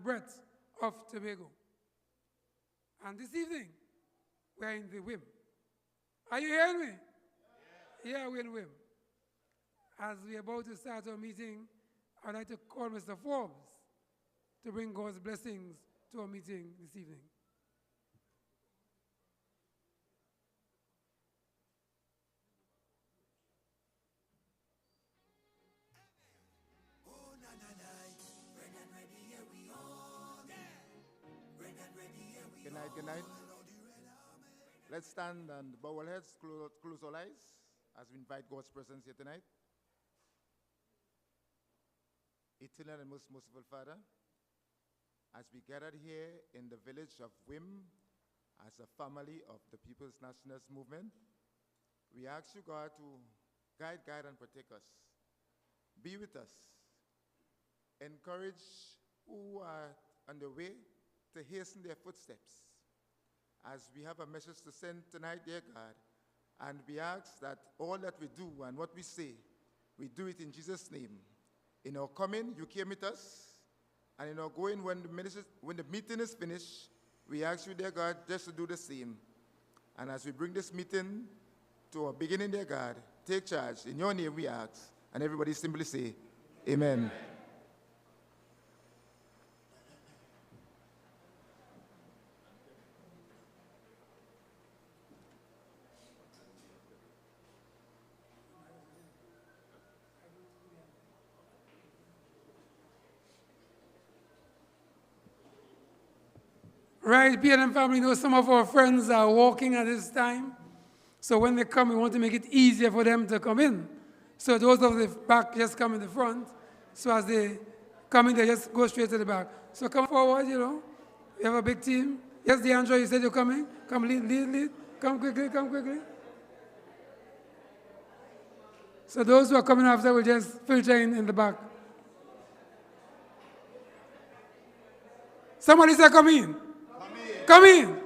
breadth of Tobago. And this evening, we are in the Whim. Are you hearing me? Yeah, we're in Whim. As we are about to start our meeting, I'd like to call Mr. Forbes to bring God's blessings to our meeting this evening. Good night. Let's stand and bow our heads, close our eyes as we invite God's presence here tonight. Eternal and most merciful Father, as we gathered here in the village of Whim as a family of the People's Nationalist Movement, we ask you, God, to guide, and protect us. Be with us. Encourage who are on the way to hasten their footsteps. As we have a message to send tonight, dear God, and we ask that all that we do and what we say, we do it in Jesus' name. In our coming, you came with us, and in our going, when the meeting is finished, we ask you, dear God, just to do the same. And as we bring this meeting to our beginning, dear God, take charge. In your name we ask, and everybody simply say, Amen. Right, PNM family, know some of our friends are walking at this time. So when they come, we want to make it easier for them to come in. So those of the back just come in the front. So as they come in, they just go straight to the back. So come forward, you know. We have a big team. Yes, DeAndre, you said you're coming. Come lead. Come quickly. So those who are coming after will just filter in the back. Somebody say come in. Come in.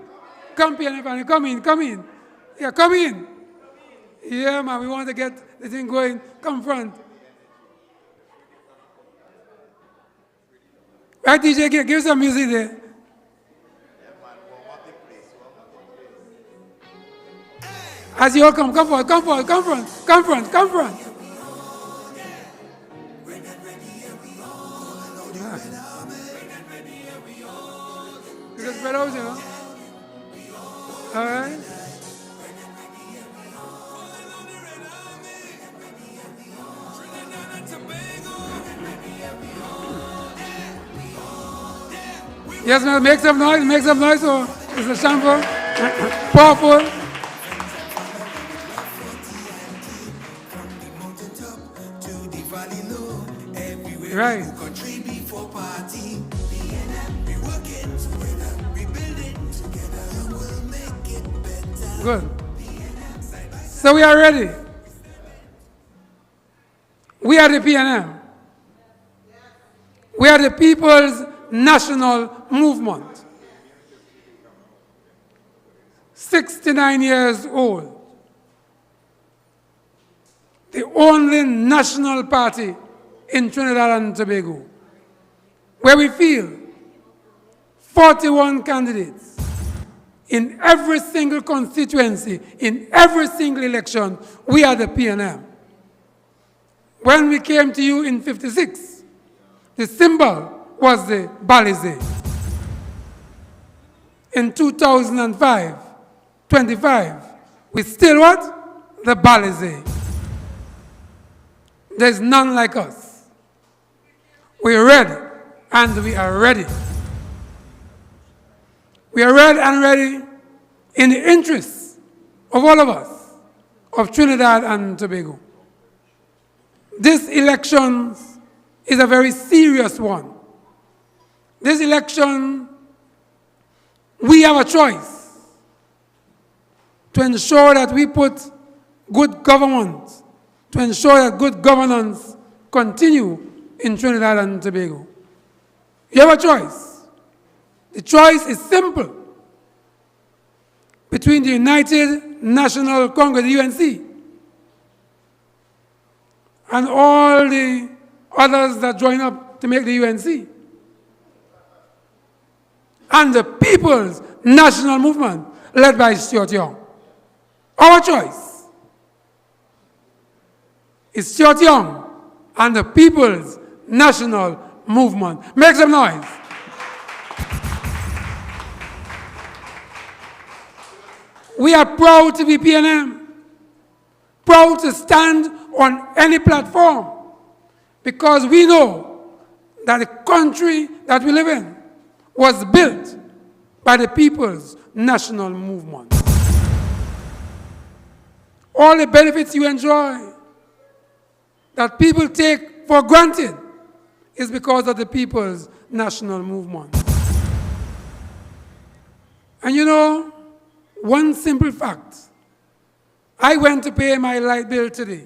Come, PNM family. Come in. Yeah, come in. Yeah, man, we want to get the thing going. Come front. Right, DJ, give some music there. As you all come forward. Come front. You can spread out, you know. All right. Yes, man, make some noise, so it's a shampoo. Powerful. Right. Good. So we are ready. We are the PNM. We are the People's National Movement. 69 years old. The only national party in Trinidad and Tobago, where we feel 41 candidates in every single constituency, in every single election. We are the PNM. When we came to you in 56, the symbol was the Balize. In 2005, 25, we still what? The Balize. There's none like us. We're ready, and we are ready. We are ready and ready in the interests of all of us, of Trinidad and Tobago. This election is a very serious one. This election, we have a choice to ensure that we put good government, to ensure that good governance continue in Trinidad and Tobago. You have a choice. The choice is simple. Between the United National Congress, the UNC, and all the others that join up to make the UNC. and the People's National Movement, led by Stuart Young. Our choice is Stuart Young and the People's National Movement. Make some noise. We are proud to be PNM, proud to stand on any platform, because we know that the country that we live in was built by the People's National Movement. All the benefits you enjoy that people take for granted is because of the People's National Movement. And you know, one simple fact. I went to pay my light bill today.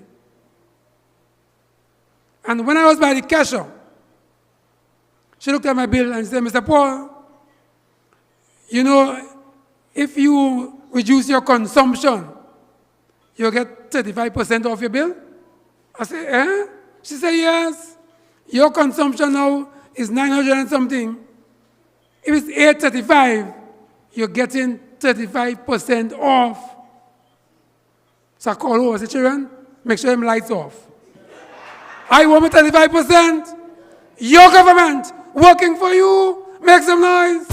And when I was by the cashier, she looked at my bill and said, Mr. Paul, you know, if you reduce your consumption, you'll get 35% off your bill? I said, eh? She said, yes. Your consumption now is 900 and something. If it's 835, you're getting 35% off. So I call over, I say, children, make sure them lights off. I want my 35%. Your government working for you. Make some noise.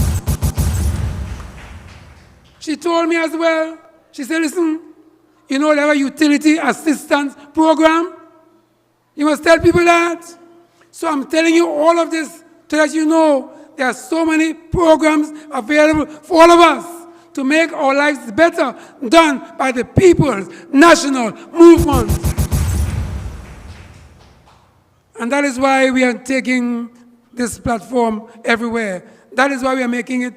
She told me as well, she said, listen, you know, there are utility assistance program. You must tell people that. So I'm telling you all of this to let you know there are so many programs available for all of us to make our lives better, done by the People's National Movement. And that is why we are taking this platform everywhere. That is why we are making it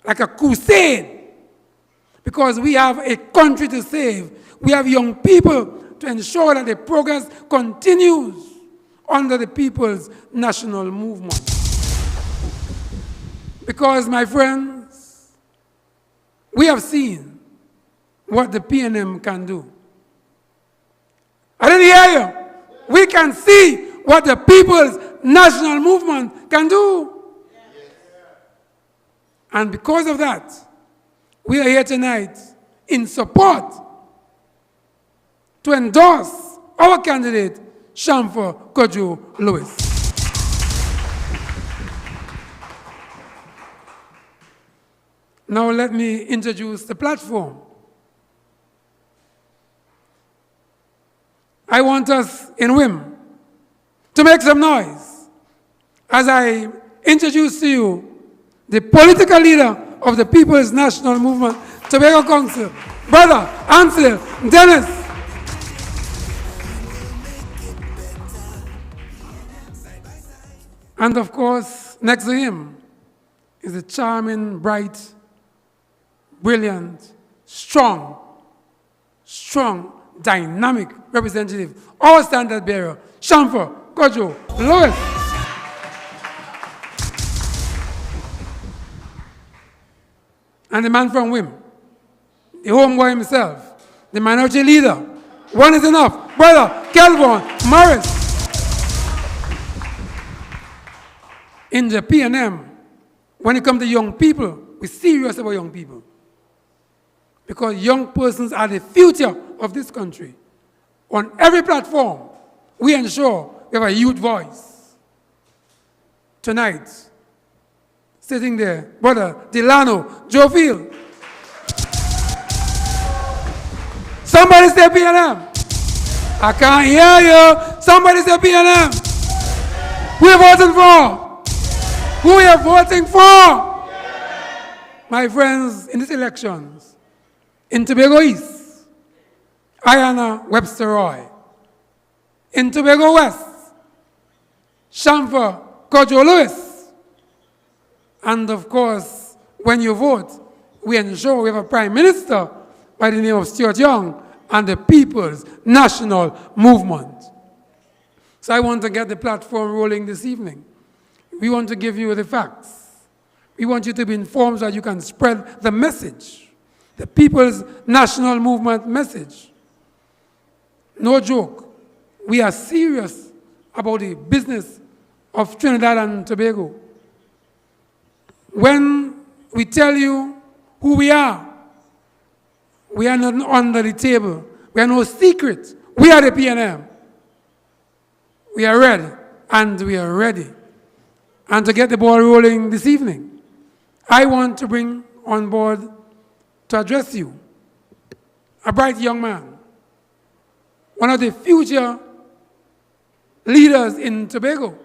like a crusade. Because we have a country to save. We have young people to ensure that the progress continues under the People's National Movement. Because, my friends, we have seen what the PNM can do. I didn't hear you. We can see what the People's National Movement can do. And because of that, we are here tonight in support to endorse our candidate, Shamfor Kojo Lewis. Now let me introduce the platform. I want us in Whim to make some noise as I introduce to you the political leader of the People's National Movement, Tobago Council, Brother Ansel Dennis. And of course, next to him is a charming, bright, brilliant, strong, dynamic representative, our standard bearer, Shamfor Kojo Lewis. And the man from Whim, the homeboy himself, the minority leader. One is enough. Brother Kelvin Morris. In the PNM, when it comes to young people, we're serious about young people. Because young persons are the future of this country. On every platform, we ensure we have a youth voice. Tonight, sitting there, Brother Delano Jofield. Somebody say PNM. I can't hear you. Somebody say PNM. Who are voting for? Who are you voting for? My friends, in these elections, in Tobago East, Ayana Webster Roy. In Tobago West, Shamfor Kojo Lewis. And of course, when you vote, we ensure we have a Prime Minister by the name of Stuart Young and the People's National Movement. So I want to get the platform rolling this evening. We want to give you the facts. We want you to be informed so that you can spread the message, the People's National Movement message. No joke. We are serious about the business of Trinidad and Tobago. when we tell you who we are not under the table. We are no secret. We are the PNM. We are ready, and we are ready. And to get the ball rolling this evening, I want to bring on board to address you a bright young man, one of the future leaders in Tobago,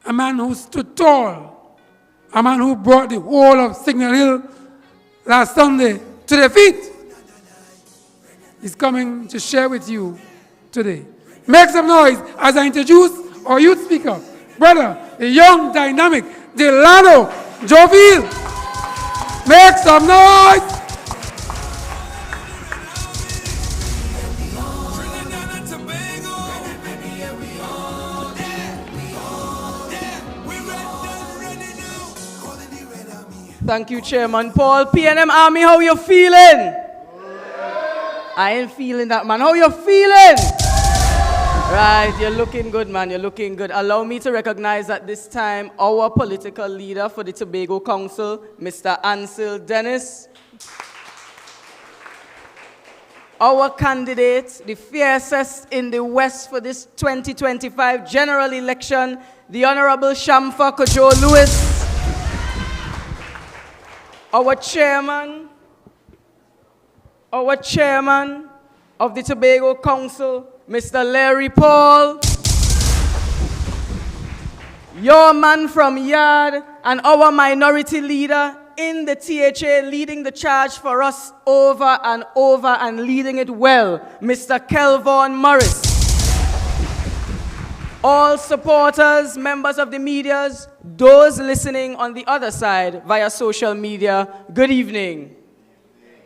a man who stood tall, a man who brought the whole of Signal Hill last Sunday to their feet. He's coming to share with you today. Make some noise as I introduce our youth speaker, brother, the young, dynamic Delano Joviel. Make some noise. Thank you, Chairman Paul. PNM Army, how you feeling? I ain't feeling that, man. How you feeling? Right, you're looking good, man. You're looking good. Allow me to recognize at this time our political leader for the Tobago Council, Mr. Ansel Dennis. Our candidate, the fiercest in the West for this 2025 general election, the Honorable Shamfa Kojo Lewis. Our chairman of the Tobago Council, Mr. Larry Paul, your man from Yard, and our minority leader in the THA leading the charge for us over and leading it well, Mr. Kelvon Morris. All supporters, members of the medias, those listening on the other side via social media, good evening.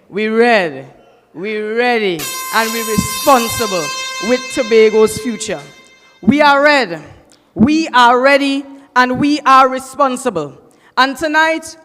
We're ready, and we're responsible with Tobago's future. We are ready, and we are responsible. And tonight,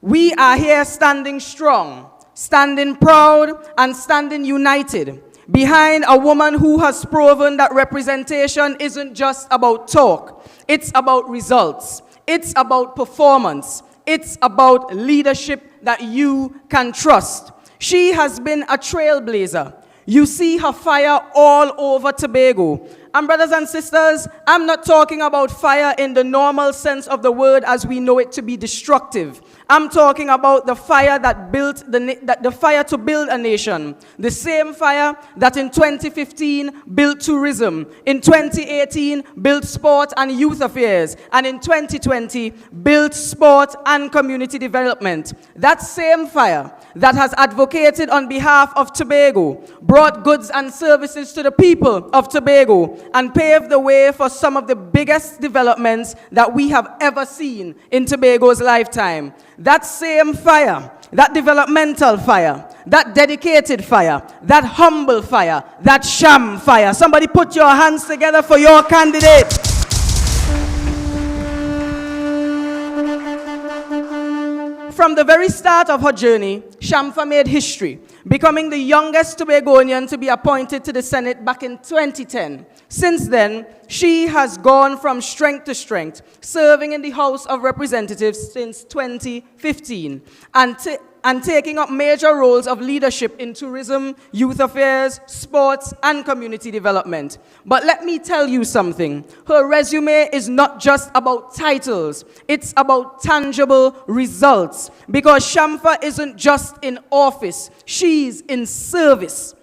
we are here standing strong, standing proud, and standing united behind a woman who has proven that representation isn't just about talk. It's about results. It's about performance. It's about leadership that you can trust. She has been a trailblazer. You see her fire all over Tobago. And brothers and sisters, I'm not talking about fire in the normal sense of the word as we know it to be destructive. I'm talking about the fire that built the fire to build a nation. The same fire that in 2015 built tourism, in 2018 built sport and youth affairs, and in 2020 built sport and community development. That same fire that has advocated on behalf of Tobago, brought goods and services to the people of Tobago, and paved the way for some of the biggest developments that we have ever seen in Tobago's lifetime. That same fire, that developmental fire, that dedicated fire, that humble fire, that sham fire. Somebody put your hands together for your candidate. From the very start of her journey, Shamfa made history, becoming the youngest Tobagonian to be appointed to the Senate back in 2010. Since then, she has gone from strength to strength, serving in the House of Representatives since 2015, and taking up major roles of leadership in tourism, youth affairs, sports, and community development. But let me tell you something. Her resume is not just about titles. It's about tangible results. Because Shamfa isn't just in office. She's in service.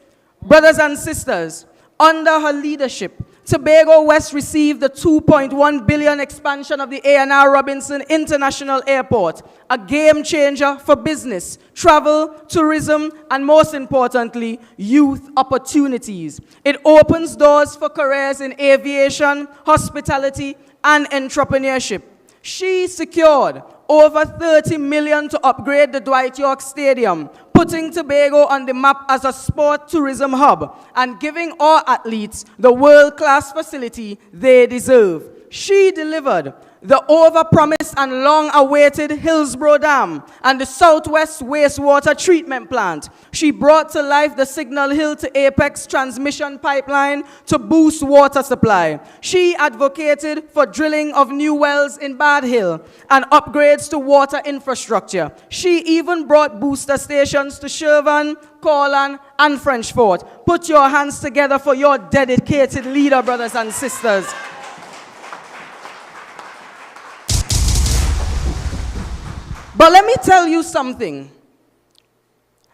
Brothers and sisters, under her leadership, Tobago West received the $2.1 billion expansion of the A&R Robinson International Airport, a game changer for business, travel, tourism, and most importantly, youth opportunities. It opens doors for careers in aviation, hospitality, and entrepreneurship. She secured over $30 million to upgrade the Dwight York Stadium, putting Tobago on the map as a sport tourism hub and giving our athletes the world-class facility they deserve. She delivered the overpromised and long-awaited Hillsborough Dam, and the Southwest Wastewater Treatment Plant. She brought to life the Signal Hill to Apex transmission pipeline to boost water supply. She advocated for drilling of new wells in Bad Hill and upgrades to water infrastructure. She even brought booster stations to Shervan, Corlan, and French Fort. Put your hands together for your dedicated leader, brothers and sisters. But let me tell you something.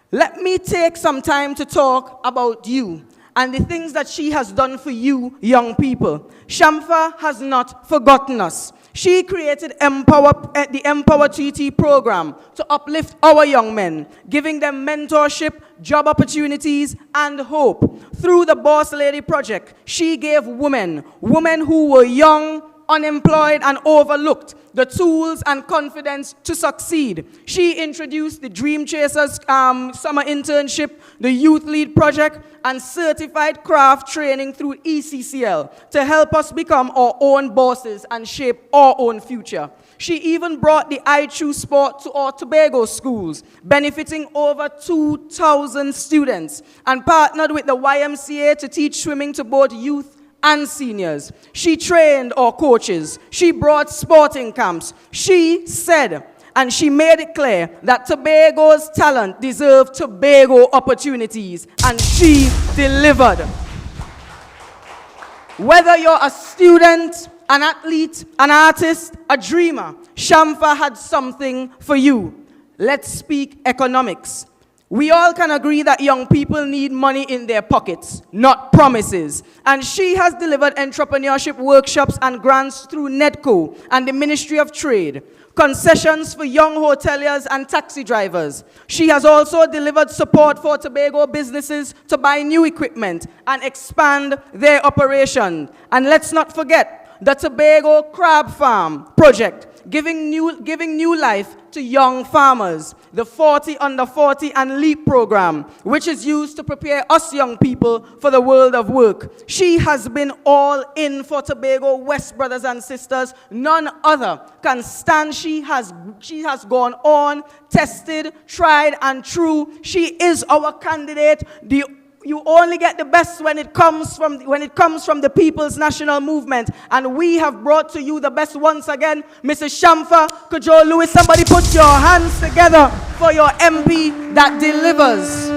Let me take some time to talk about you and the things that she has done for you, young people. Shamfa has not forgotten us. She created the Empower TT program to uplift our young men, giving them mentorship, job opportunities, and hope. Through the Boss Lady Project, she gave women who were young, unemployed, and overlooked, the tools and confidence to succeed. She introduced the Dream Chasers summer internship, the Youth Lead Project, and certified craft training through ECCL to help us become our own bosses and shape our own future. She even brought the I Choose Sport to our Tobago schools, benefiting over 2,000 students, and partnered with the YMCA to teach swimming to both youth and seniors. She trained our coaches. She brought sporting camps. She said, and she made it clear, that Tobago's talent deserved Tobago opportunities, and she delivered. Whether you're a student, an athlete, an artist, a dreamer, Shamfa had something for you. Let's speak economics. We all can agree that young people need money in their pockets, not promises. And she has delivered entrepreneurship workshops and grants through NEDCO and the Ministry of Trade, concessions for young hoteliers and taxi drivers. She has also delivered support for Tobago businesses to buy new equipment and expand their operation. And let's not forget the Tobago Crab Farm project, giving new life to young farmers, the 40 Under 40 and LEAP program, which is used to prepare us young people for the world of work. She has been all in for Tobago West, brothers and sisters. None other can stand. She has gone on, tested, tried, and true. She is our candidate. You only get the best when it comes from the People's National Movement. And we have brought to you the best once again, Mrs. Shamfa Cudjoe Lewis. Somebody put your hands together for your MP that delivers.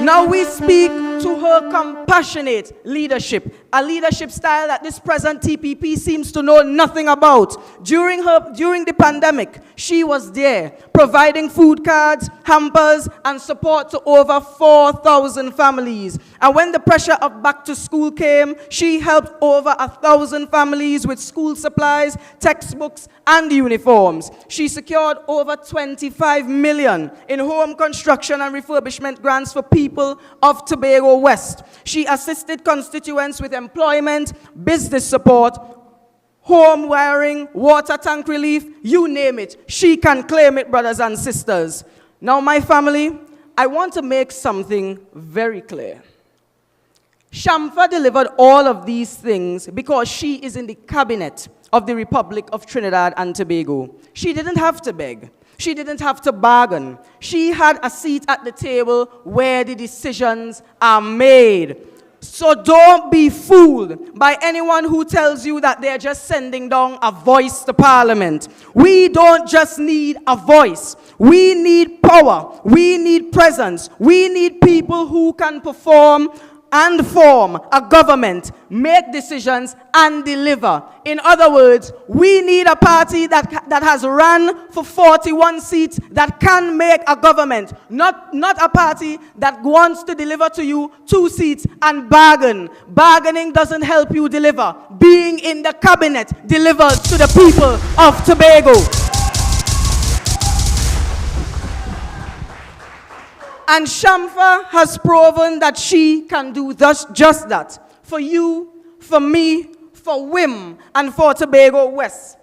Now we speak to her compassionate leadership, a leadership style that this present TPP seems to know nothing about. During the pandemic, she was there, providing food cards, hampers, and support to over 4,000 families. And when the pressure of back to school came, she helped over 1,000 families with school supplies, textbooks, and uniforms. She secured over 25 million in home construction and refurbishment grants for people of Tobago West. She assisted constituents with employment, business support, home wiring, water tank relief, you name it. She can claim it, brothers and sisters. Now, my family, I want to make something very clear. Shamfa delivered all of these things because she is in the cabinet of the Republic of Trinidad and Tobago. She didn't have to beg. She didn't have to bargain. She had a seat at the table where the decisions are made. So don't be fooled by anyone who tells you that they're just sending down a voice to Parliament. We don't just need a voice. We need power. We need presence. We need people who can perform and form a government, make decisions, and deliver. In other words, we need a party that has run for 41 seats that can make a government, not a party that wants to deliver to you 2 seats and bargain. Bargaining doesn't help you deliver. Being in the cabinet delivers to the people of Tobago. And Shamfa has proven that she can do just that. For you, for me, for Whim, and for Tobago West.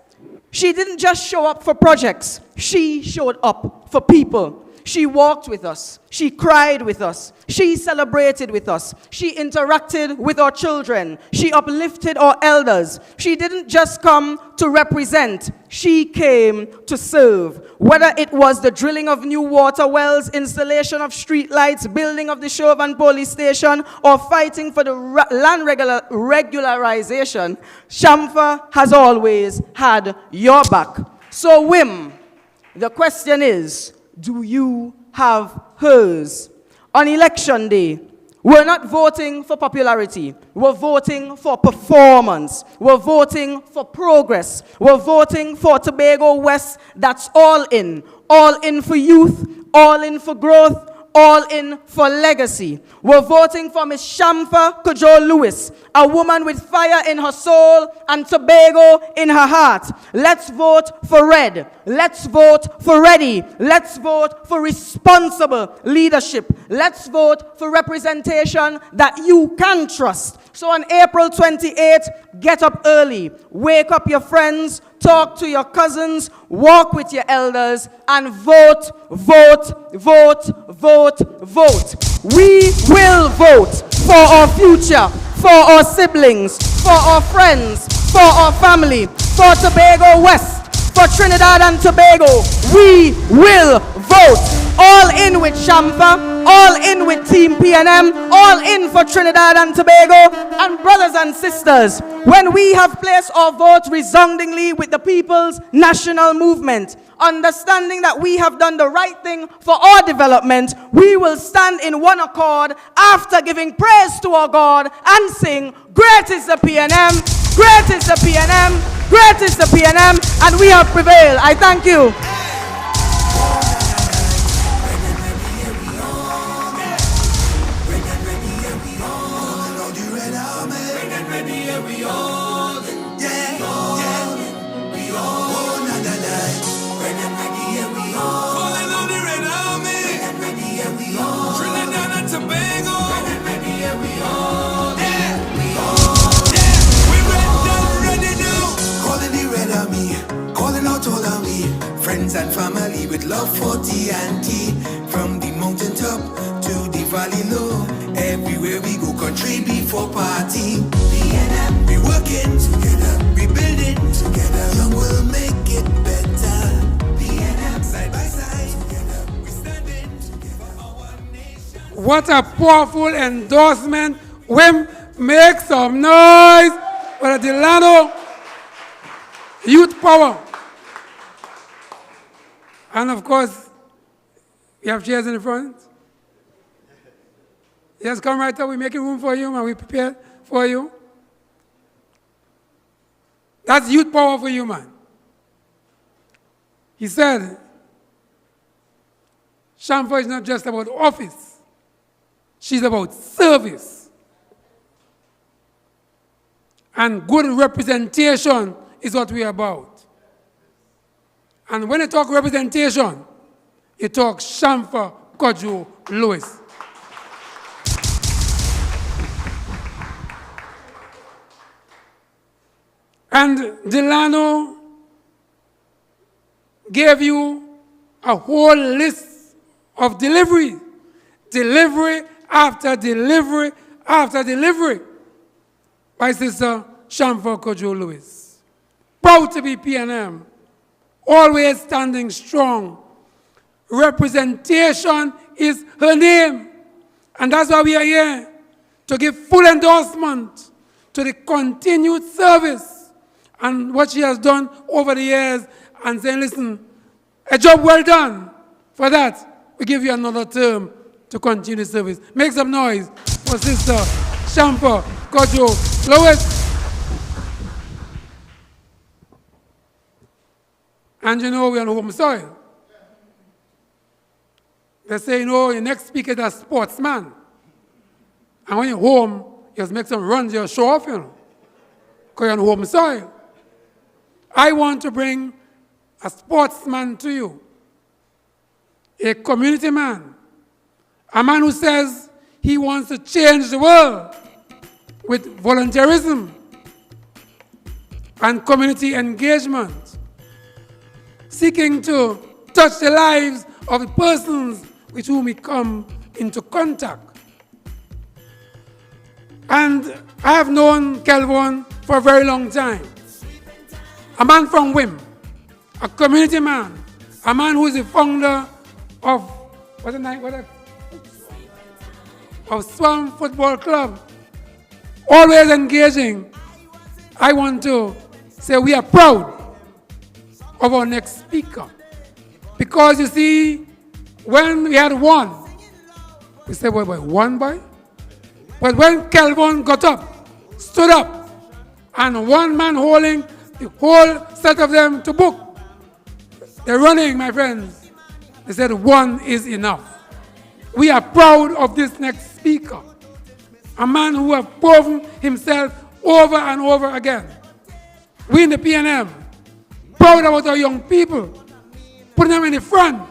She didn't just show up for projects. She showed up for people. She walked with us. She cried with us. She celebrated with us. She interacted with our children. She uplifted our elders. She didn't just come to represent. She came to serve. Whether it was the drilling of new water wells, installation of street lights, building of the Chauvin police station, or fighting for the land regularization, Shamfa has always had your back. So, Whim, the question is, do you have hers? On election day, we're not voting for popularity. We're voting for performance. We're voting for progress. We're voting for Tobago West that's all in. All in for youth, all in for growth, all in for legacy. We're voting for Miss Shamfa Cudjoe Lewis, a woman with fire in her soul and Tobago in her heart. Let's vote for red. Let's vote for ready. Let's vote for responsible leadership. Let's vote for representation that you can trust. So on April 28th, get up early, wake up your friends, talk to your cousins, walk with your elders, and vote, vote, vote, vote, vote. We will vote for our future, for our siblings, for our friends, for our family, for Tobago West, for Trinidad and Tobago. We will vote. All in with Shamfa, all in with Team PNM, all in for Trinidad and Tobago. And brothers and sisters, when we have placed our vote resoundingly with the people's national movement, understanding that we have done the right thing for our development, we will stand in one accord after giving praise to our God and sing, "Great is the PNM, great is the PNM, great is the PNM, and we have prevailed." I thank you. Friends and family with love for TNT. From the mountain top to the valley low, everywhere we go, country before party. PNM, we working together, we building together. Young will make it better. PNM, side by side together, we standing together for our nation. What a powerful endorsement. Whim, make some noise for the Delano Youth Power. And of course, we have chairs in the front. Yes, come right up. We're making room for you and we prepare for you. That's youth power for you, man. He said, Shamfa is not just about office. She's about service. And good representation is what we're about. And when you talk representation, you talk Shamfa Cudjoe Lewis. And Delano gave you a whole list of delivery. Delivery after delivery after delivery by Sister Shamfa Cudjoe Lewis. Proud to be PNM. Always standing strong. Representation is her name. And that's why we are here, to give full endorsement to the continued service and what she has done over the years, and saying, listen, a job well done. For that, we give you another term to continue service. Make some noise for Sister Shamfa Cudjoe Lewis. And you know, we're on home soil. They say, you know, your next speaker is a sportsman. And when you're home, you just make some runs, you show off, you know, because you're on home soil. I want to bring a sportsman to you, a community man, a man who says he wants to change the world with volunteerism and community engagement, seeking to touch the lives of the persons with whom we come into contact. And I have known Kelvin for a very long time. A man from Whim, a community man, a man who is the founder of of Swam Football Club, always engaging. I want to say we are proud of our next speaker. Because you see, when we had one, we said, boy, one boy? But when Kelvin got up, stood up, and one man holding the whole set of them to book, they're running, my friends. They said one is enough. We are proud of this next speaker, a man who has proven himself over and over again. We in the PNM, proud about our young people, putting them in the front,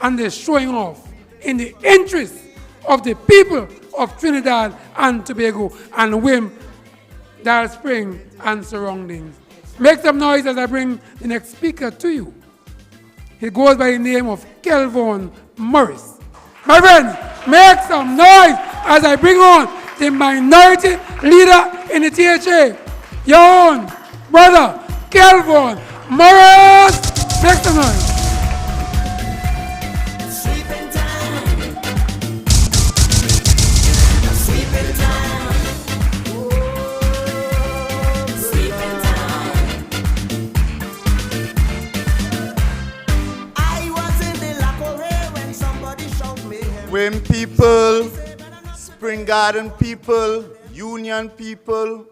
and they're showing off in the interest of the people of Trinidad and Tobago and Whim, Dar Spring and surroundings. Make some noise as I bring the next speaker to you. He goes by the name of Kelvin Morris. My friends, make some noise as I bring on the minority leader in the THA, your own brother, Kelvin Morris. Make some noise. Whim people, Spring Garden people, Union people,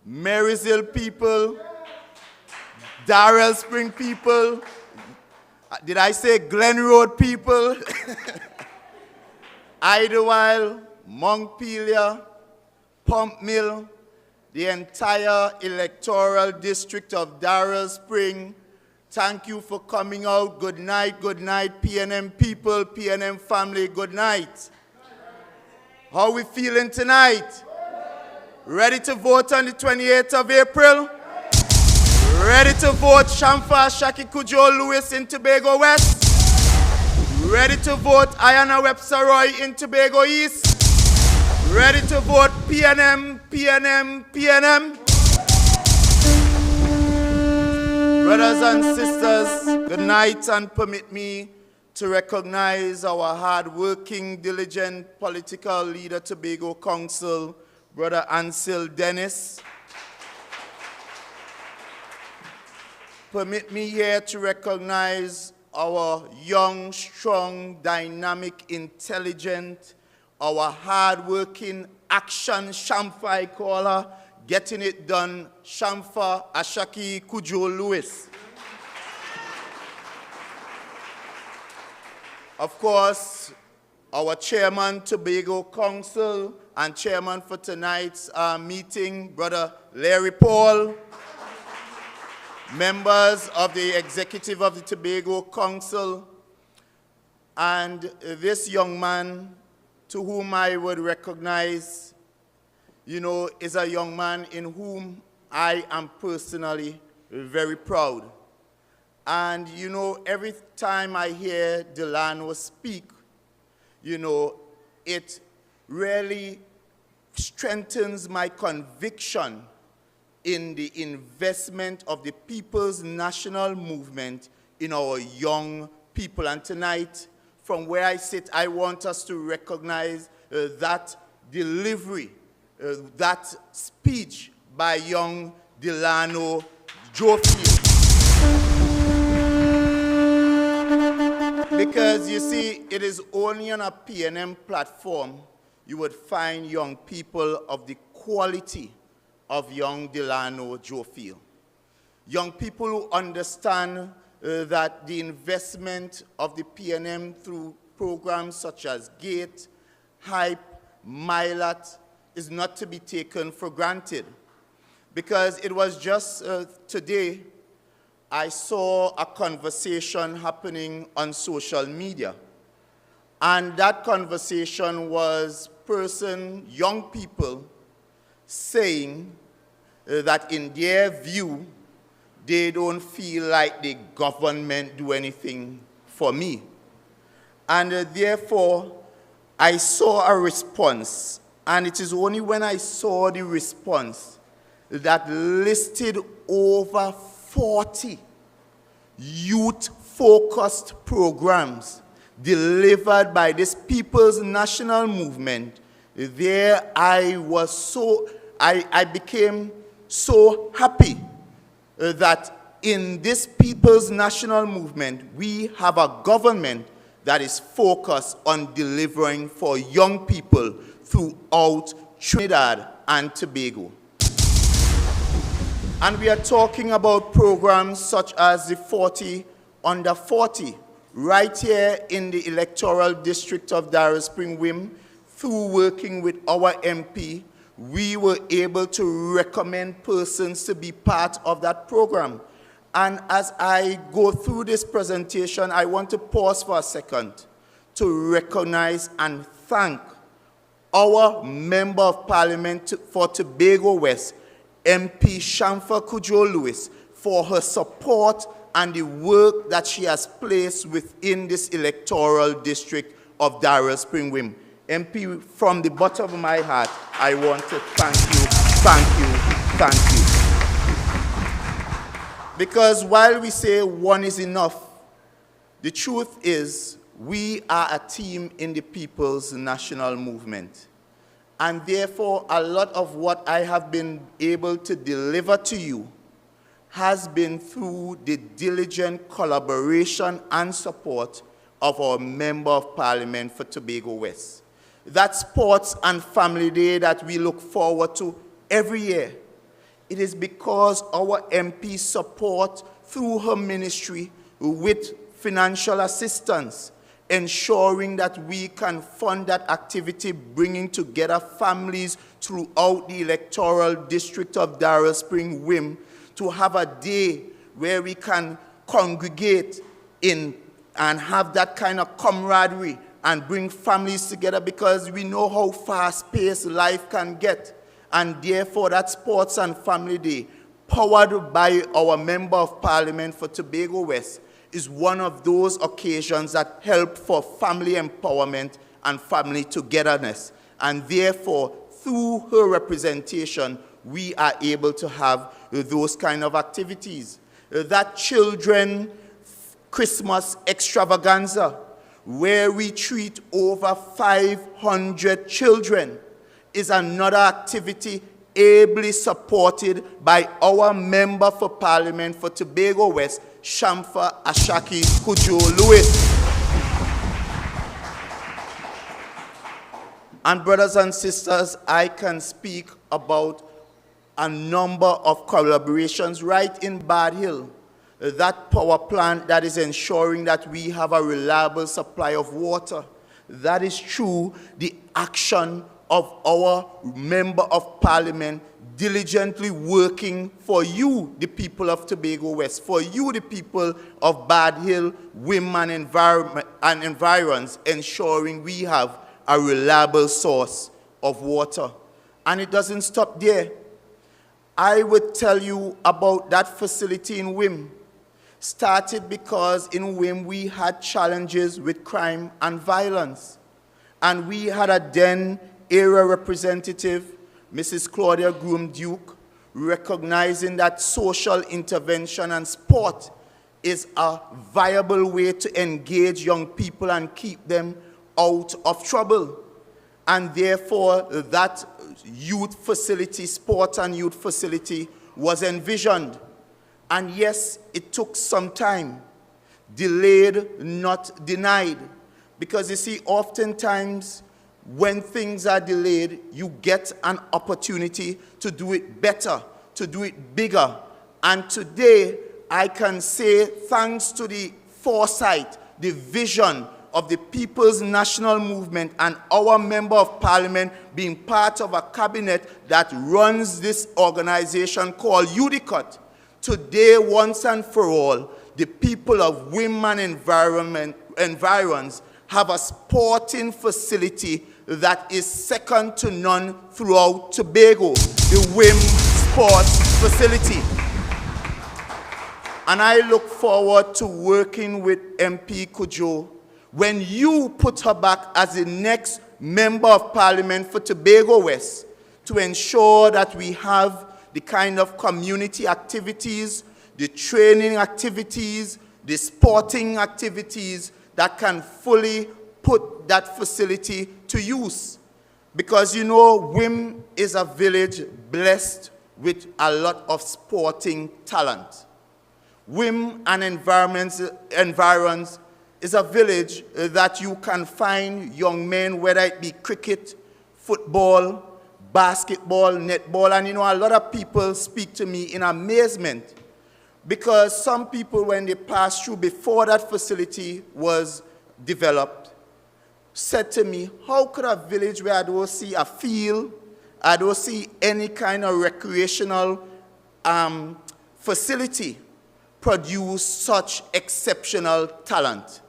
Marysville people, Darrell Spring people, did I say Glen Road people? Idlewild, Montpelier, Pump Mill, the entire electoral district of Darrell Spring. Thank you for coming out. Good night, PNM people, PNM family, good night. How we feeling tonight? Ready to vote on the 28th of April? Ready to vote Shamfa Shaki Kujo Lewis in Tobago West? Ready to vote Ayana Webster Roy in Tobago East? Ready to vote PNM, PNM, PNM? Brothers and sisters, good night, and permit me to recognize our hard-working, diligent political leader, Tobago Council, Brother Ansel Dennis. Permit me here to recognize our young, strong, dynamic, intelligent, our hard-working action Shamfa, I call her, getting it done, Shamfa Ashaki Kujo Lewis. Of course, our chairman, Tobago Council, and chairman for tonight's meeting, Brother Larry Paul, members of the executive of the Tobago Council, and this young man to whom I would recognize, you know, is a young man in whom I am personally very proud. And, you know, every time I hear Delano speak, you know, it really strengthens my conviction in the investment of the People's National Movement in our young people. And tonight, from where I sit, I want us to recognize that delivery, that speech by young Delano Jofield. Because you see, it is only on a PNM platform you would find young people of the quality of young Delano Jofield. Young people who understand that the investment of the PNM through programs such as GATE, HYPE, MILAT is not to be taken for granted. Because it was just today I saw a conversation happening on social media. And that conversation was young people saying that in their view, they don't feel like the government do anything for me. And therefore, I saw a response. And it is only when I saw the response that listed over 40 youth-focused programs delivered by this People's National Movement. There I became so happy that in this People's National Movement, we have a government that is focused on delivering for young people throughout Trinidad and Tobago. And we are talking about programs such as the 40 under 40, right here in the electoral district of Darrell Spring Whim. Through working with our MP, we were able to recommend persons to be part of that program. And as I go through this presentation, I want to pause for a second to recognize and thank our Member of Parliament for Tobago West, MP Shamfa Cudjoe-Lewis, for her support and the work that she has placed within this electoral district of Darrell Spring Whim. MP, from the bottom of my heart, I want to thank you, thank you, thank you. Because while we say one is enough, the truth is we are a team in the People's National Movement. And therefore, a lot of what I have been able to deliver to you has been through the diligent collaboration and support of our Member of Parliament for Tobago West. That Sports and Family Day that we look forward to every year, it is because our MP support through her ministry with financial assistance, ensuring that we can fund that activity, bringing together families throughout the electoral district of Darrell Spring Whim to have a day where we can congregate in and have that kind of camaraderie and bring families together, because we know how fast-paced life can get. And therefore, that Sports and Family Day, powered by our Member of Parliament for Tobago West, is one of those occasions that help for family empowerment and family togetherness. And therefore, through her representation, we are able to have those kind of activities. That Children Christmas extravaganza, where we treat over 500 children, is another activity ably supported by our Member for Parliament for Tobago West, Shamfa Ashaki Cudjoe-Lewis. And brothers and sisters, I can speak about a number of collaborations right in Bad Hill. That power plant that is ensuring that we have a reliable supply of water. That is through the action of our Member of Parliament diligently working for you, the people of Tobago West, for you, the people of Bad Hill, Whim and environs, ensuring we have a reliable source of water. And it doesn't stop there. I would tell you about that facility in Whim. Started because in Whim we had challenges with crime and violence. And we had a then area representative, Mrs. Claudia Groom-Duke, recognizing that social intervention and sport is a viable way to engage young people and keep them out of trouble. And therefore, that youth facility, sport and youth facility, was envisioned. And yes, it took some time. Delayed, not denied. Because you see, oftentimes, when things are delayed, you get an opportunity to do it better, to do it bigger. And today, I can say, thanks to the foresight, the vision of the People's National Movement and our Member of Parliament being part of a cabinet that runs this organization called UDICOT, today, once and for all, the people of Whim and environs have a sporting facility that is second to none throughout Tobago, the Whim Sports Facility. And I look forward to working with MP Cudjoe when you put her back as the next member of parliament for Tobago West to ensure that we have the kind of community activities, the training activities, the sporting activities that can fully put that facility to use. Because you know, Whim is a village blessed with a lot of sporting talent. Whim and environs is a village that you can find young men, whether it be cricket, football, basketball, netball, and you know, a lot of people speak to me in amazement because some people, when they passed through before that facility was developed, said to me, how could a village where I don't see a field, I don't see any kind of recreational facility produce such exceptional talent?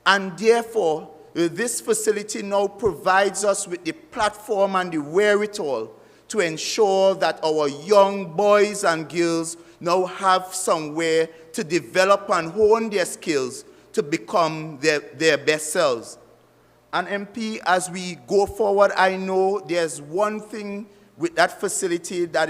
And therefore, this facility now provides us with the platform and the wherewithal to ensure that our young boys and girls now have somewhere to develop and hone their skills to become their best selves. And MP, as we go forward, I know there's one thing with that facility that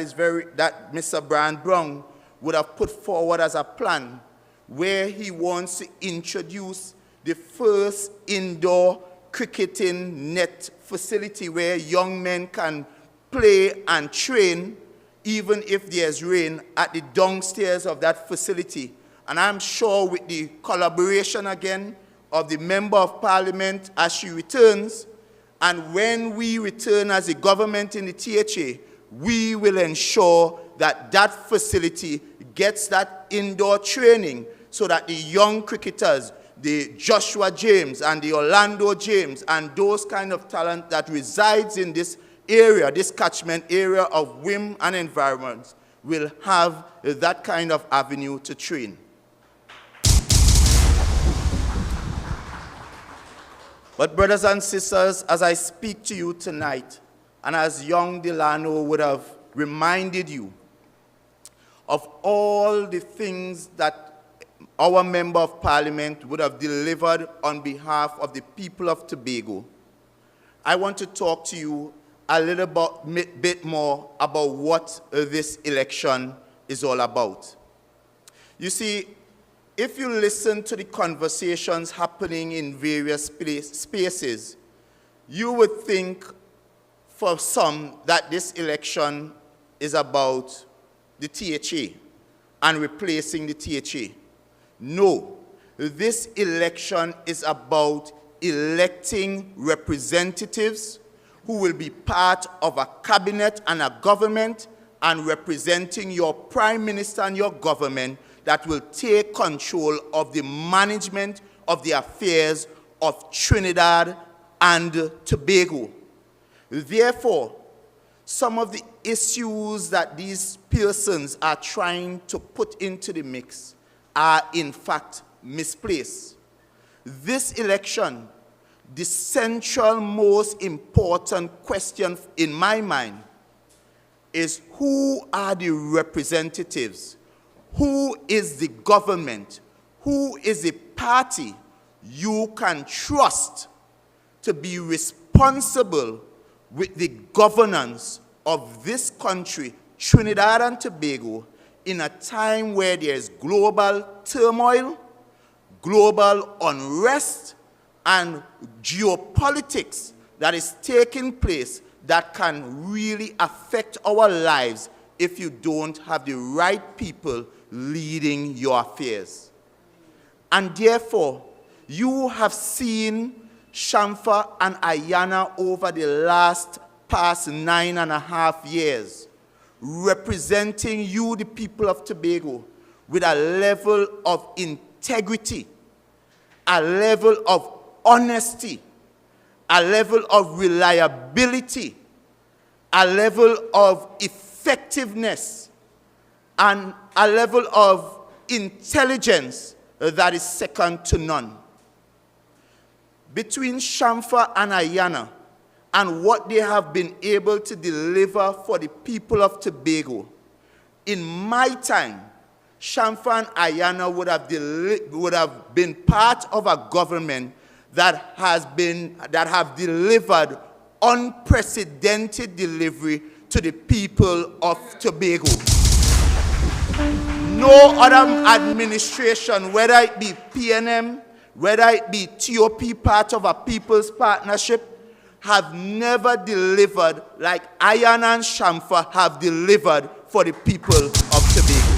Mr. Brian Brown would have put forward as a plan, where he wants to introduce the first indoor cricketing net facility where young men can play and train even if there's rain at the downstairs of that facility. And I'm sure with the collaboration again of the Member of Parliament as she returns, and when we return as a government in the THA, we will ensure that that facility gets that indoor training so that the young cricketers, the Joshua James and the Orlando James and those kind of talent that resides in this area, this catchment area of Whim and environments, will have that kind of avenue to train. But brothers and sisters, as I speak to you tonight, and as young Delano would have reminded you of all the things that our Member of Parliament would have delivered on behalf of the people of Tobago, I want to talk to you a little bit more about what this election is all about. You see, if you listen to the conversations happening in various spaces, you would think for some that this election is about the THA and replacing the THA. No, this election is about electing representatives who will be part of a cabinet and a government and representing your prime minister and your government that will take control of the management of the affairs of Trinidad and Tobago. Therefore, some of the issues that these persons are trying to put into the mix are in fact misplaced. This election, the central most important question in my mind is who are the representatives? Who is the government? Who is the party you can trust to be responsible with the governance of this country, Trinidad and Tobago, in a time where there's global turmoil, global unrest, and geopolitics that is taking place that can really affect our lives if you don't have the right people leading your affairs. And therefore, you have seen Shamfa and Ayana over the past 9.5 years, representing you, the people of Tobago, with a level of integrity, a level of honesty, a level of reliability, a level of effectiveness, and a level of intelligence that is second to none. Between Shamfa and Ayana and what they have been able to deliver for the people of Tobago, in my time, Shamfa and Ayana would have been part of a government that have delivered unprecedented delivery to the people of Tobago. No other administration, whether it be PNM, whether it be TOP, part of a people's partnership, have never delivered like Iron and Shamfa have delivered for the people of Tobago.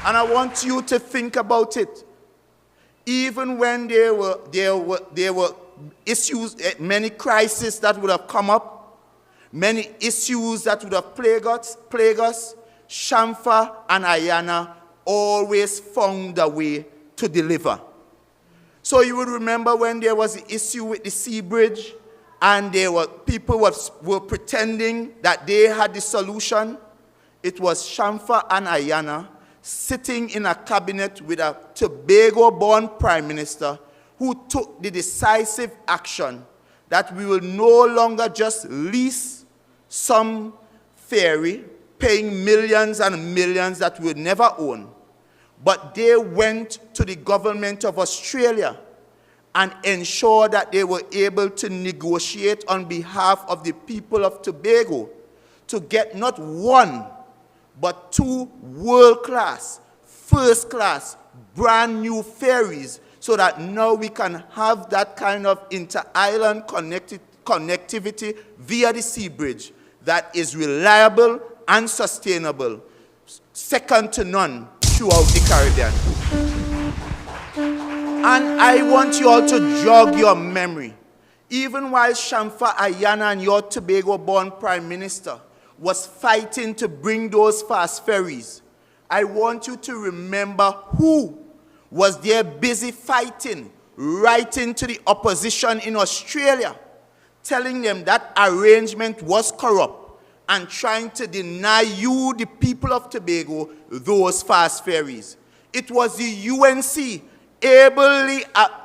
And I want you to think about it. Even when there were issues, many crises that would have come up, many issues that would have plagued us, Shamfa and Ayana always found a way to deliver. So you would remember when there was the issue with the sea bridge, and people were pretending that they had the solution. It was Shamfa and Ayana sitting in a cabinet with a Tobago-born prime minister who took the decisive action that we will no longer just lease some ferry, paying millions and millions that we would never own, but they went to the government of Australia and ensured that they were able to negotiate on behalf of the people of Tobago to get not one, but 2 world-class, first-class, brand-new ferries, so that now we can have that kind of inter-island connectivity via the sea bridge that is reliable and sustainable, second to none throughout the Caribbean. And I want you all to jog your memory. Even while Shamfa Ayana and your Tobago-born Prime Minister was fighting to bring those fast ferries, I want you to remember who was there busy fighting, writing to the opposition in Australia, telling them that arrangement was corrupt and trying to deny you, the people of Tobago, those fast ferries. It was the UNC,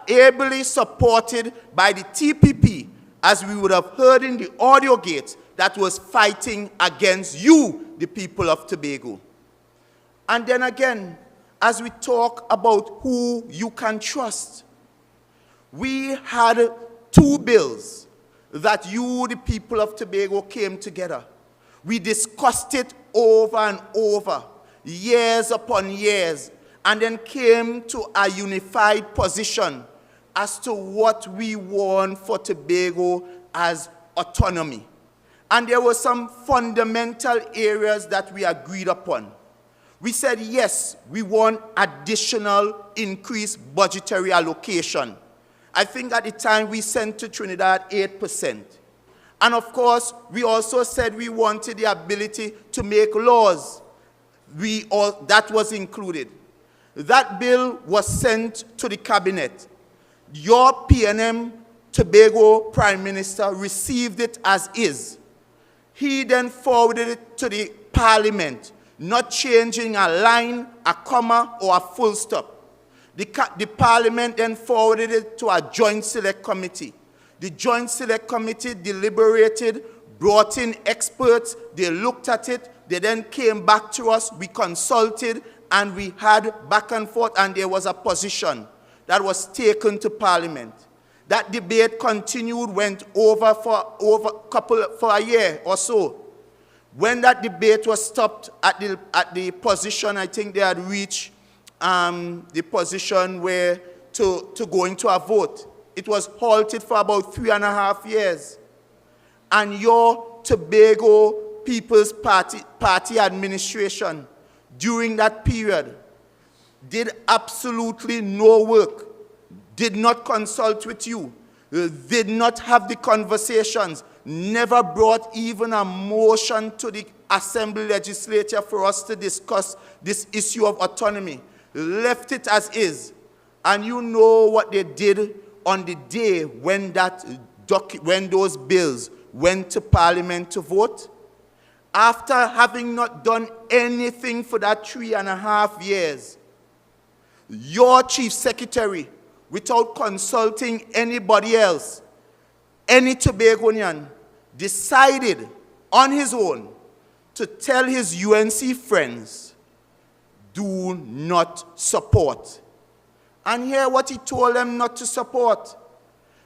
ably supported by the TPP, as we would have heard in the audio gate, that was fighting against you, the people of Tobago. And then again, as we talk about who you can trust, we had 2 bills that you, the people of Tobago, came together. We discussed it over and over, years upon years, and then came to a unified position as to what we want for Tobago as autonomy. And there were some fundamental areas that we agreed upon. We said, yes, we want additional increased budgetary allocation. I think at the time we sent to Trinidad 8%. And of course, we also said we wanted the ability to make laws. That was included. That bill was sent to the cabinet. Your PNM Tobago Prime Minister received it as is. He then forwarded it to the Parliament, not changing a line, a comma, or a full stop. The Parliament then forwarded it to a Joint Select Committee. The Joint Select Committee deliberated, brought in experts, they looked at it, they then came back to us, we consulted, and we had back and forth, and there was a position that was taken to Parliament. That debate continued, went over for a year or so. When that debate was stopped at the position, I think they had reached the position where to go into a vote. It was halted for about 3.5 years. And your Tobago People's Party administration during that period did absolutely no work, did not consult with you, did not have the conversations, never brought even a motion to the Assembly Legislature for us to discuss this issue of autonomy, left it as is. And you know what they did on the day when those bills went to Parliament to vote? After having not done anything for that 3.5 years, your Chief Secretary, without consulting anybody else, any Tobagonian, decided on his own to tell his UNC friends, do not support. And hear what he told them not to support.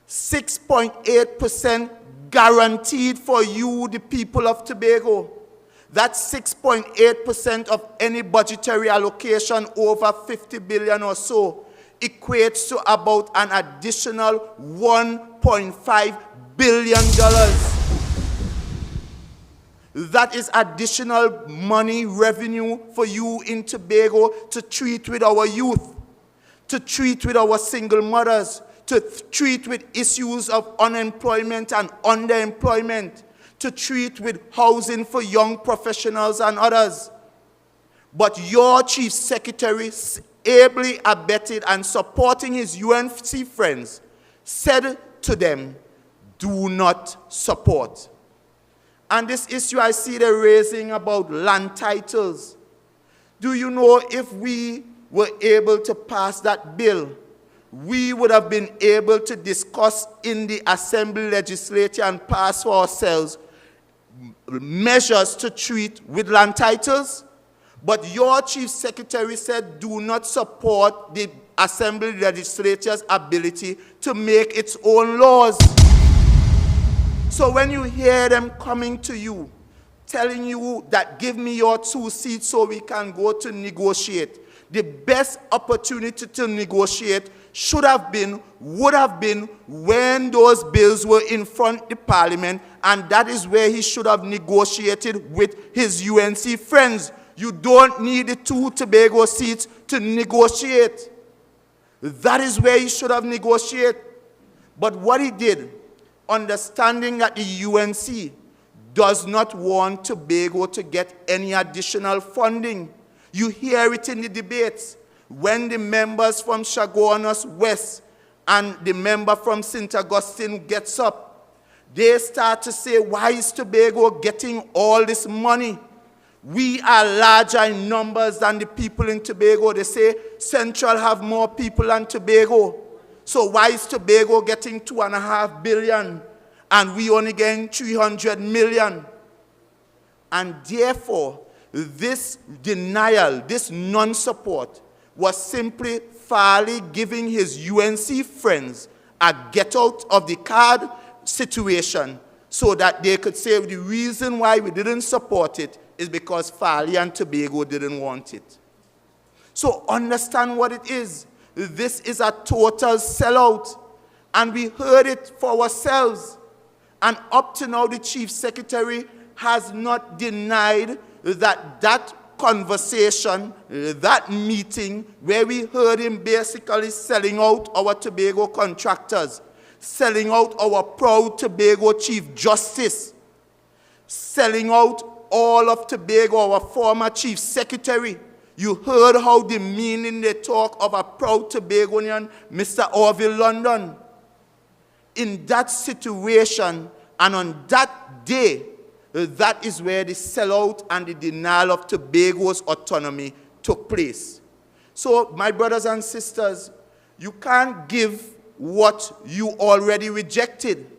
6.8% guaranteed for you, the people of Tobago. That's 6.8% of any budgetary allocation over 50 billion or so equates to about an additional $1.5 billion. That is additional money, revenue for you in Tobago to treat with our youth, to treat with our single mothers, to treat with issues of unemployment and underemployment, to treat with housing for young professionals and others. But your chief secretary, ably abetted and supporting his UNC friends, said to them, do not support. And this issue I see they're raising about land titles. Do you know if we were able to pass that bill, we would have been able to discuss in the Assembly legislature and pass for ourselves measures to treat with land titles? But your chief secretary said do not support the Assembly legislature's ability to make its own laws. So when you hear them coming to you, telling you that give me your 2 seats so we can go to negotiate, the best opportunity to negotiate should have been, would have been when those bills were in front of the parliament, and that is where he should have negotiated with his UNC friends. You don't need the 2 Tobago seats to negotiate. That is where he should have negotiated. But what he did, understanding that the UNC does not want Tobago to get any additional funding. You hear it in the debates. When the members from Chaguanas West and the member from St. Augustine gets up, they start to say, why is Tobago getting all this money? We are larger in numbers than the people in Tobago. They say Central have more people than Tobago. So why is Tobago getting 2.5 billion and we only getting 300 million? And therefore, this denial, this non-support, was simply Farley giving his UNC friends a get out of the card situation so that they could say the reason why we didn't support it is because Farley and Tobago didn't want it. So understand what it is. This is a total sellout. And we heard it for ourselves. And up to now, the chief secretary has not denied that conversation, that meeting, where we heard him basically selling out our Tobago contractors, selling out our proud Tobago Chief Justice, selling out all of Tobago, our former Chief Secretary. You heard how demeaning they talk of a proud Tobagonian, Mr. Orville London. In that situation, and on that day, that is where the sellout and the denial of Tobago's autonomy took place. So, my brothers and sisters, you can't give what you already rejected.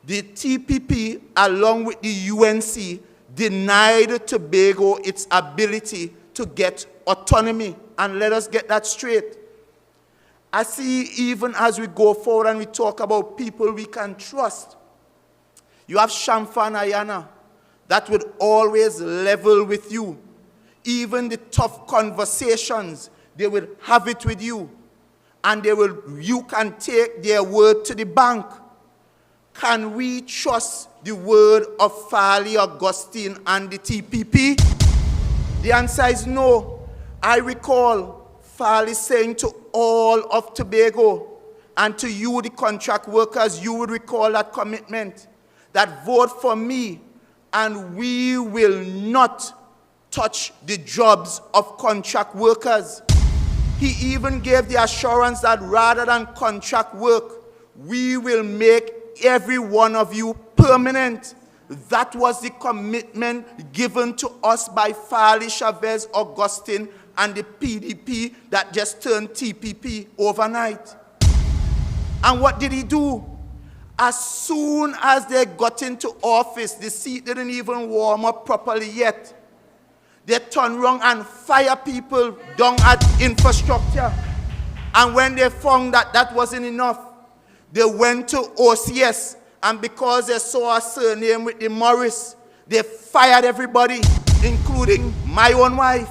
The TPP, along with the UNC, denied Tobago its ability to get autonomy. And let us get that straight. I see even as we go forward and we talk about people we can trust, you have Shamfa and Ayana that would always level with you. Even the tough conversations, they will have it with you. And you can take their word to the bank. Can we trust the word of Farley, Augustine, and the TPP? The answer is no. I recall Farley saying to all of Tobago, and to you, the contract workers, you would recall that commitment, that vote for me, and we will not touch the jobs of contract workers. He even gave the assurance that rather than contract work, we will make every one of you permanent. That was the commitment given to us by Farley, Chavez, Augustine, and the PDP that just turned TPP overnight. And what did he do? As soon as they got into office, the seat didn't even warm up properly yet. They turned around and fire people down at infrastructure. And when they found that that wasn't enough, they went to OCS, and because they saw a surname with the Morris, they fired everybody, including my own wife.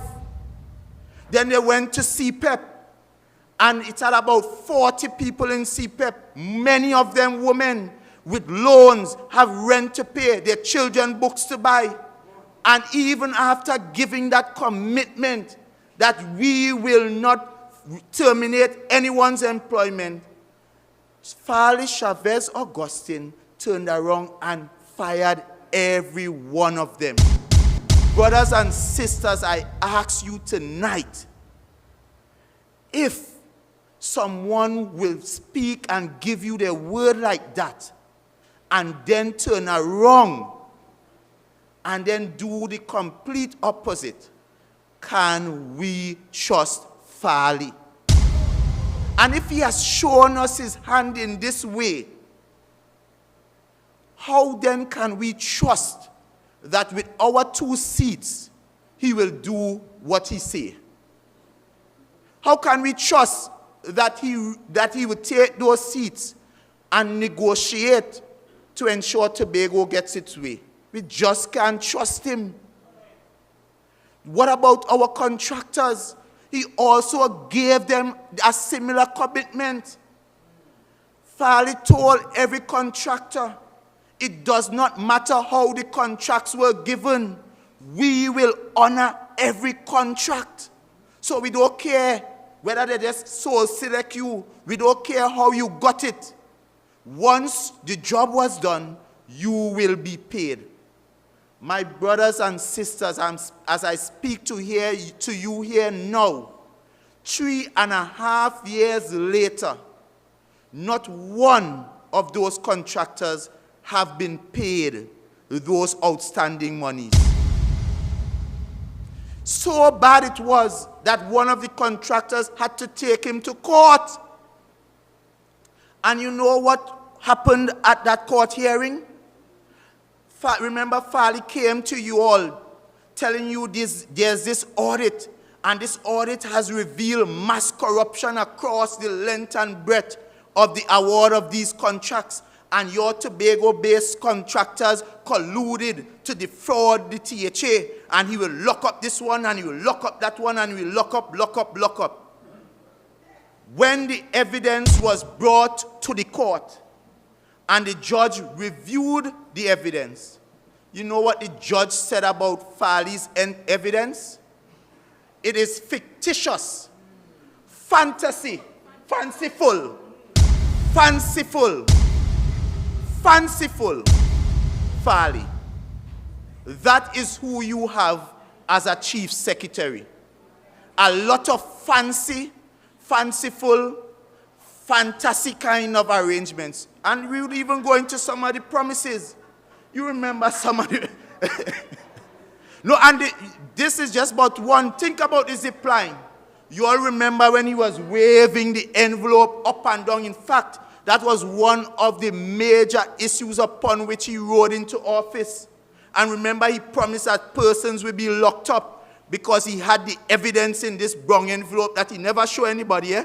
Then they went to CPEP, and it had about 40 people in CPEP, many of them women with loans, have rent to pay, their children books to buy. And even after giving that commitment that we will not terminate anyone's employment, Farley Chavez Augustine turned around and fired every one of them. Brothers and sisters, I ask you tonight, if someone will speak and give you their word like that, and then turn around and then do the complete opposite, can we trust Farley? And if he has shown us his hand in this way, how then can we trust that with our 2 seats, he will do what he say? How can we trust that he would take those seats and negotiate to ensure Tobago gets its way? We just can't trust him. What about our contractors? He also gave them a similar commitment. Farley told every contractor, it does not matter how the contracts were given, we will honor every contract. So we don't care whether they just so select you, we don't care how you got it. Once the job was done, you will be paid. My brothers and sisters, as I speak to you here now, 3.5 years later, not one of those contractors have been paid those outstanding monies. So bad it was that one of the contractors had to take him to court. And you know what happened at that court hearing? Remember, Farley came to you all telling you there's this audit, and this audit has revealed mass corruption across the length and breadth of the award of these contracts, and your Tobago-based contractors colluded to defraud the THA, and he will lock up this one, and he will lock up that one, and he will lock up. When the evidence was brought to the court, and the judge reviewed the evidence, you know what the judge said about Farley's evidence? It is fictitious, fantasy, fanciful. Farley. That is who you have as a chief secretary. A lot of fanciful, fantasy kind of arrangements. And we would even go into some of the promises. You remember some of the... No, and this is just but one. Think about the zip line. You all remember when he was waving the envelope up and down. In fact, that was one of the major issues upon which he rode into office. And remember, he promised that persons would be locked up because he had the evidence in this brown envelope that he never showed anybody.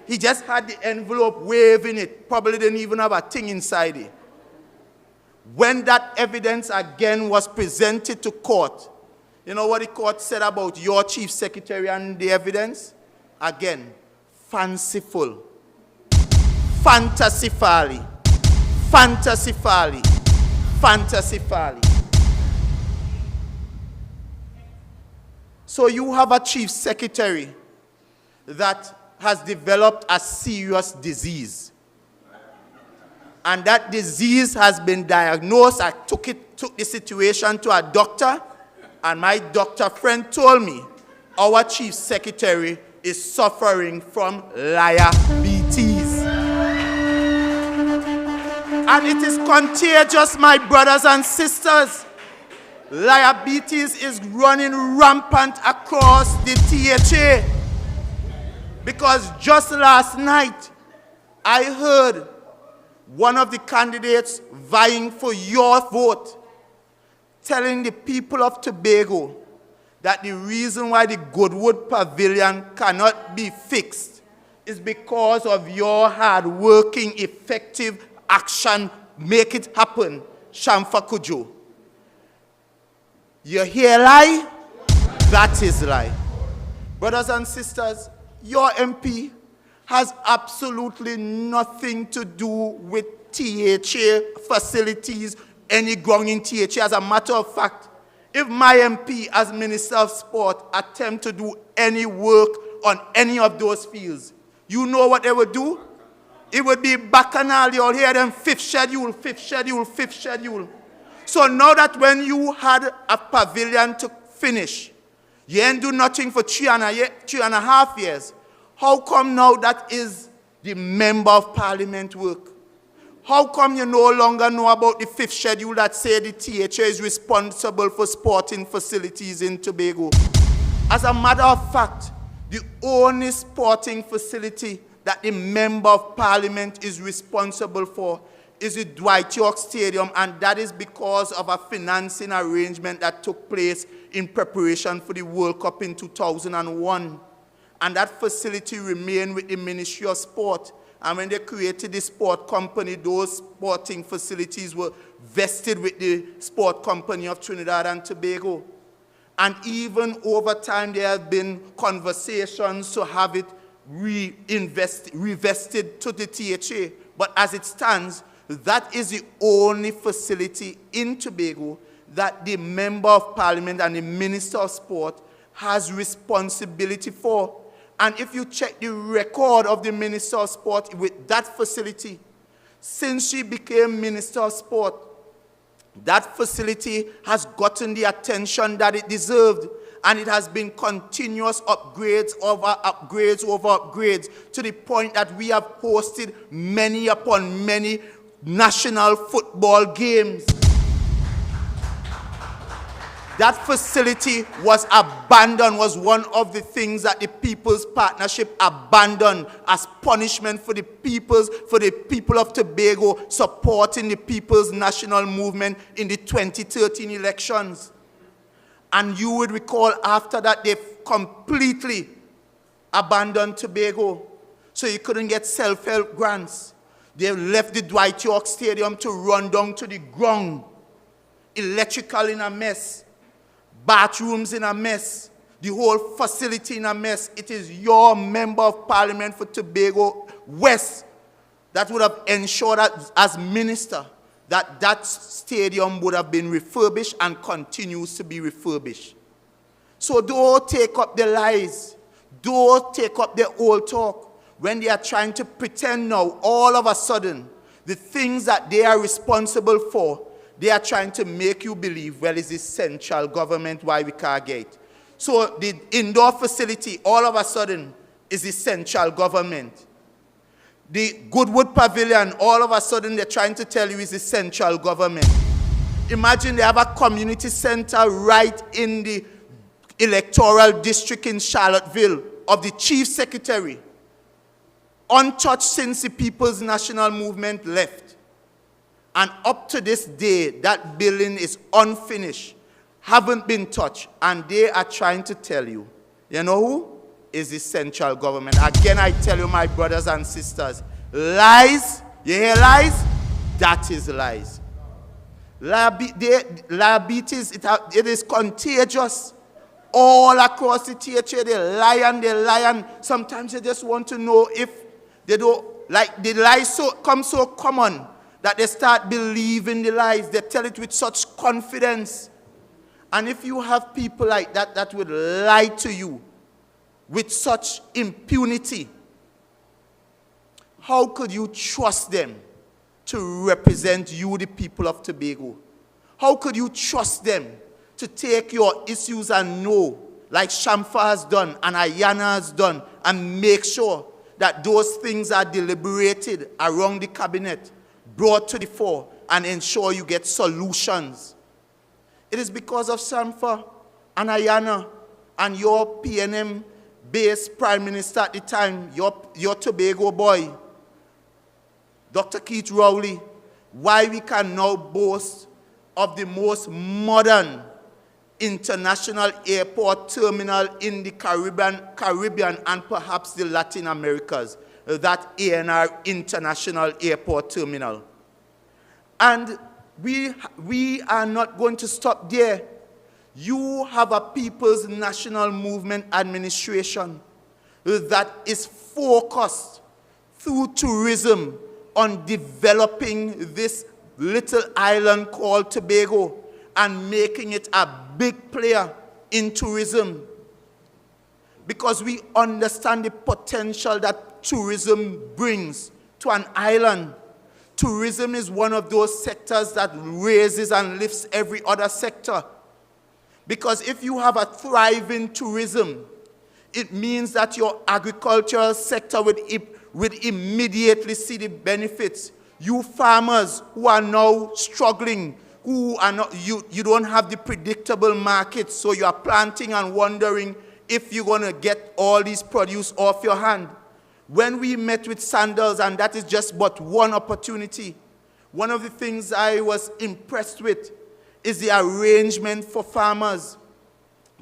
He just had the envelope waving it. Probably didn't even have a thing inside it. When that evidence again was presented to court, you know what the court said about your chief secretary and the evidence? Again, fanciful. Fantasy Farley. So you have a chief secretary that has developed a serious disease. And that disease has been diagnosed. I took the situation to a doctor, and my doctor friend told me our chief secretary is suffering from diabetes. And it is contagious, my brothers and sisters. Diabetes is running rampant across the THA. Because just last night, I heard one of the candidates vying for your vote telling the people of Tobago that the reason why the Goodwood Pavilion cannot be fixed is because of your hard-working, effective action. Make it happen, Shamfa Kujo. You hear lie? That is lie. Brothers and sisters, your MP has absolutely nothing to do with THA facilities, any ground in THA. As a matter of fact, if my MP as Minister of Sport attempt to do any work on any of those fields, you know what they would do? It would be bacchanal. You'll hear them fifth schedule, fifth schedule, fifth schedule. So now that when you had a pavilion to finish, you ain't do nothing for 3.5 years, how come now that is the Member of Parliament work? How come you no longer know about the fifth schedule that say the THA is responsible for sporting facilities in Tobago? As a matter of fact, the only sporting facility that the Member of Parliament is responsible for is the Dwight York Stadium, and that is because of a financing arrangement that took place in preparation for the World Cup in 2001. And that facility remained with the Ministry of Sport. And when they created the sport company, those sporting facilities were vested with the Sport Company of Trinidad and Tobago. And even over time, there have been conversations to have it revested to the THA. But as it stands, that is the only facility in Tobago that the Member of Parliament and the Minister of Sport has responsibility for. And if you check the record of the Minister of Sport with that facility, since she became Minister of Sport, that facility has gotten the attention that it deserved. And it has been continuous upgrades over upgrades to the point that we have hosted many upon many national football games. That facility was abandoned, was one of the things that the People's Partnership abandoned as punishment for the people of Tobago supporting the People's National Movement in the 2013 elections. And you would recall after that they completely abandoned Tobago. So you couldn't get self-help grants. They left the Dwight York Stadium to run down to the ground. Electrical in a mess. Bathrooms in a mess. The whole facility in a mess. It is your Member of Parliament for Tobago West that would have ensured that as minister that that stadium would have been refurbished and continues to be refurbished. So don't take up the lies. Don't take up the old talk when they are trying to pretend now, all of a sudden, the things that they are responsible for, they are trying to make you believe, well, it's the central government why we can't get. So the indoor facility, all of a sudden, is the central government. The Goodwood Pavilion, all of a sudden they're trying to tell you is the central government. Imagine they have a community center right in the electoral district in Charlottesville of the chief secretary, untouched since the People's National Movement left. And up to this day, that building is unfinished, haven't been touched, and they are trying to tell you, you know who? Is the central government. Again, I tell you, my brothers and sisters, lies, you hear lies? That is lies. Diabetes, it is contagious. All across the THA, they lie and sometimes they just want to know if they don't, like the lies come so common that they start believing the lies. They tell it with such confidence. And if you have people like that that would lie to you with such impunity, how could you trust them to represent you, the people of Tobago? How could you trust them to take your issues and know, like Shamfa has done and Ayana has done, and make sure that those things are deliberated around the cabinet, brought to the fore, and ensure you get solutions? It is because of Shamfa and Ayana and your PNM based Prime Minister at the time, your Tobago boy, Dr. Keith Rowley, why we can now boast of the most modern international airport terminal in the Caribbean and perhaps the Latin Americas, that ANR International Airport Terminal. And we are not going to stop there. You have a People's National Movement Administration that is focused through tourism on developing this little island called Tobago and making it a big player in tourism. Because we understand the potential that tourism brings to an island. Tourism is one of those sectors that raises and lifts every other sector. Because if you have a thriving tourism, it means that your agricultural sector would immediately see the benefits. You farmers who are now struggling, who are not, you don't have the predictable markets, so you are planting and wondering if you're going to get all these produce off your hand. When we met with Sandals, and that is just but one opportunity, one of the things I was impressed with is the arrangement for farmers.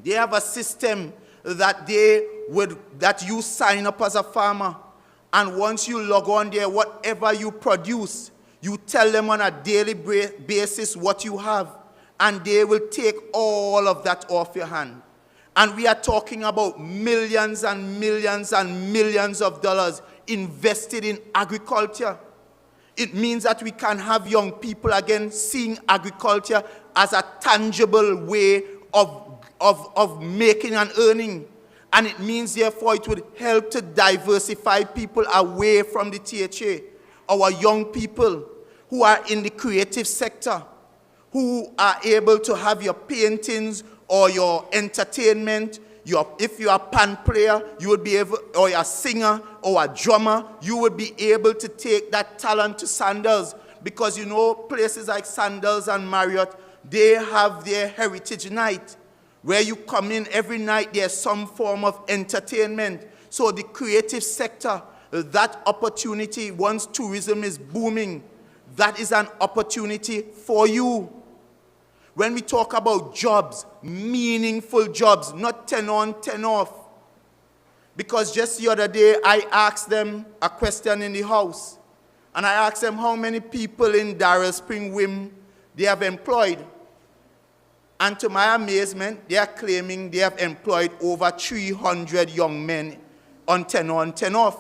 They have a system that you sign up as a farmer, and once you log on there, whatever you produce, you tell them on a daily basis what you have, and they will take all of that off your hand. And we are talking about millions and millions and millions of dollars invested in agriculture. It means that we can have young people again seeing agriculture as a tangible way of making an earning. And it means, therefore, it would help to diversify people away from the THA. Our young people who are in the creative sector, who are able to have your paintings or your entertainment. If you are a pan player, you would be able, or a singer or a drummer, you would be able to take that talent to Sandals. Because you know, places like Sandals and Marriott, they have their heritage night, where you come in every night, there's some form of entertainment. So the creative sector, that opportunity, once tourism is booming, that is an opportunity for you. When we talk about jobs, meaningful jobs, not 10 on, 10 off. Because just the other day, I asked them a question in the house. And I asked them how many people in Darrell Spring Whim they have employed. And to my amazement, they are claiming they have employed over 300 young men on 10 on, 10 off.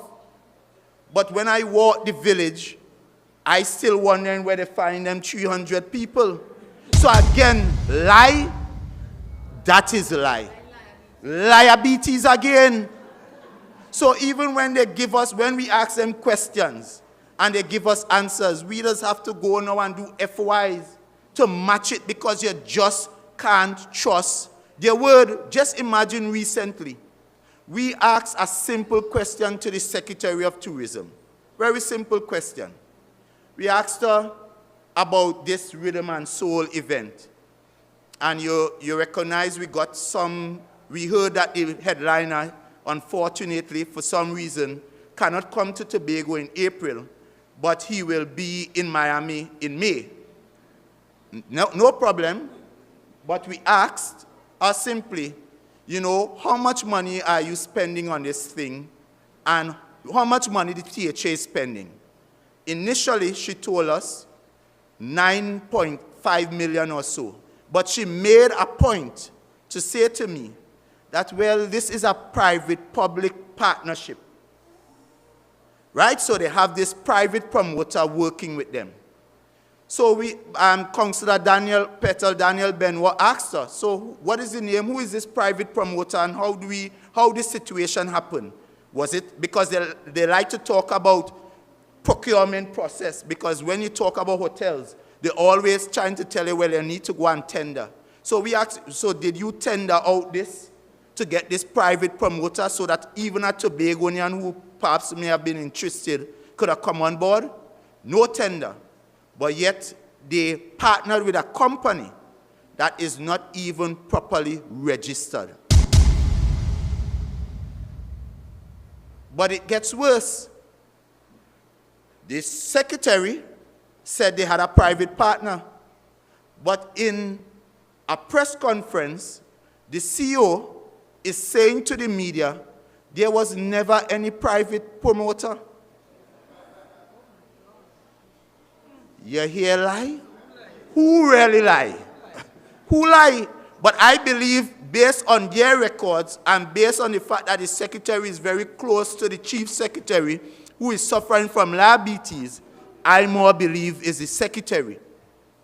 But when I walk the village, I still wondering where they find them 300 people. So again, lie, that is a lie. Liabilities again. So even when they give us, when we ask them questions and they give us answers, we just have to go now and do FYs to match it, because you just can't trust their word. Just imagine recently, we asked a simple question to the Secretary of Tourism. Very simple question. We asked her about this Rhythm and Soul event. And you recognize we heard that the headliner, unfortunately, for some reason, cannot come to Tobago in April, but he will be in Miami in May. No problem. But we asked her simply, you know, how much money are you spending on this thing, and how much money the THA is spending? Initially, she told us 9.5 million or so. But she made a point to say to me that, well, this is a private-public partnership. Right? So they have this private promoter working with them. So Councillor Daniel Benoit asked her, so what is the name? Who is this private promoter, and how this situation happened? Was it because they like to talk about procurement process? Because when you talk about hotels, they're always trying to tell you, well, you need to go and tender. So we asked, so did you tender out this to get this private promoter so that even a Tobagonian who perhaps may have been interested could have come on board? No tender. But yet they partnered with a company that is not even properly registered. But it gets worse. The secretary said they had a private partner, but in a press conference, the CEO is saying to the media, there was never any private promoter. You hear lie? Who really lie? Who lie? But I believe, based on their records and based on the fact that the secretary is very close to the chief secretary, who is suffering from diabetes, I more believe is the secretary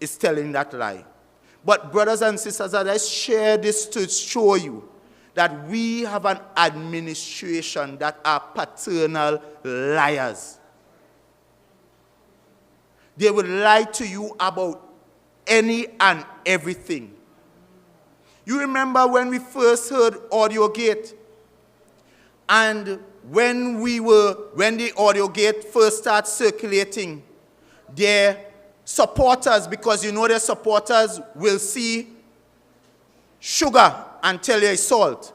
is telling that lie. But brothers and sisters, I share this to show you that we have an administration that are paternal liars. They will lie to you about any and everything. You remember when we first heard AudioGate? And when the AudioGate first started circulating, their supporters, because you know their supporters will see sugar and tell you it's salt.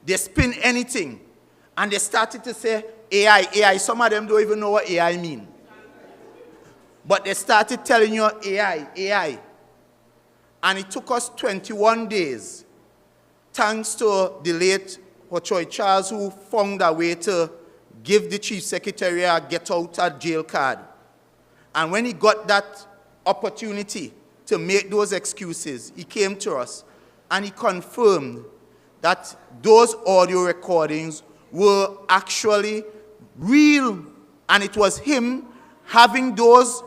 They spin anything. And they started to say AI. Some of them don't even know what AI means. But they started telling you AI. And it took us 21 days, thanks to the late Hochoy Charles, who found a way to give the chief secretary a get out of jail card. And when he got that opportunity to make those excuses, he came to us and he confirmed that those audio recordings were actually real. And it was him having those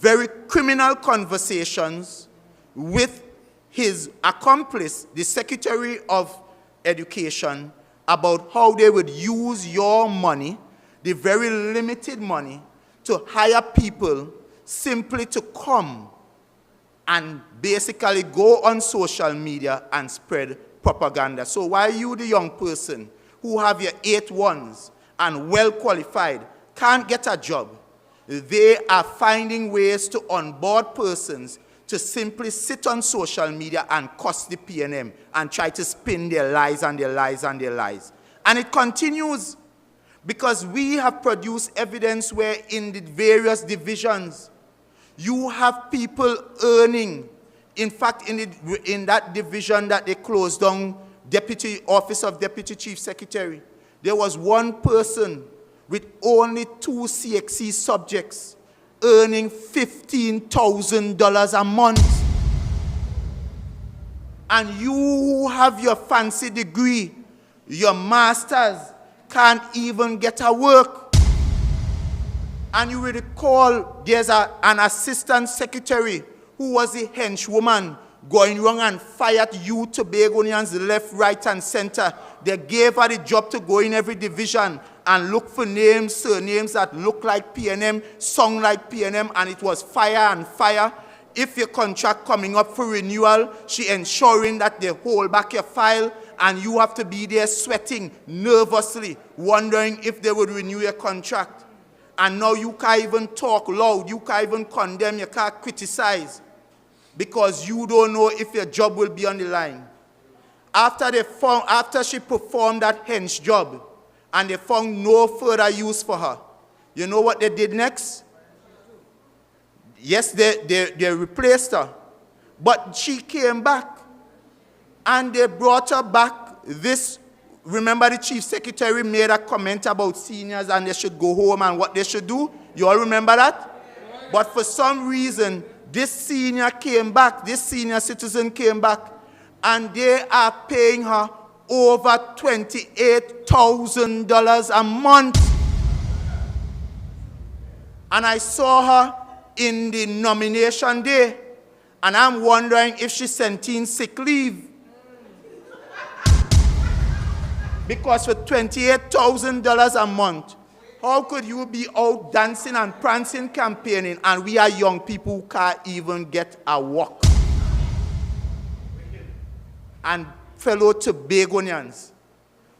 very criminal conversations with his accomplice, the Secretary of Education, about how they would use your money, the very limited money, to hire people simply to come and basically go on social media and spread propaganda. So why you, the young person who have your 8-1s and well qualified, can't get a job, they are finding ways to onboard persons to simply sit on social media and cuss the PNM and try to spin their lies and their lies and their lies. And it continues because we have produced evidence where in the various divisions, you have people earning. In fact, in that division that they closed down, Office of Deputy Chief Secretary, there was one person with only 2 CXC subjects earning $15,000 a month. And you who have your fancy degree, your masters, can't even get a work. And you will recall there's an assistant secretary who was a henchwoman going wrong and fired youth Tobagonians left, right, and center. They gave her the job to go in every division and look for names, surnames that look like PNM, song like PNM, and it was fire and fire. If your contract coming up for renewal, she ensuring that they hold back your file, and you have to be there sweating nervously, wondering if they would renew your contract. And now you can't even talk loud, you can't even condemn, you can't criticize, because you don't know if your job will be on the line. After she performed that hench job, and they found no further use for her, you know what they did next? Yes, they replaced her. But she came back, and they brought her back. Remember the chief secretary made a comment about seniors and they should go home and what they should do? You all remember that? But for some reason, this senior came back, this senior citizen came back, and they are paying her over $28,000 a month. And I saw her in the nomination day, and I'm wondering if she sent in sick leave. Because for $28,000 a month, how could you be out dancing and prancing, campaigning, and we are young people who can't even get a walk? And fellow Tobagonians,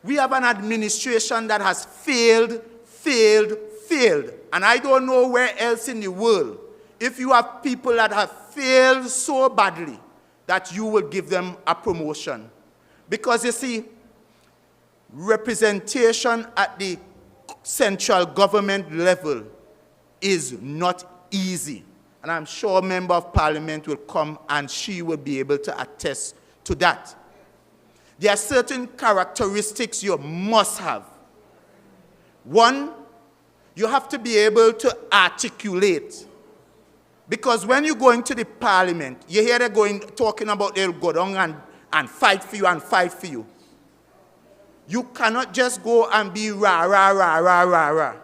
we have an administration that has failed. And I don't know where else in the world, if you have people that have failed so badly, that you will give them a promotion. Because you see, representation at the central government level is not easy. And I'm sure a member of parliament will come and she will be able to attest to that. There are certain characteristics you must have. One, you have to be able to articulate. Because when you go into the parliament, you hear they're talking about they'll go down and fight for you and fight for you. You cannot just go and be rah, rah, rah, rah, rah, rah.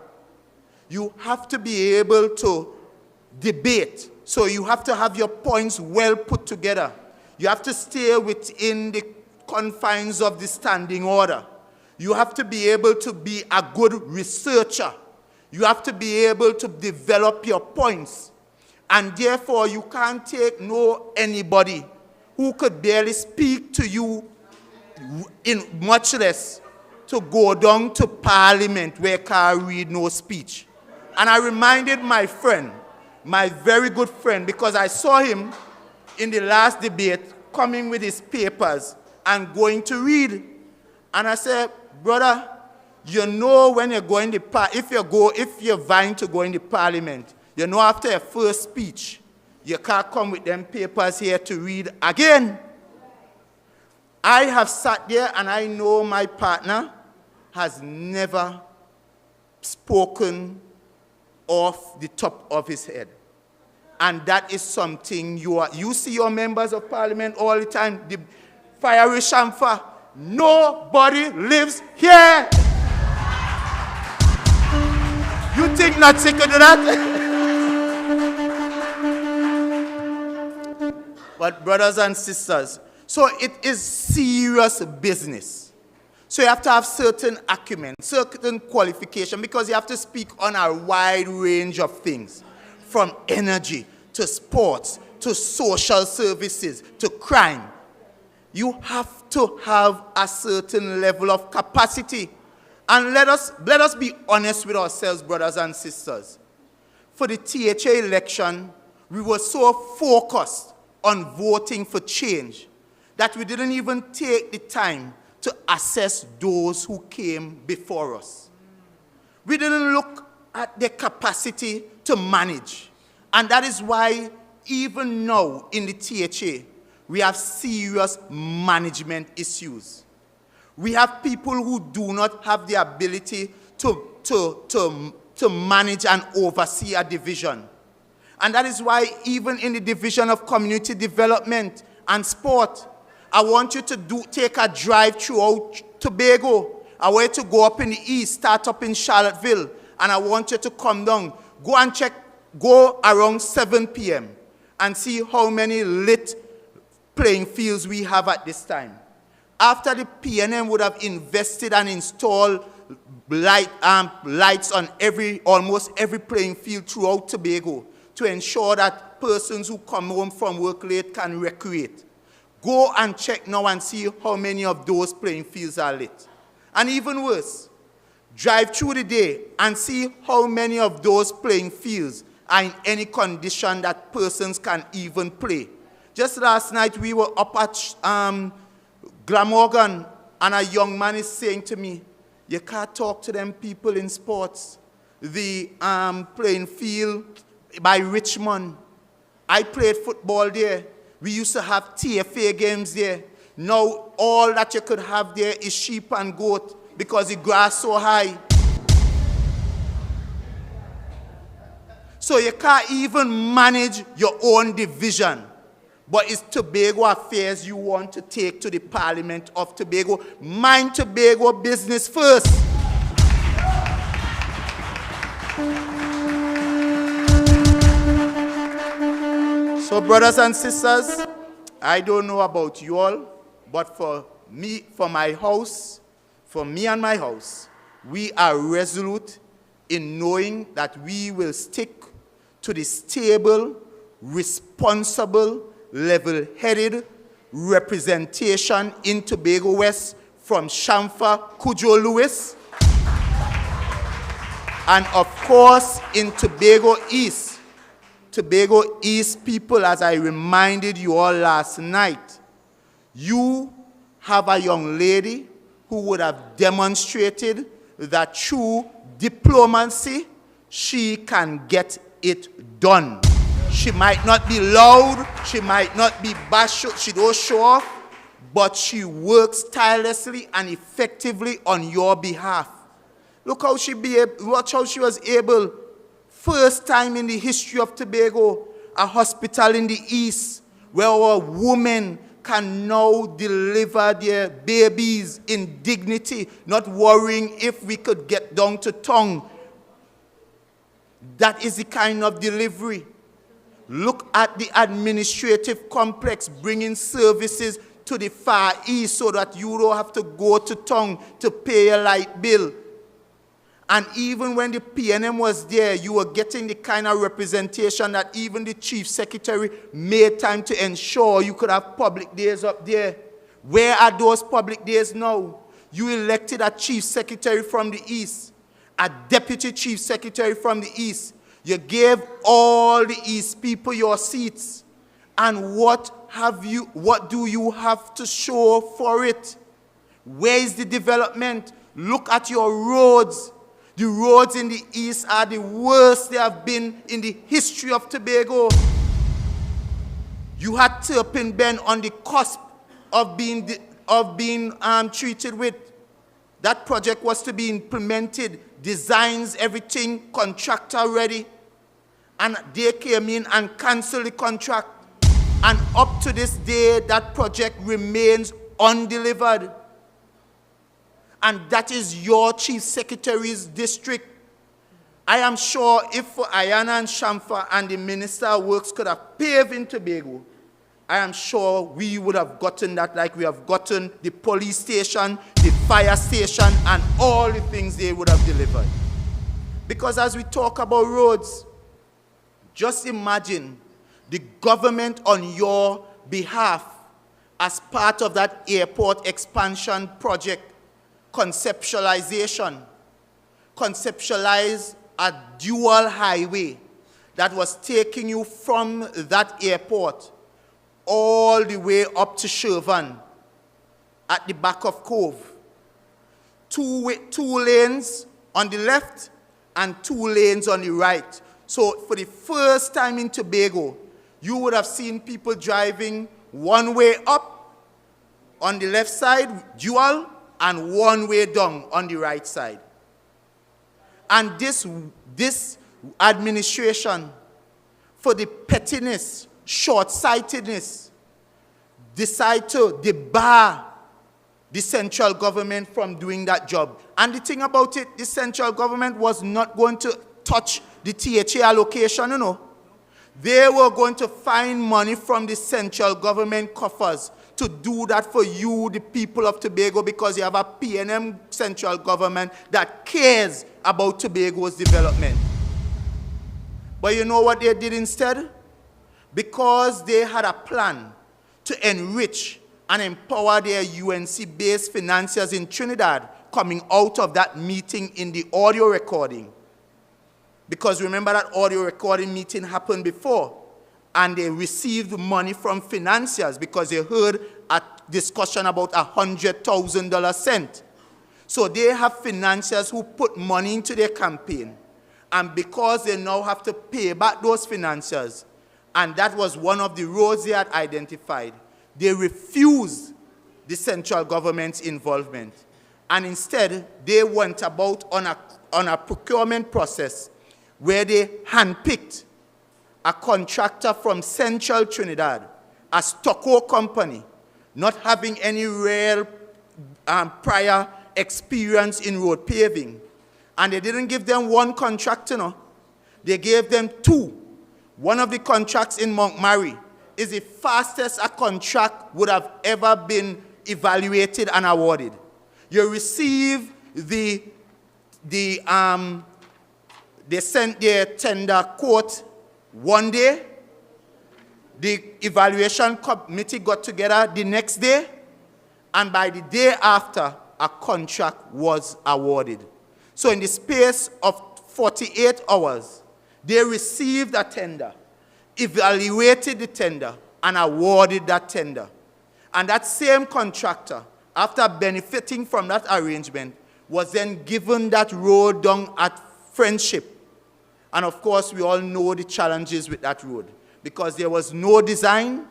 You have to be able to debate. So you have to have your points well put together. You have to stay within the confines of the standing order. You have to be able to be a good researcher. You have to be able to develop your points. And therefore, you can't take anybody who could barely speak to you, in much less to go down to parliament where can't read no speech. And I reminded my friend, my very good friend, because I saw him in the last debate coming with his papers and going to read. And I said, brother, you know when you're going to if you're vying to go in the parliament, you know after your first speech, you can't come with them papers here to read again. I have sat there and I know my partner has never spoken off the top of his head. And that is something you see your members of parliament all the time, the fiery chamfer. Nobody lives here. You think Nazi could do that? But brothers and sisters, so it is serious business. So you have to have certain acumen, certain qualification, because you have to speak on a wide range of things, from energy to sports to social services to crime. You have to have a certain level of capacity. And let us be honest with ourselves, brothers and sisters. For the THA election, we were so focused on voting for change that we didn't even take the time to assess those who came before us. We didn't look at their capacity to manage. And that is why even now in the THA, we have serious management issues. We have people who do not have the ability to manage and oversee a division. And that is why even in the division of community development and sport, I want you to take a drive throughout Tobago. I want you to go up in the east, start up in Charlottesville, and I want you to come down. Go and check, go around 7 p.m. and see how many lit playing fields we have at this time. After the PNM would have invested and installed lights on almost every playing field throughout Tobago to ensure that persons who come home from work late can recreate. Go and check now and see how many of those playing fields are lit. And even worse, drive through the day and see how many of those playing fields are in any condition that persons can even play. Just last night we were up at Glamorgan and a young man is saying to me, you can't talk to them people in sports. The playing field by Richmond, I played football there. We used to have TFA games there. Now all that you could have there is sheep and goat because the grass so high. So you can't even manage your own division. But it's Tobago affairs you want to take to the Parliament of Tobago. Mind Tobago business first. So brothers and sisters, I don't know about you all, but for me and my house, we are resolute in knowing that we will stick to the stable, responsible, level-headed representation in Tobago West from Shamfa Kujo Lewis, and of course in Tobago East. Tobago East people, as I reminded you all last night, you have a young lady who would have demonstrated that through diplomacy, she can get it done. She might not be loud, she might not be bashful, she don't show off, but she works tirelessly and effectively on your behalf. Look how watch how she was able, first time in the history of Tobago, a hospital in the east, where our women can now deliver their babies in dignity, not worrying if we could get down to tongue. That is the kind of delivery. Look at the administrative complex, bringing services to the Far East so that you don't have to go to tongue to pay a light bill. And even when the PNM was there, you were getting the kind of representation that even the Chief Secretary made time to ensure you could have public days up there. Where are those public days now? You elected a Chief Secretary from the East, a Deputy Chief Secretary from the East. You gave all the East people your seats. And what do you have to show for it? Where is the development? Look at your roads. The roads in the East are the worst they have been in the history of Tobago. You had Turpin Bend on the cusp of being treated with. That project was to be implemented, designs, everything, contractor ready. And they came in and canceled the contract. And up to this day, that project remains undelivered. And that is your Chief Secretary's district. I am sure if Ayana and Shamfa and the Minister of Works could have paved in Tobago, I am sure we would have gotten that like we have gotten the police station, the fire station, and all the things they would have delivered. Because as we talk about roads, just imagine the government on your behalf as part of that airport expansion project, conceptualize a dual highway that was taking you from that airport all the way up to Shervan at the back of Cove. Two lanes on the left and 2 lanes on the right. So for the first time in Tobago, you would have seen people driving one way up on the left side, dual, and one way down on the right side. And this administration, for the pettiness, short-sightedness, decide to debar the central government from doing that job. And the thing about it, the central government was not going to touch the THA allocation, you know. They were going to find money from the central government coffers to do that for you, the people of Tobago, because you have a PNM central government that cares about Tobago's development. But you know what they did instead? Because they had a plan to enrich and empower their UNC-based financiers in Trinidad coming out of that meeting in the audio recording. Because remember that audio recording meeting happened before, and they received money from financiers because they heard a discussion about $100,000 sent. So they have financiers who put money into their campaign, and because they now have to pay back those financiers, and that was one of the roads they had identified, they refused the central government's involvement. And instead, they went about on a procurement process where they handpicked a contractor from Central Trinidad, a stucco company, not having any real prior experience in road paving. And they didn't give them one contractor, no. They gave them 2. One of the contracts in Montgomery is the fastest a contract would have ever been evaluated and awarded. You receive they sent their tender quote one day, the evaluation committee got together the next day, and by the day after, a contract was awarded. So in the space of 48 hours, they received a tender, evaluated the tender, and awarded that tender. And that same contractor, after benefiting from that arrangement, was then given that road down at Friendship. And of course, we all know the challenges with that road. because there was no design.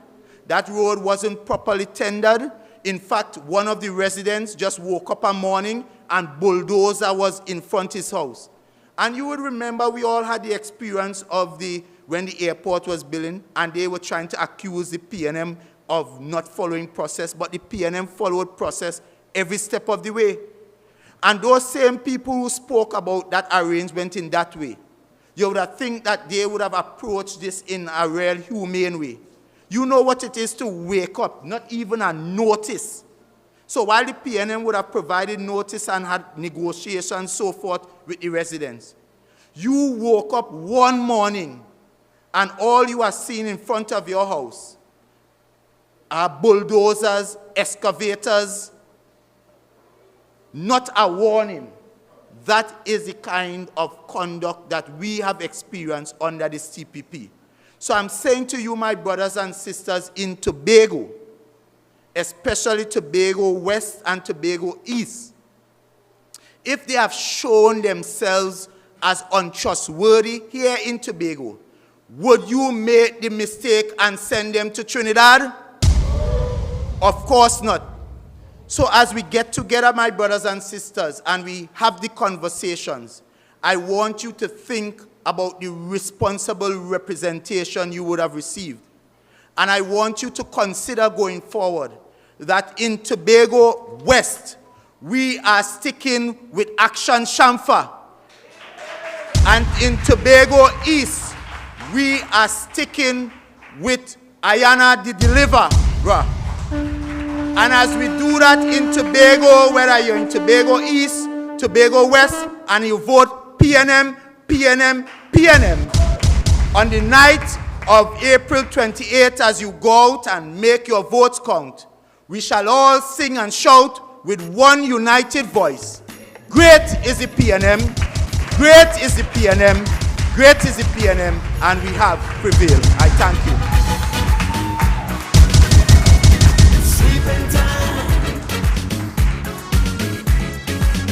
That road wasn't properly tendered. In fact, one of the residents just woke up one morning and bulldozer was in front of his house. And you would remember we all had the experience of when the airport was building and they were trying to accuse the PNM of not following process, but the PNM followed process every step of the way. And those same people who spoke about that arrangement in that way, you would have think that they would have approached this in a real humane way. You know what it is to wake up, not even a notice. So while the PNM would have provided notice and had negotiations, so forth, with the residents, you woke up one morning and all you are seeing in front of your house are bulldozers, excavators, not a warning. That is the kind of conduct that we have experienced under the CPP. So I'm saying to you, my brothers and sisters in Tobago, especially Tobago West and Tobago East, if they have shown themselves as untrustworthy here in Tobago, would you make the mistake and send them to Trinidad? Of course not. So as we get together, my brothers and sisters, and we have the conversations, I want you to think about the responsible representation you would have received. And I want you to consider going forward that in Tobago West, we are sticking with Action Shamfa. And in Tobago East, we are sticking with Ayana the Deliverer. And as we do that in Tobago, whether you're in Tobago East, Tobago West, and you vote PNM, PNM, PNM, on the night of April 28th, as you go out and make your votes count, we shall all sing and shout with one united voice. Great is the PNM, great is the PNM, great is the PNM, and we have prevailed. I thank you. Sweeping time.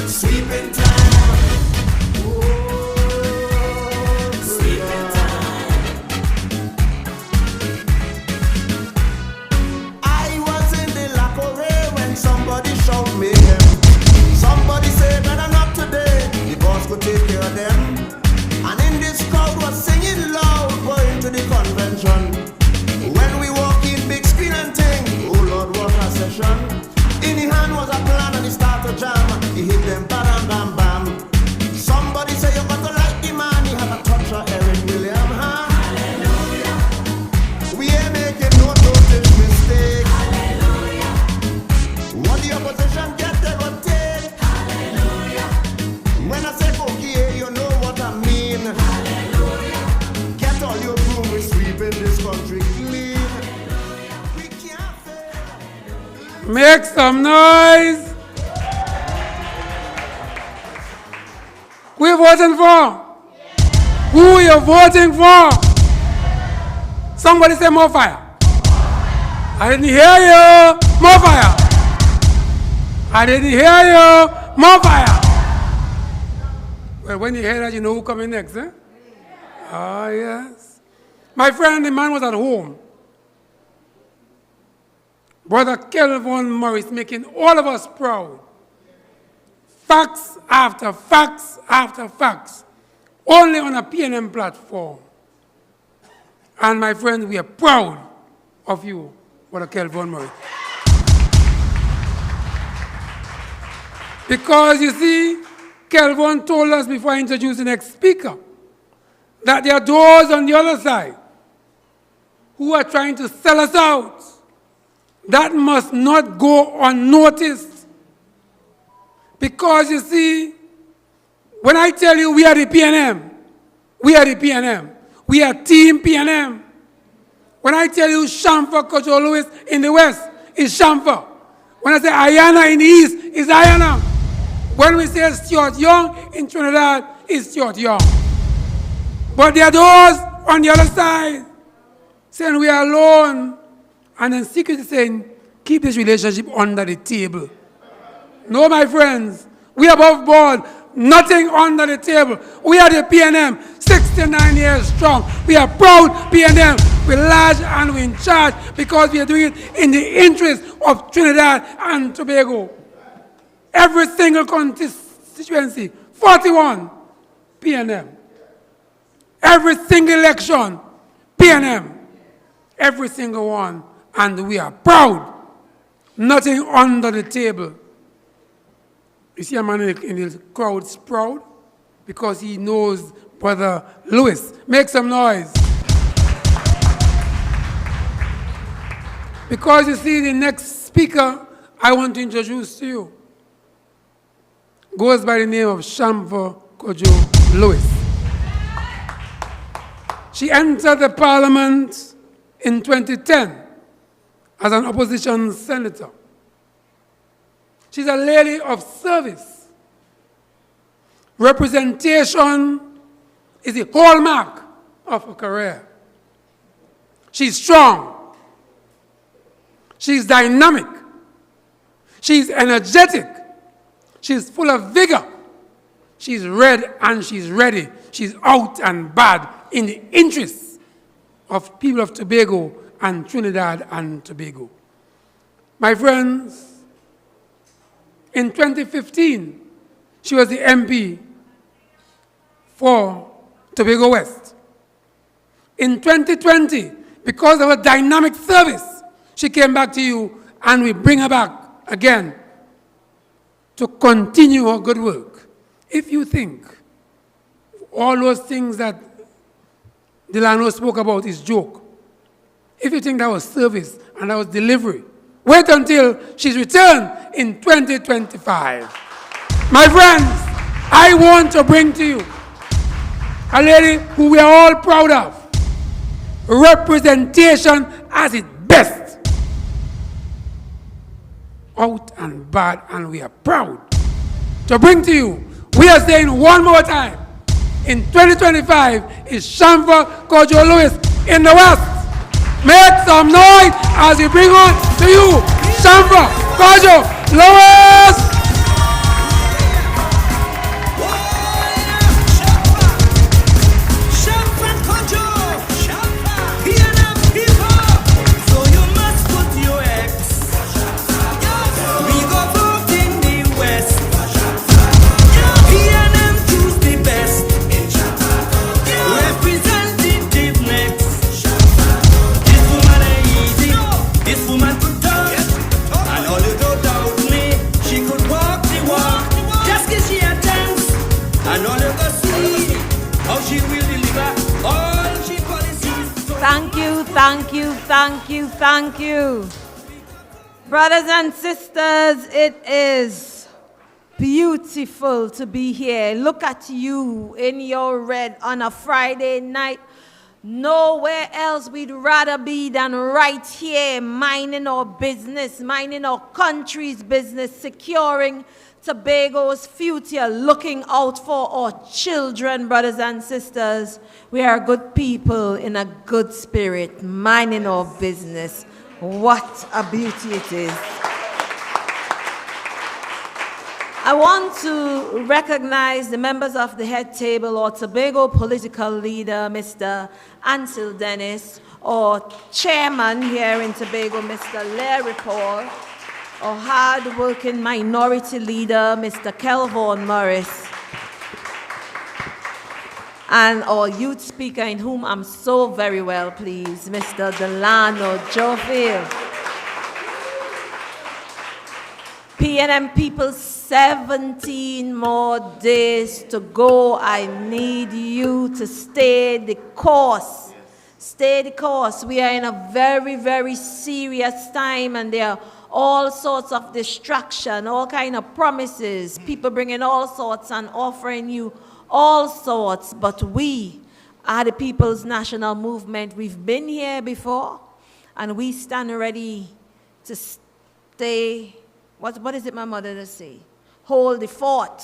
Sweeping time. Sweeping time. I was in the Lakore when somebody showed me him. Somebody said, better not today, the boss could take care of them. And in this crowd was singing loud, going to the convention. When we walk in big screen and ting, oh Lord, what a session. In the hand was a plan and he started to jam. He hit them bam bam bam. Somebody say you got to like the man, he had a touch of Eric William, huh? Hallelujah. We ain't making no total mistake. Hallelujah. What the opposition get, they will take. Hallelujah. When I say okay, you know what I mean. Hallelujah. Get all your broom, we sweeping this country clean. Hallelujah. We can't fail. Make some noise. Who you voting for? Who you voting for? Somebody say more fire. I didn't hear you. More fire. I didn't hear you. More fire. Well, when you hear that, you know who coming next, eh? Ah, yes. My friend, the man was at home. Brother Kelvin Morris making all of us proud. Facts after facts after facts. Only on a PNM platform. And my friend, we are proud of you, Brother Kelvin Morris. Because you see, Kelvin told us before I introduce the next speaker that there are those on the other side who are trying to sell us out. That must not go unnoticed. Because you see, when I tell you we are the PNM, we are the PNM. We are Team PNM. When I tell you Shamfa Kojo Lewis in the West, it's Shamfa. When I say Ayana in the East, it's Ayana. When we say Stuart Young in Trinidad, it's Stuart Young. But there are those on the other side saying we are alone, and then secretly saying, keep this relationship under the table. No, my friends, we are above board, nothing under the table. We are the PNM, 69 years strong. We are proud PNM. we're large and we're in charge because we are doing it in the interest of Trinidad and Tobago. Every single constituency, 41 PNM. Every single election, PNM. Every single one. And we are proud. Nothing under the table. You see a man in the crowd is proud because he knows Brother Lewis. Make some noise. Because you see, the next speaker I want to introduce to you goes by the name of Shamfa Kojo Lewis. She entered the parliament in 2010 as an opposition senator. She's a lady of service. Representation is the hallmark of her career. She's strong. She's dynamic. She's energetic. She's full of vigor. She's red and she's ready. She's out and bad in the interests of people of Tobago and Trinidad and Tobago. My friends, in 2015, she was the MP for Tobago West. In 2020, because of her dynamic service, she came back to you and we bring her back again to continue her good work. If you think all those things that Delano spoke about is joke, if you think that was service and that was delivery, wait until she's returned in 2025. My friends, I want to bring to you a lady who we are all proud of. Representation at its best. Out and bad, and we are proud to bring to you. We are saying one more time, in 2025 is Shamfa Kojo Lewis in the West. Make some noise as we bring on to you, Shamfa Kojo Lewis. Thank you. Brothers and sisters, it is beautiful to be here. Look at you in your red on a Friday night. Nowhere else we'd rather be than right here, minding our business, minding our country's business, securing Tobago's future, looking out for our children, brothers and sisters. We are good people in a good spirit, minding our business. What a beauty it is. I want to recognize the members of the head table, our Tobago political leader, Mr. Ansel Dennis, our chairman here in Tobago, Mr. Larry Paul, our hard-working minority leader, Mr. Kelvon Morris, and our youth speaker, in whom I'm so very well pleased, Mr. Delano Jofield. PNM people, 17 more days to go. I need you to stay the course. Stay the course. We are in a very, very serious time, and there are all sorts of distraction, all kind of promises, people bringing all sorts and offering you all sorts. But we are the People's National Movement. We've been here before, and we stand ready to stay. What is it my mother to say? Hold the fort.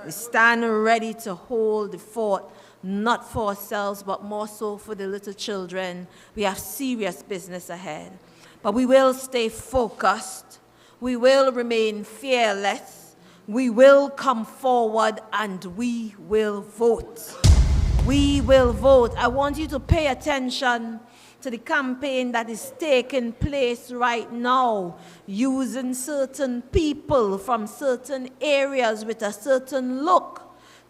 We stand ready to hold the fort, not for ourselves, but more so for the little children. We have serious business ahead. But we will stay focused. We will remain fearless. We will come forward and we will vote. We will vote. I want you to pay attention to the campaign that is taking place right now, using certain people from certain areas with a certain look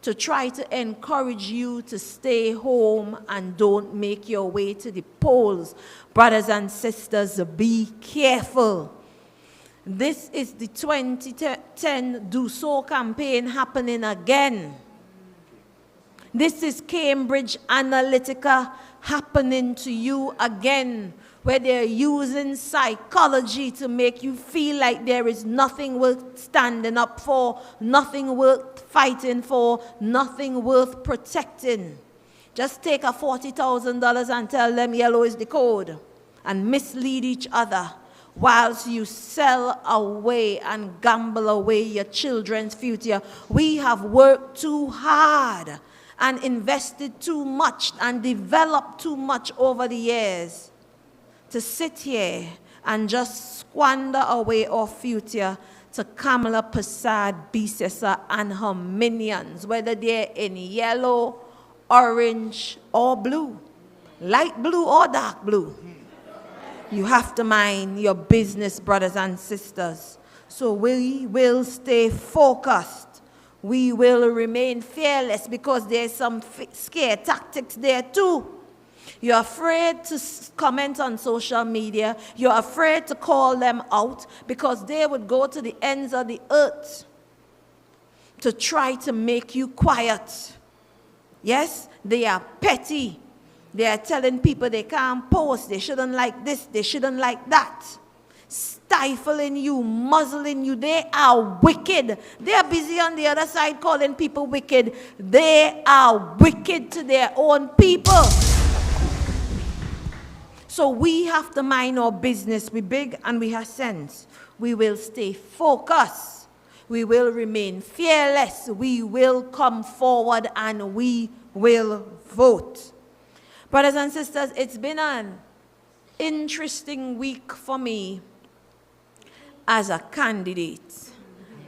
to try to encourage you to stay home and don't make your way to the polls. Brothers and sisters, be careful. This is the 2010 Do So campaign happening again. This is Cambridge Analytica happening to you again, where they're using psychology to make you feel like there is nothing worth standing up for, nothing worth fighting for, nothing worth protecting. Just take a $40,000 and tell them yellow is the code and mislead each other whilst you sell away and gamble away your children's future. We have worked too hard and invested too much and developed too much over the years to sit here and just squander away our future to Kamala Persad-Bissessar and her minions, whether they're in yellow, orange, or blue, light blue or dark blue. You have to mind your business, brothers and sisters. So we will stay focused. We will remain fearless because there's some scare tactics there too. You're afraid to comment on social media. You're afraid to call them out because they would go to the ends of the earth to try to make you quiet. Yes, they are petty. They are telling people they can't post, they shouldn't like this, they shouldn't like that. Stifling you, muzzling you. They are wicked. They are busy on the other side calling people wicked. They are wicked to their own people. So we have to mind our business. We're big and we have sense. We will stay focused. We will remain fearless. We will come forward and we will vote. Brothers and sisters, it's been an interesting week for me as a candidate,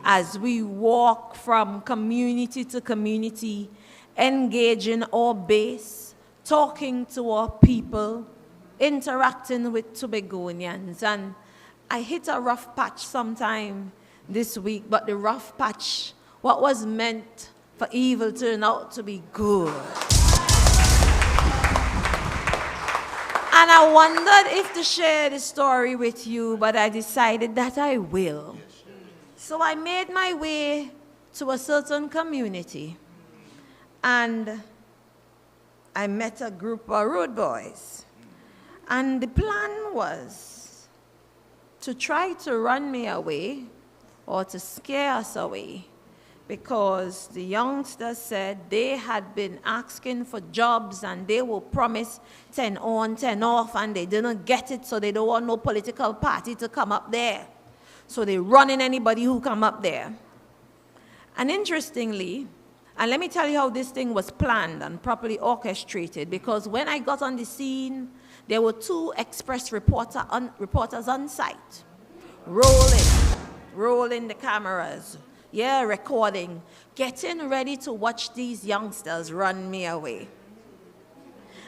as we walk from community to community, engaging our base, talking to our people, interacting with Tobagonians. And I hit a rough patch sometime this week, but the rough patch, what was meant for evil turned out to be good. And I wondered if to share the story with you, but I decided that I will. So I made my way to a certain community, and I met a group of road boys. And the plan was to try to run me away or to scare us away, because the youngsters said they had been asking for jobs and they were promised 10 on, 10 off, and they didn't get it, so they don't want no political party to come up there. So they're running anybody who come up there. And interestingly, and let me tell you how this thing was planned and properly orchestrated, because when I got on the scene, there were 2 express reporters on site, rolling the cameras, recording, getting ready to watch these youngsters run me away.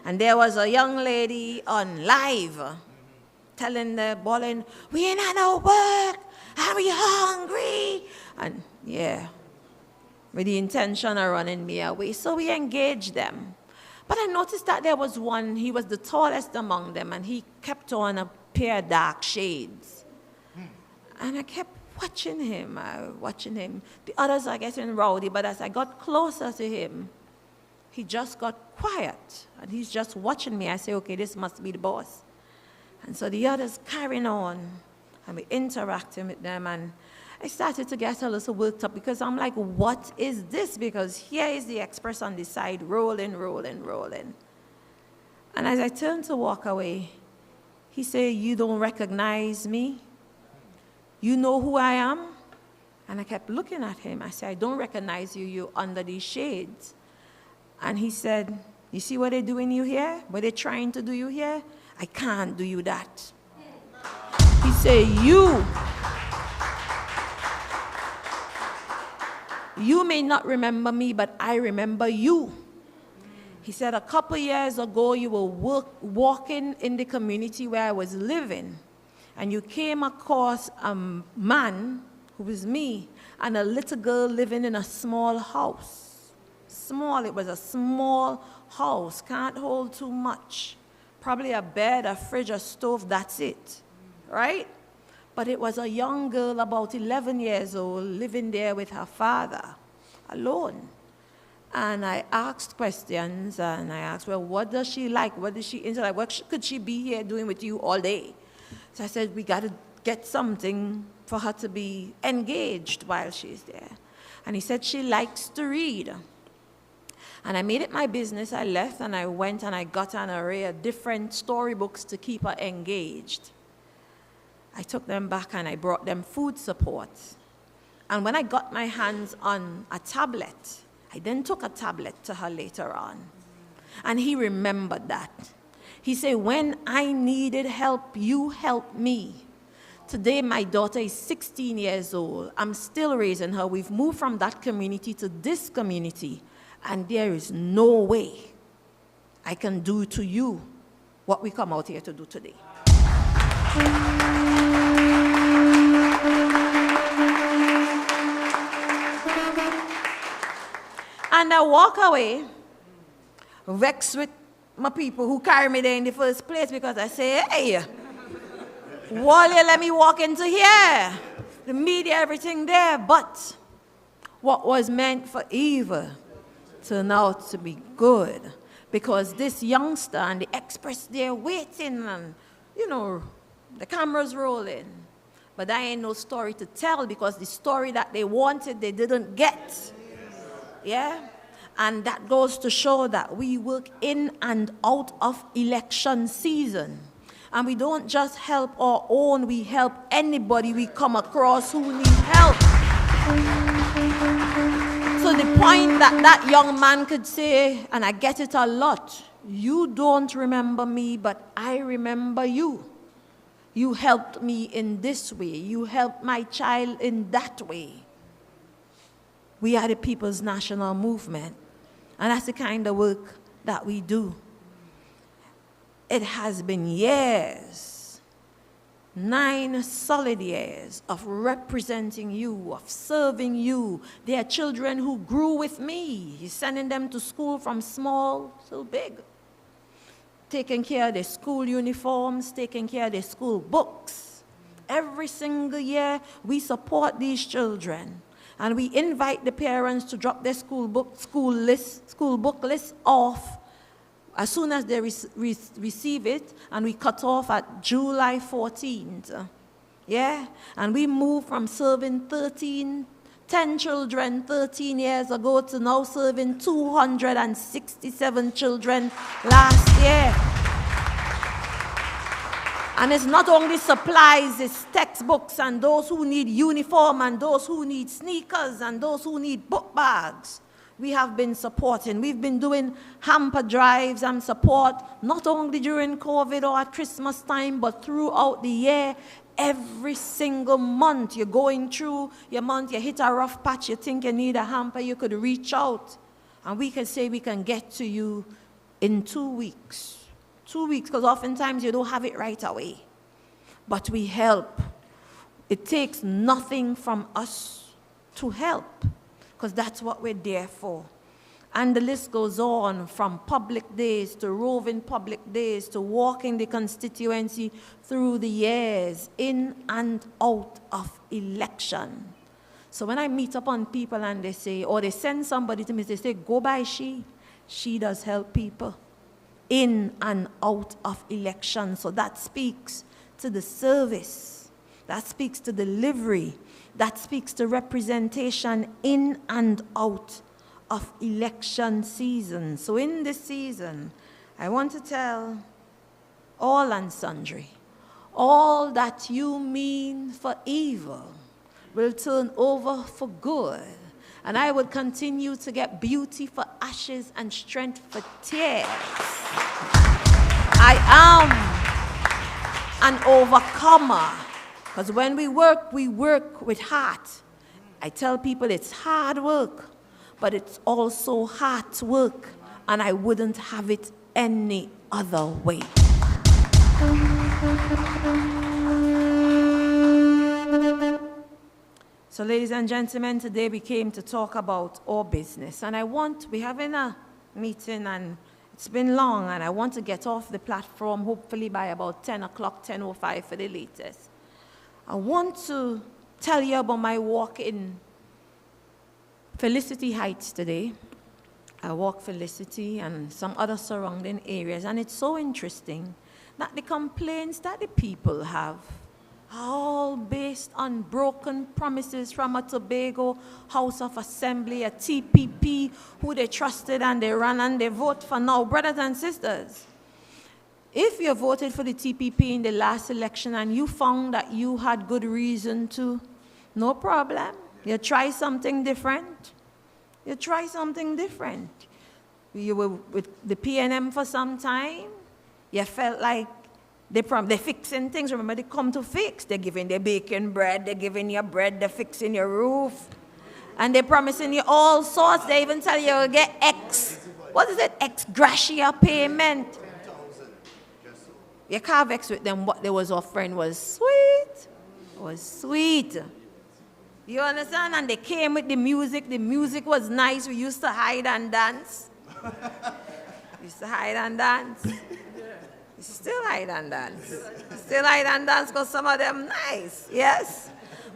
And there was a young lady on live telling the ballin, we ain't had no work, and we hungry. And with the intention of running me away. So we engaged them. But I noticed that there was one, he was the tallest among them, and he kept on a pair of dark shades. And I kept watching him. The others are getting rowdy, but as I got closer to him, he just got quiet, and he's just watching me. I say, okay, this must be the boss. And so the others carrying on, and we interacting with them, and I started to get a little worked up because I'm like, what is this? Because here is the express on the side, rolling. And as I turned to walk away, he said, you don't recognize me? You know who I am? And I kept looking at him. I said, I don't recognize you. You're under these shades. And he said, you see what they're doing you here? What they're trying to do you here? I can't do you that. He said, you may not remember me, but I remember you. He said, a couple years ago, you were walking in the community where I was living, and you came across a man, who was me, and a little girl living in a small house. Small, it was a small house, can't hold too much. Probably a bed, a fridge, a stove, that's it, right? But it was a young girl, about 11 years old, living there with her father, alone. And I asked questions, and I asked, well, what does she like? What is she into? Like, what could she be here doing with you all day? So I said, we got to get something for her to be engaged while she's there. And he said she likes to read. And I made it my business. I left, and I went, and I got an array of different storybooks to keep her engaged. I took them back, and I brought them food support. And when I got my hands on a tablet, I then took a tablet to her later on. And he remembered that. He said, when I needed help, you helped me. Today, my daughter is 16 years old. I'm still raising her. We've moved from that community to this community. And there is no way I can do to you what we come out here to do today. And I walk away, vexed with my people who carry me there in the first place, because I say, hey, Wally, let me walk into here. The media, everything there. But what was meant for evil turned out to be good. Because this youngster and the express, they're waiting and, the camera's rolling. But I ain't no story to tell, because the story that they wanted, they didn't get. Yeah? And that goes to show that we work in and out of election season. And we don't just help our own, we help anybody we come across who needs help. So the point that young man could say, and I get it a lot, you don't remember me, but I remember you. You helped me in this way. You helped my child in that way. We are the People's National Movement, and that's the kind of work that we do. It has been years, 9 solid years of representing you, of serving you. There are children who grew with me. He's sending them to school from small to big, taking care of their school uniforms, taking care of their school books. Every single year, we support these children. And we invite the parents to drop their school book list off as soon as they receive it, and we cut off at July 14th. Yeah? And we moved from serving 10 children 13 years ago to now serving 267 children last year. And it's not only supplies, it's textbooks, and those who need uniform, and those who need sneakers, and those who need book bags. We have been supporting. We've been doing hamper drives and support, not only during COVID or at Christmas time, but throughout the year. Every single month, you're going through your month, you hit a rough patch, you think you need a hamper, you could reach out, and we can say we can get to you in 2 weeks. 2 weeks, because oftentimes you don't have it right away. But we help. It takes nothing from us to help, because that's what we're there for. And the list goes on, from public days to roving public days to walking the constituency through the years, in and out of election. So when I meet up on people and they say, or they send somebody to me, they say, go by she. She does help people in and out of election. So that speaks to the service. That speaks to delivery. That speaks to representation in and out of election season. So in this season, I want to tell all and sundry, all that you mean for evil will turn over for good. And I will continue to get beauty for ashes and strength for tears. I am an overcomer. Because when we work with heart. I tell people it's hard work, but it's also heart work. and I wouldn't have it any other way. So ladies and gentlemen, today we came to talk about our business. And we're having a meeting and it's been long and I want to get off the platform hopefully by about 10 o'clock, 10:05 for the latest. I want to tell you about my walk in Felicity Heights today. I walk Felicity and some other surrounding areas, and it's so interesting that the complaints that the people have are all based on broken promises from a Tobago House of Assembly, a TPP, who they trusted and they ran and they vote for now. Brothers and sisters, if you voted for the TPP in the last election and you found that you had good reason to, no problem. You try something different. You try something different. You were with the PNM for some time. You felt like they're fixing things. Remember, they come to fix. They're giving their bacon bread. They're giving you bread. They're fixing your roof. And they're promising you all sorts. They even tell you you'll get ex gratia payment. You can't vex with them. What they was offering was sweet. It was sweet. You understand? And they came with the music. The music was nice. We used to hide and dance. Still hide and dance. Still hide and dance because some of them nice. Yes?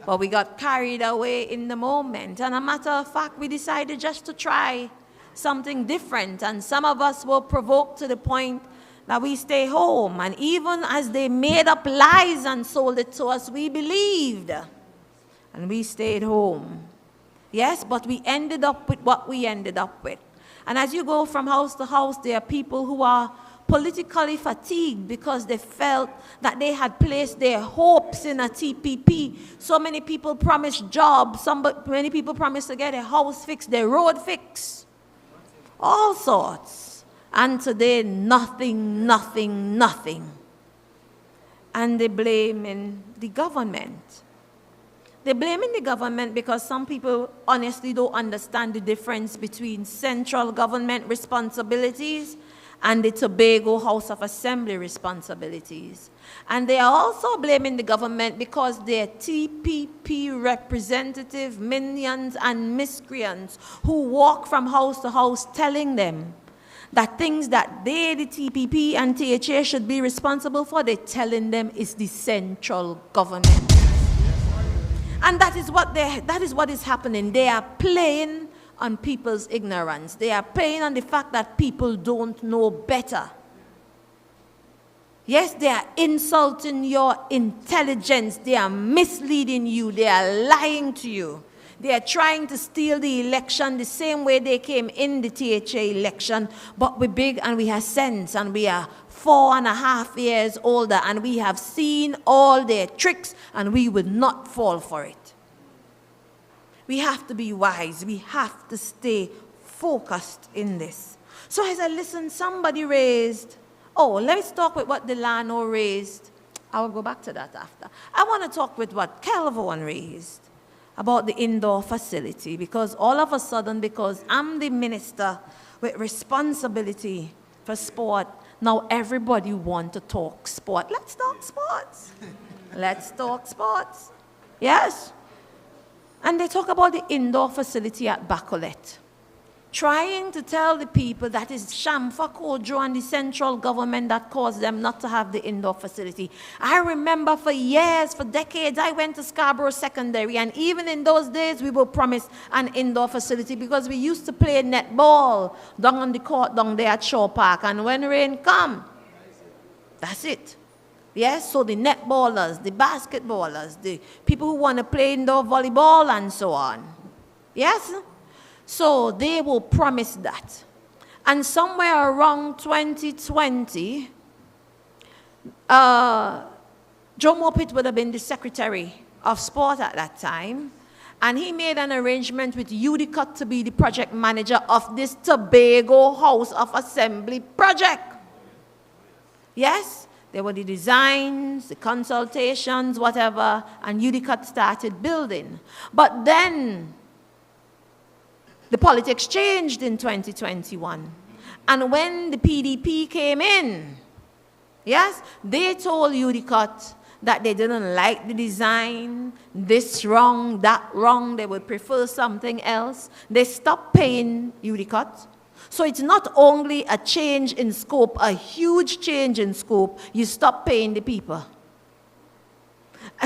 But we got carried away in the moment. And a matter of fact, we decided just to try something different. And some of us were provoked to the point that we stay home. And even as they made up lies and sold it to us, we believed. And we stayed home. Yes, but we ended up with what we ended up with. And as you go from house to house, there are people who are politically fatigued because they felt that they had placed their hopes in a TPP. So many people promised jobs. Many people promised to get a house fixed, their road fixed. All sorts. And today, nothing. And they blaming the government. They're blaming the government because some people honestly don't understand the difference between central government responsibilities and the Tobago House of Assembly responsibilities. And they are also blaming the government because they're TPP representative minions and miscreants who walk from house to house telling them that things that they, the TPP and THA, should be responsible for, they're telling them is the central government. And that is what is happening. They are playing on people's ignorance. They are playing on the fact that people don't know better. Yes, they are insulting your intelligence. They are misleading you. They are lying to you. They are trying to steal the election the same way they came in the THA election. But we're big and we have sense and we are 4.5 years older and we have seen all their tricks and we will not fall for it. We have to be wise. We have to stay focused in this. So as I listened, somebody raised, let's talk with what Delano raised. I will go back to that after. I want to talk with what Kelvin raised about the indoor facility, because all of a sudden, because I'm the minister with responsibility for sport, now everybody want to talk sport. Let's talk sports. Let's talk sports. Yes? And they talk about the indoor facility at Bacolet, trying to tell the people that it's Shamfa Kojo and the central government that caused them not to have the indoor facility. I remember for years, for decades, I went to Scarborough Secondary, and even in those days, we were promised an indoor facility because we used to play netball down on the court down there at Shaw Park, and when rain come, that's it. Yes, so the netballers, the basketballers, the people who want to play indoor volleyball and so on. Yes? So they will promise that. And somewhere around 2020, Joe Mopit would have been the Secretary of Sport at that time. And he made an arrangement with Udicott to be the project manager of this Tobago House of Assembly project. Yes? There were the designs, the consultations, whatever, and Udicott started building. But then the politics changed in 2021. And when the PDP came in, yes, they told UDCOT that they didn't like the design, this wrong, that wrong, they would prefer something else. They stopped paying UDCOT. So it's not only a change in scope, a huge change in scope, you stop paying the people.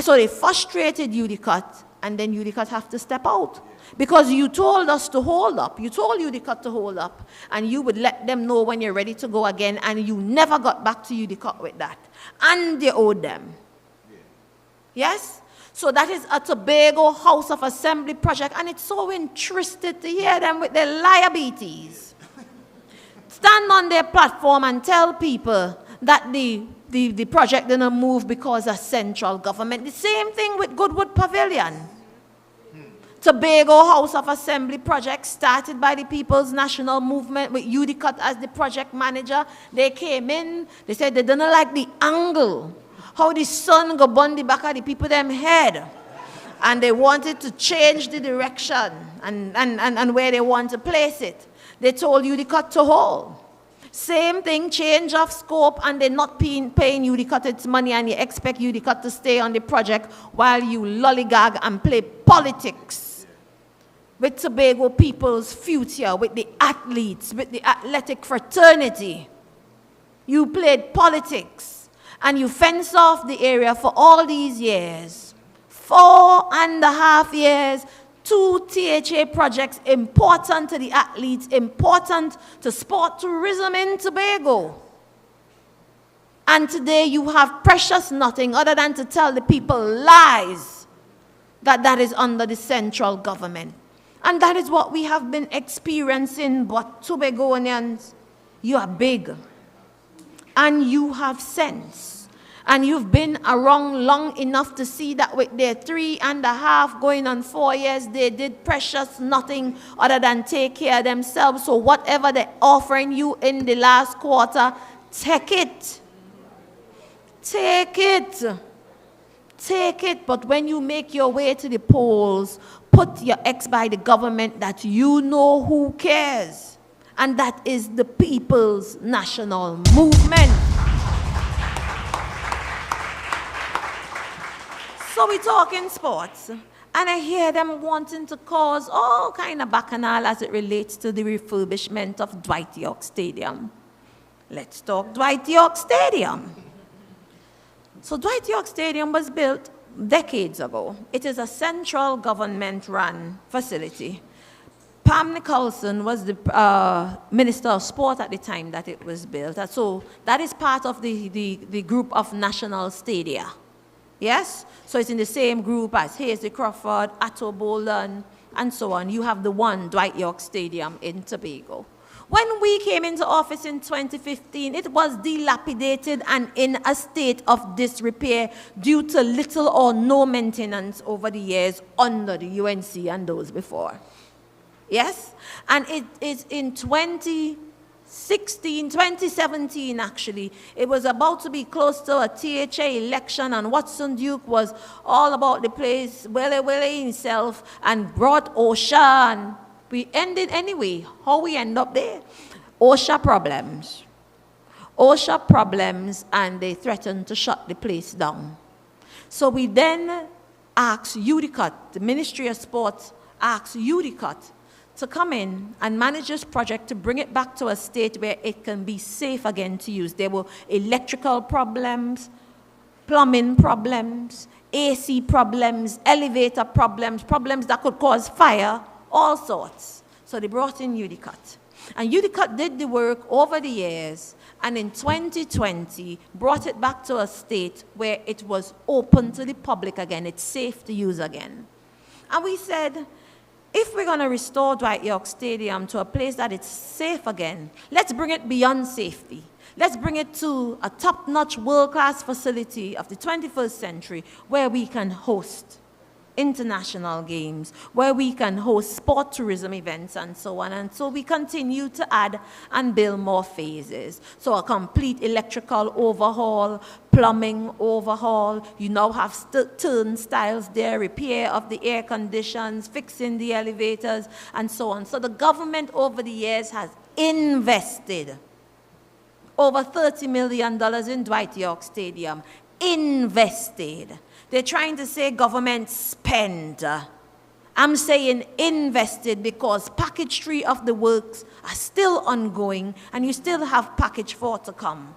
So they frustrated UDCOT, and then UDCOT have to step out. Because you told us to hold up. You told UDCOT to hold up, and you would let them know when you're ready to go again, and you never got back to UDCOT with that. And you owed them. Yes? So that is a Tobago House of Assembly project, and it's so interesting to hear them with their liabilities. Stand on their platform and tell people that the project didn't move because of central government. The same thing with Goodwood Pavilion. Tobago House of Assembly project started by the People's National Movement with UDCOT as the project manager. They came in, they said they didn't like the angle, how the sun go burn the back of the people them head. And they wanted to change the direction and where they want to place it. They told UDCOT to hold. Same thing, change of scope, and they're not paying UDCOT its money, and you expect UDCOT to stay on the project while you lollygag and play politics with Tobago people's future, with the athletes, with the athletic fraternity. You played politics, and you fenced off the area for all these years. 4.5 years, 2 THA projects important to the athletes, important to sport tourism in Tobago. And today you have precious nothing other than to tell the people lies that is under the central government. And that is what we have been experiencing. But Tobagonians, you are big and you have sense. And you've been around long enough to see that with their 3.5 going on 4 years, they did precious nothing other than take care of themselves. So whatever they're offering you in the last quarter, take it. Take it. Take it. But when you make your way to the polls, put your X by the government that you know who cares. And that is the People's National Movement. So we talk in sports, and I hear them wanting to cause all kind of bacchanal as it relates to the refurbishment of Dwight York Stadium. Let's talk Dwight York Stadium. So Dwight York Stadium was built decades ago. It is a central government-run facility. Pam Nicholson was the Minister of Sport at the time that it was built. And so that is part of the group of national stadia. Yes? So it's in the same group as Hasty Crawford, Atto Bolan, and so on. You have the one Dwight York Stadium in Tobago. When we came into office in 2015, it was dilapidated and in a state of disrepair due to little or no maintenance over the years under the UNC and those before. Yes? And it is in 2017 actually, it was about to be close to a THA election, and Watson Duke was all about the place, Willie himself, and brought OSHA, and we ended anyway. How we end up there? OSHA problems. OSHA problems, and they threatened to shut the place down. So we then asked UDCOT, the Ministry of Sport asked UDCOT to come in and manage this project to bring it back to a state where it can be safe again to use. There were electrical problems, plumbing problems, AC problems, elevator problems, problems that could cause fire, all sorts. So they brought in UDCOT. And UDCOT did the work over the years, and in 2020 brought it back to a state where it was open to the public again, it's safe to use again. And we said, if we're going to restore Dwight York Stadium to a place that it's safe again, let's bring it beyond safety. Let's bring it to a top-notch, world-class facility of the 21st century where we can host international games, where we can host sport tourism events and so on. And so we continue to add and build more phases. So a complete electrical overhaul, plumbing overhaul. You now have turnstiles there, repair of the air conditions, fixing the elevators, and so on. So the government over the years has invested over $30 million in Dwight York Stadium. Invested. They're trying to say government spend. I'm saying invested because package 3 of the works are still ongoing and you still have package 4 to come.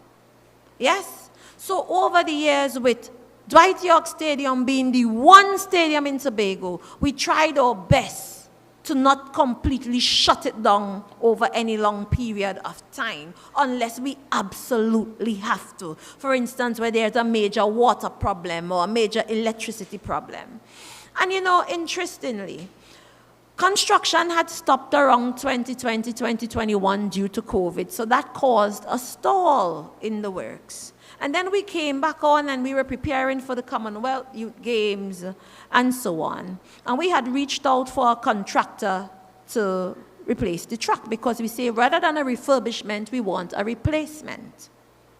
Yes? So over the years, with Dwight York Stadium being the one stadium in Tobago, we tried our best to not completely shut it down over any long period of time unless we absolutely have to. For instance, where there's a major water problem or a major electricity problem. And you know, interestingly, construction had stopped around 2020, 2021 due to COVID, so that caused a stall in the works. And then we came back on and we were preparing for the Commonwealth Youth Games and so on. And we had reached out for a contractor to replace the track because we say rather than a refurbishment, we want a replacement.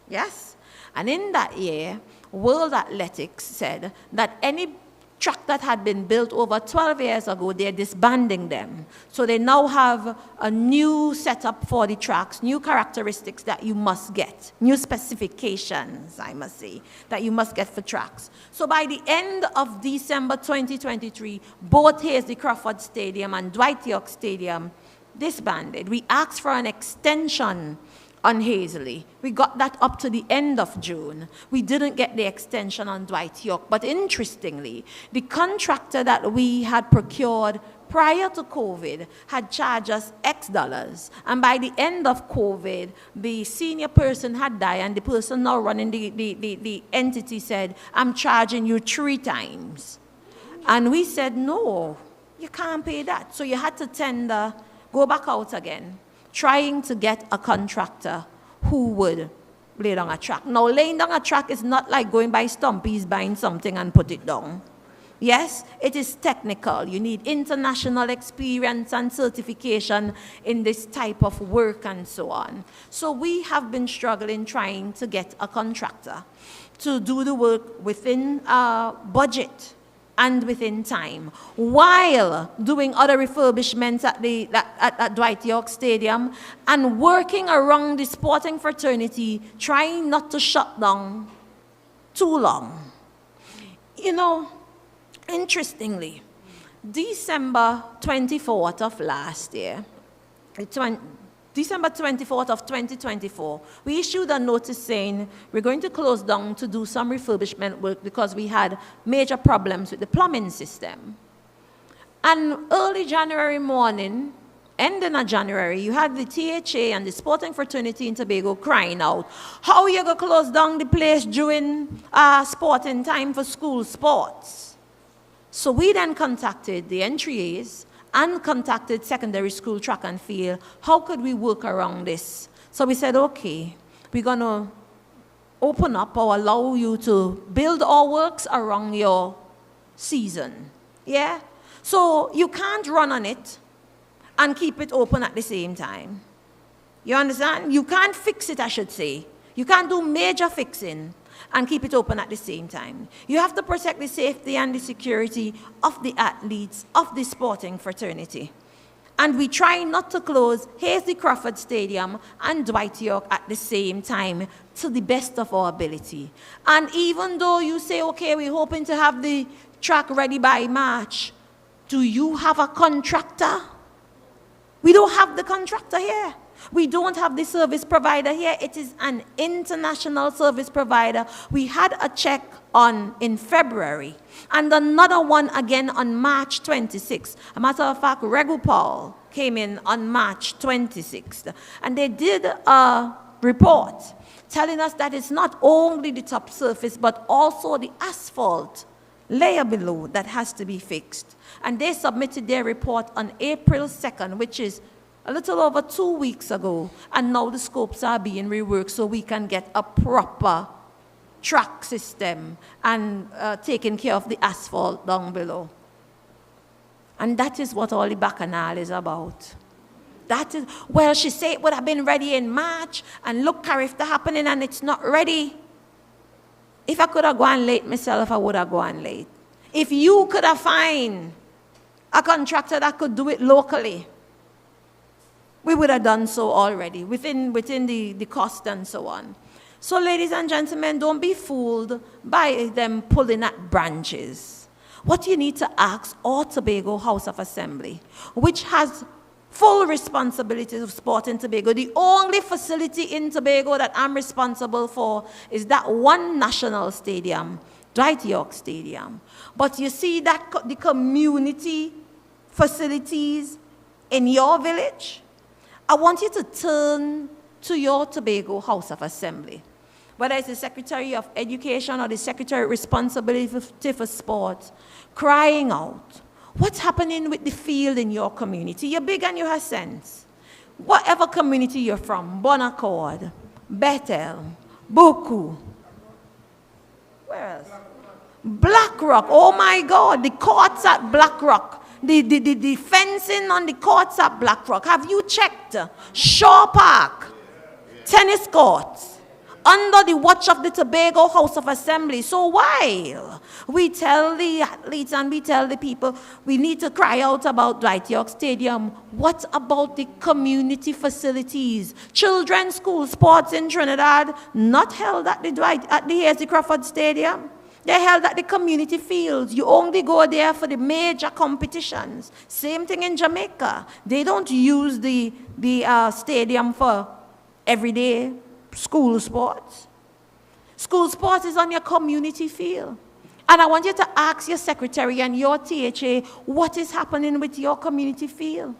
Yes? And in that year, World Athletics said that any track that had been built over 12 years ago, they're disbanding them. So they now have a new setup for the tracks, new characteristics that you must get, new specifications, I must say, that you must get for tracks. So by the end of December 2023, both Hazley Crawford Stadium and Dwight York Stadium disbanded. We asked for an extension on Hazley. We got that up to the end of June. We didn't get the extension on Dwight York. But interestingly, the contractor that we had procured prior to COVID had charged us X dollars. And by the end of COVID, the senior person had died, and the person now running the entity said, I'm charging you 3 times. And we said, no, you can't pay that. So you had to tender, go back out again, trying to get a contractor who would lay down a track. Now, laying down a track is not like going by Stumpy's, buying something and put it down. Yes, it is technical. You need international experience and certification in this type of work and so on. So we have been struggling trying to get a contractor to do the work within budget and within time, while doing other refurbishments at Dwight York Stadium and working around the sporting fraternity, trying not to shut down too long. You know, interestingly, December 24th of last year, December 24th of 2024, we issued a notice saying we're going to close down to do some refurbishment work because we had major problems with the plumbing system. And early January morning, ending of January, you had the THA and the sporting fraternity in Tobago crying out, how are you going to close down the place during sporting time for school sports? So we then contacted the entries and contacted secondary school track and field. How could we work around this? So we said, okay, we're going to open up or allow you to build our works around your season. Yeah? So you can't run on it and keep it open at the same time. You understand? You can't fix it, I should say. You can't do major fixing and keep it open at the same time. You have to protect the safety and the security of the athletes, of the sporting fraternity. And we try not to close Hazley Crawford Stadium and Dwight York at the same time to the best of our ability. And even though you say, okay, we're hoping to have the track ready by March, do you have a contractor? We don't have the contractor here. We don't have the service provider here. It is an international service provider. We had a check in February and another one again on March 26th. A matter of fact, Regupal came in on March 26th. And they did a report telling us that it's not only the top surface, but also the asphalt layer below that has to be fixed. And they submitted their report on April 2nd, which is a little over 2 weeks ago, and now the scopes are being reworked so we can get a proper track system and taking care of the asphalt down below. And that is what all the bacchanal is about. That is, well, she said it would have been ready in March, and look, Carifta happening, and it's not ready. If I could have gone late myself, I would have gone late. If you could have found a contractor that could do it locally, we would have done so already within the cost and so on. So ladies and gentlemen, don't be fooled by them pulling at branches. What you need to ask all Tobago House of Assembly, which has full responsibility of sport in Tobago. The only facility in Tobago that I'm responsible for is that one national stadium, Dwight York Stadium. But you see that the community facilities in your village, I want you to turn to your Tobago House of Assembly. Whether it's the Secretary of Education or the Secretary of Responsibility for Sport, crying out, what's happening with the field in your community? You're big and you have sense. Whatever community you're from, Bon Accord, Bethel, Boku, where else? Black Rock, oh my God, the courts at Black Rock, the fencing on the courts at Black Rock. Have you checked? Shaw Park, tennis courts, under the watch of the Tobago House of Assembly. So while we tell the athletes and we tell the people we need to cry out about Dwight York Stadium, what about the community facilities? Children's school sports in Trinidad, not held at the Hazy Crawford Stadium. They're held at the community fields. You only go there for the major competitions. Same thing in Jamaica. They don't use the stadium for everyday school sports. School sports is on your community field. And I want you to ask your secretary and your THA what is happening with your community field.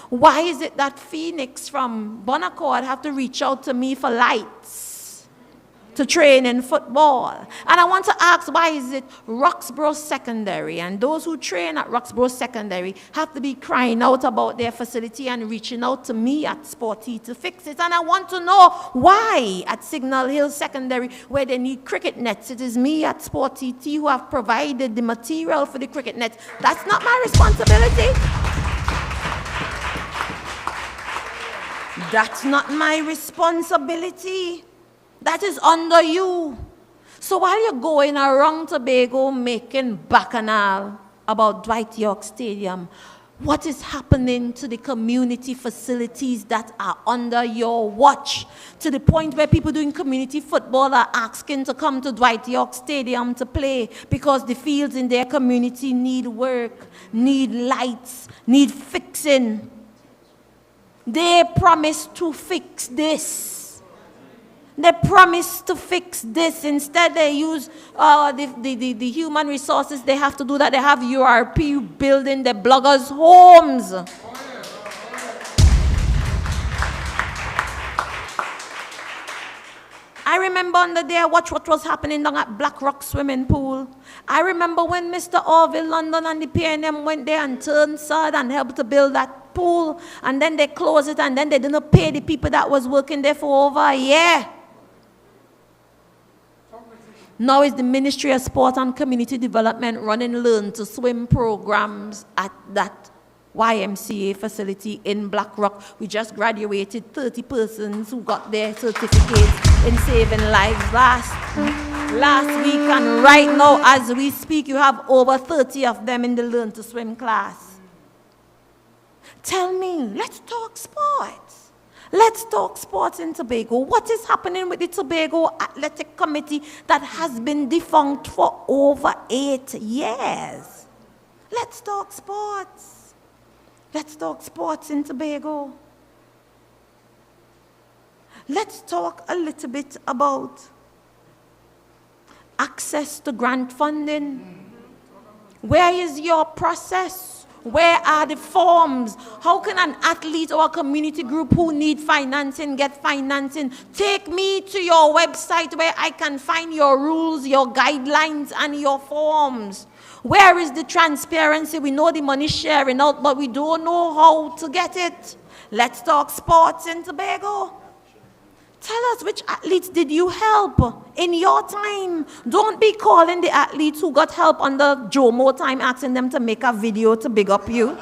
Why is it that Phoenix from Bon Accord have to reach out to me for lights to train in football? And I want to ask, why is it Roxborough Secondary and those who train at Roxborough Secondary have to be crying out about their facility and reaching out to me at Sporty to fix it? And I want to know why at Signal Hill Secondary, where they need cricket nets, it is me at Sporty who have provided the material for the cricket nets. That's not my responsibility. That's not my responsibility. That is under you. So while you're going around Tobago making bacchanal about Dwight York Stadium, what is happening to the community facilities that are under your watch? To the point where people doing community football are asking to come to Dwight York Stadium to play because the fields in their community need work, need lights, need fixing. They promised to fix this. They promised to fix this. Instead, they use the human resources they have to do that. They have URP building the bloggers' homes. I remember on the day I watched what was happening down at Black Rock Swimming Pool. I remember when Mr. Orville London and the PNM went there and turned sod and helped to build that pool. And then they closed it and then they didn't pay the people that was working there for over a year. Now is the Ministry of Sport and Community Development running Learn to Swim programs at that YMCA facility in Black Rock. We just graduated 30 persons who got their certificates in saving lives last week. And right now, as we speak, you have over 30 of them in the Learn to Swim class. Tell me, let's talk sports. Let's talk sports in Tobago. What is happening with the Tobago Athletic Committee that has been defunct for over 8 years? Let's talk sports. Let's talk sports in Tobago. Let's talk a little bit about access to grant funding. Where is your process? Where are the forms? How can an athlete or a community group who need financing get financing? Take me to your website where I can find your rules, your guidelines, and your forms. Where is the transparency? We know the money sharing out, but we don't know how to get it. Let's talk sports in Tobago. Tell us, which athletes did you help in your time? Don't be calling the athletes who got help under Jomo time, asking them to make a video to big up you.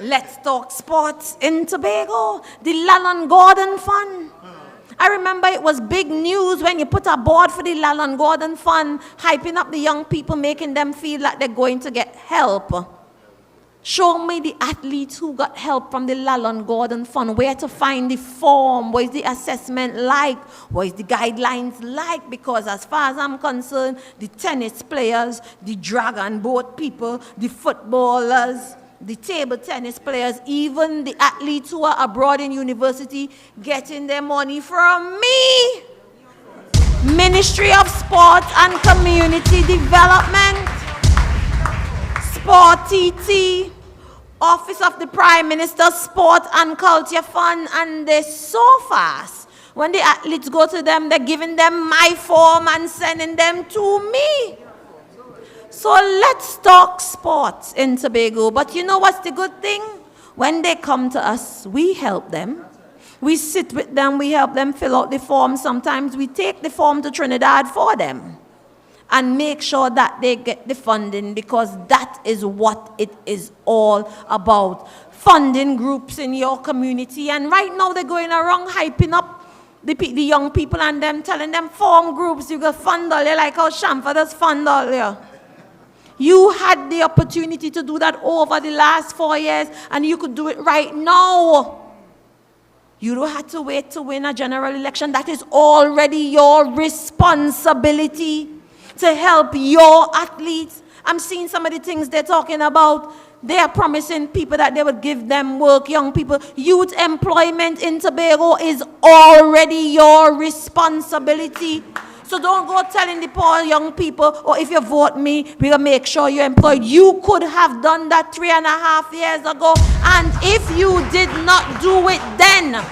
Let's talk sports in Tobago. The Lalon Gordon Fund. I remember it was big news when you put a board for the Lalon Gordon Fund, hyping up the young people, making them feel like they're going to get help. Show me the athletes who got help from the Lalon Gordon Fund, where to find the form, what is the assessment like, what is the guidelines like, because as far as I'm concerned, the tennis players, the dragon boat people, the footballers, the table tennis players, even the athletes who are abroad in university getting their money from me. Ministry of Sport and Community Development, Sport TT, Office of the Prime Minister, Sport and Culture Fund, and they're so fast. When the athletes go to them, they're giving them my form and sending them to me. So let's talk sports in Tobago. But you know what's the good thing? When they come to us, we help them. We sit with them, we help them fill out the form. Sometimes we take the form to Trinidad for them and make sure that they get the funding, because that is what it is all about. Funding groups in your community. And right now they're going around hyping up the young people and them, telling them form groups, you got fund all. They're like how Shamfa does fund all here. You had the opportunity to do that over the last 4 years, and you could do it right now. You don't have to wait to win a general election. That is already your responsibility to help your athletes. I'm seeing some of the things they're talking about. They are promising people that they would give them work, young people. Youth employment in Tobago is already your responsibility. So don't go telling the poor young people, oh, if you vote me, we'll make sure you're employed. You could have done that 3.5 years ago. And if you did not do it then,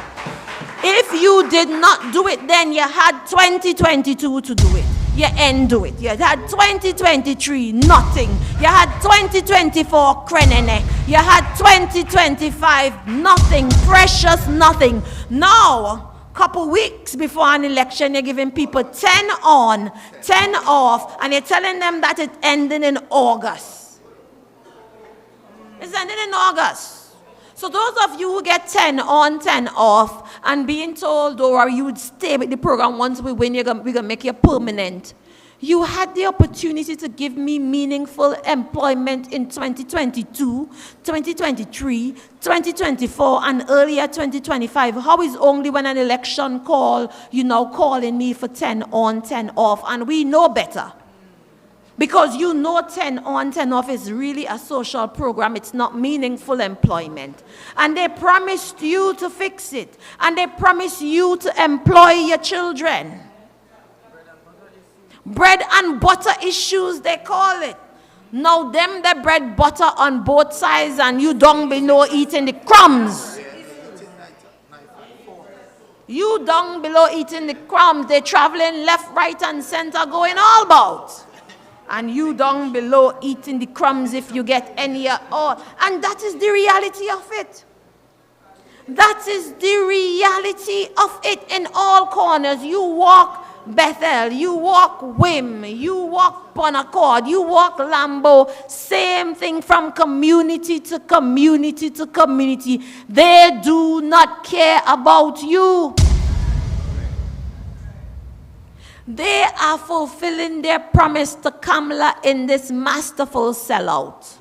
you had 2022 to do it. You ain't do it. You had 2023, nothing. You had 2024, krenene. You had 2025, nothing. Precious nothing. Now, couple weeks before an election, you're giving people 10 on, 10 off, and you're telling them that it's ending in August. It's ending in August. So those of you who get 10 on, 10 off, and being told, or you would stay with the program once we win, we're going to make you permanent. You had the opportunity to give me meaningful employment in 2022, 2023, 2024, and earlier 2025. How is only when an election call, you now calling me for 10 on, 10 off, and we know better. Because you know 10 on, 10 off is really a social program. It's not meaningful employment. And they promised you to fix it. And they promised you to employ your children. Bread and butter issues, they call it. Now them the bread butter on both sides, and you down below eating the crumbs. You down below eating the crumbs. They're traveling left, right, and center, going all about. And you down below eating the crumbs if you get any at all. And that is the reality of it. That is the reality of it in all corners. You walk Bethel, you walk Whim, you walk Bonaccord, you walk Lambo, same thing from community to community to community. They do not care about you. They are fulfilling their promise to Kamala in this masterful sellout.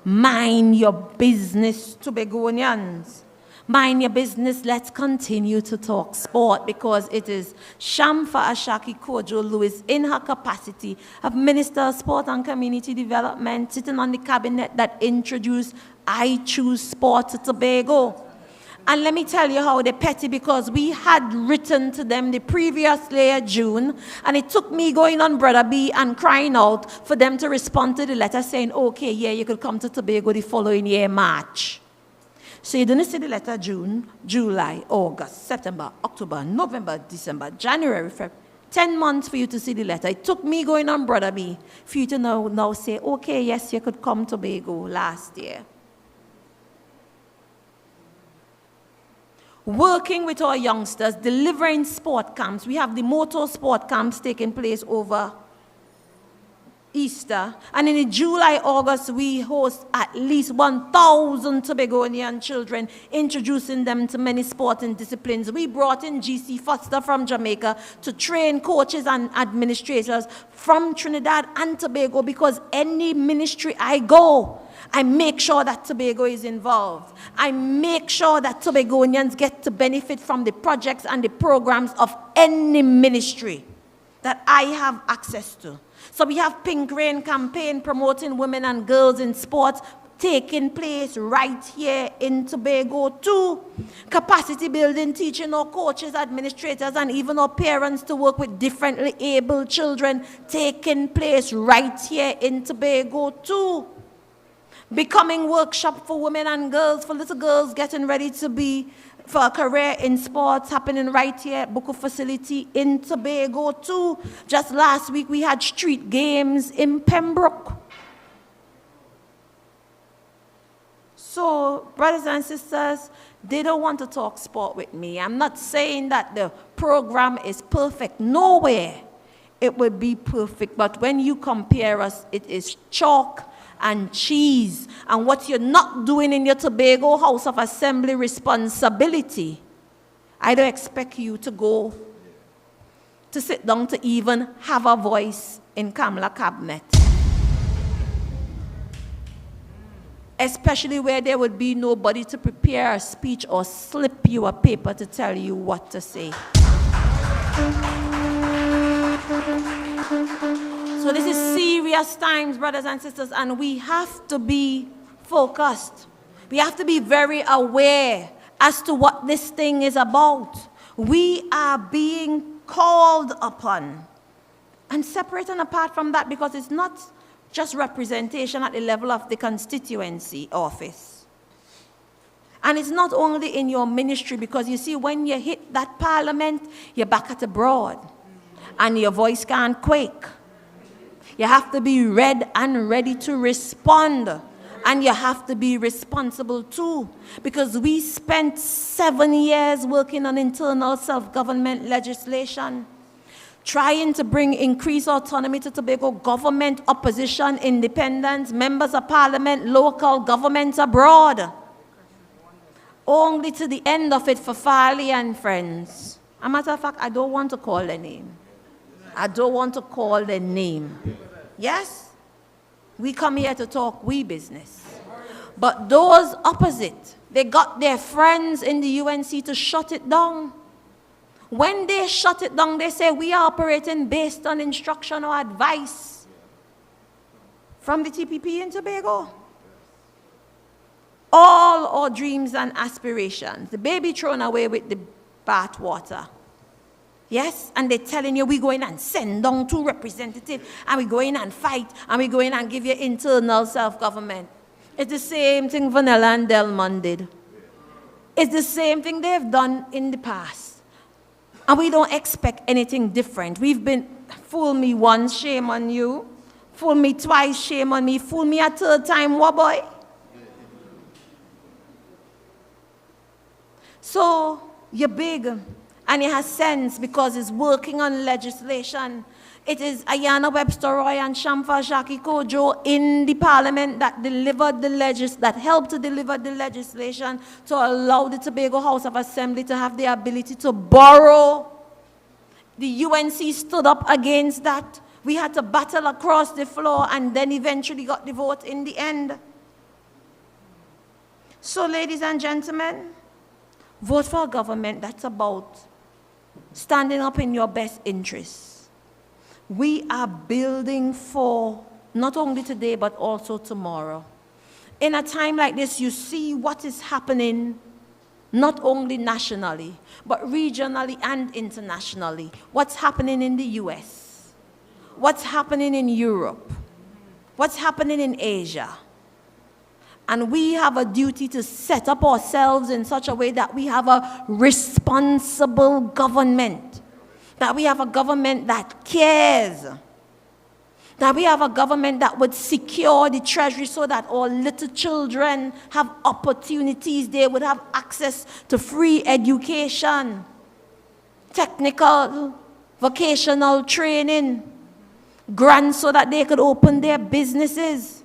Mind your business, Tobagonians. Mind your business. Let's continue to talk sport, because it is Shamfa Ashaki Kojo Lewis in her capacity of Minister of Sport and Community Development, sitting on the cabinet that introduced I Choose Sport to Tobago. And let me tell you how they're petty, because we had written to them the previous year, June, and it took me going on Brother B and crying out for them to respond to the letter saying, okay, yeah, you could come to Tobago the following year, March. So you didn't see the letter June, July, August, September, October, November, December, January, February. 10 months for you to see the letter. It took me going on Brother B for you to now say, okay, yes, you could come to Tobago last year. Working with our youngsters, delivering sport camps. We have the motor sport camps taking place over Easter. And in July, August, we host at least 1,000 Tobagonian children, introducing them to many sporting disciplines. We brought in GC Foster from Jamaica to train coaches and administrators from Trinidad and Tobago, because any ministry I go, I make sure that Tobago is involved. I make sure that Tobagonians get to benefit from the projects and the programs of any ministry that I have access to. So we have Pink Rain campaign promoting women and girls in sports taking place right here in Tobago too. Capacity building, teaching our coaches, administrators, and even our parents to work with differently able children taking place right here in Tobago too. Becoming workshop for women and girls, for little girls getting ready to be for a career in sports happening right here at Buku facility in Tobago too. Just last week we had street games in Pembroke. So, brothers and sisters, they don't want to talk sport with me. I'm not saying that the program is perfect. Nowhere it would be perfect. But when you compare us, it is chalk and cheese. And what you're not doing in your Tobago House of Assembly responsibility, I don't expect you to go to sit down to even have a voice in Kamala cabinet. Especially where there would be nobody to prepare a speech or slip you a paper to tell you what to say. So this is serious times, brothers and sisters, and we have to be focused. We have to be very aware as to what this thing is about. We are being called upon. And separate and apart from that, because it's not just representation at the level of the constituency office. And it's not only in your ministry, because you see, when you hit that parliament, you're back at abroad, and your voice can't quake. You have to be ready and ready to respond. And you have to be responsible too. Because we spent 7 years working on internal self-government legislation, trying to bring increased autonomy to Tobago government, opposition, independence, members of parliament, local governments abroad. Only to the end of it for Farley and friends. As a matter of fact, I don't want to call their name. I don't want to call their name. Yes? We come here to talk we business. But those opposite, they got their friends in the UNC to shut it down. When they shut it down, they say we are operating based on instruction or advice from the TPP in Tobago. All our dreams and aspirations, the baby thrown away with the bath water. Yes, and they're telling you we go in and send down 2 representatives, and we go in and fight, and we go in and give you internal self-government. It's the same thing Vanilla and Delmon did. It's the same thing they've done in the past. And we don't expect anything different. We've been, fool me once, shame on you. Fool me twice, shame on me. Fool me a 3rd time, what boy? So, you're big. And it has sense because it's working on legislation. It is Ayanna Webster Roy and Shamfa Shaki Kojo in the parliament that delivered the that helped to deliver the legislation to allow the Tobago House of Assembly to have the ability to borrow. The UNC stood up against that. We had to battle across the floor and then eventually got the vote in the end. So, ladies and gentlemen, vote for a government that's about standing up in your best interests. We are building for not only today, but also tomorrow. In a time like this, you see what is happening, not only nationally, but regionally and internationally. What's happening in the US? What's happening in Europe? What's happening in Asia? And we have a duty to set up ourselves in such a way that we have a responsible government, that we have a government that cares, that we have a government that would secure the treasury so that our little children have opportunities, they would have access to free education, technical, vocational training, grants so that they could open their businesses,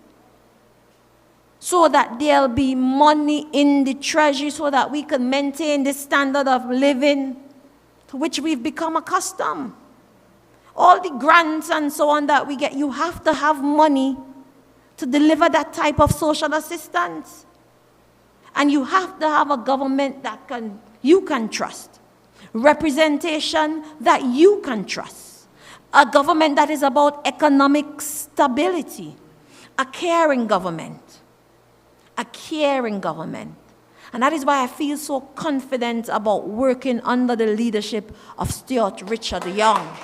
so that there'll be money in the treasury so that we can maintain the standard of living to which we've become accustomed. All the grants and so on that we get, you have to have money to deliver that type of social assistance. And you have to have a government that you can trust. Representation that you can trust. A government that is about economic stability. A caring government. A caring government. And that is why I feel so confident about working under the leadership of Stuart Richard Young.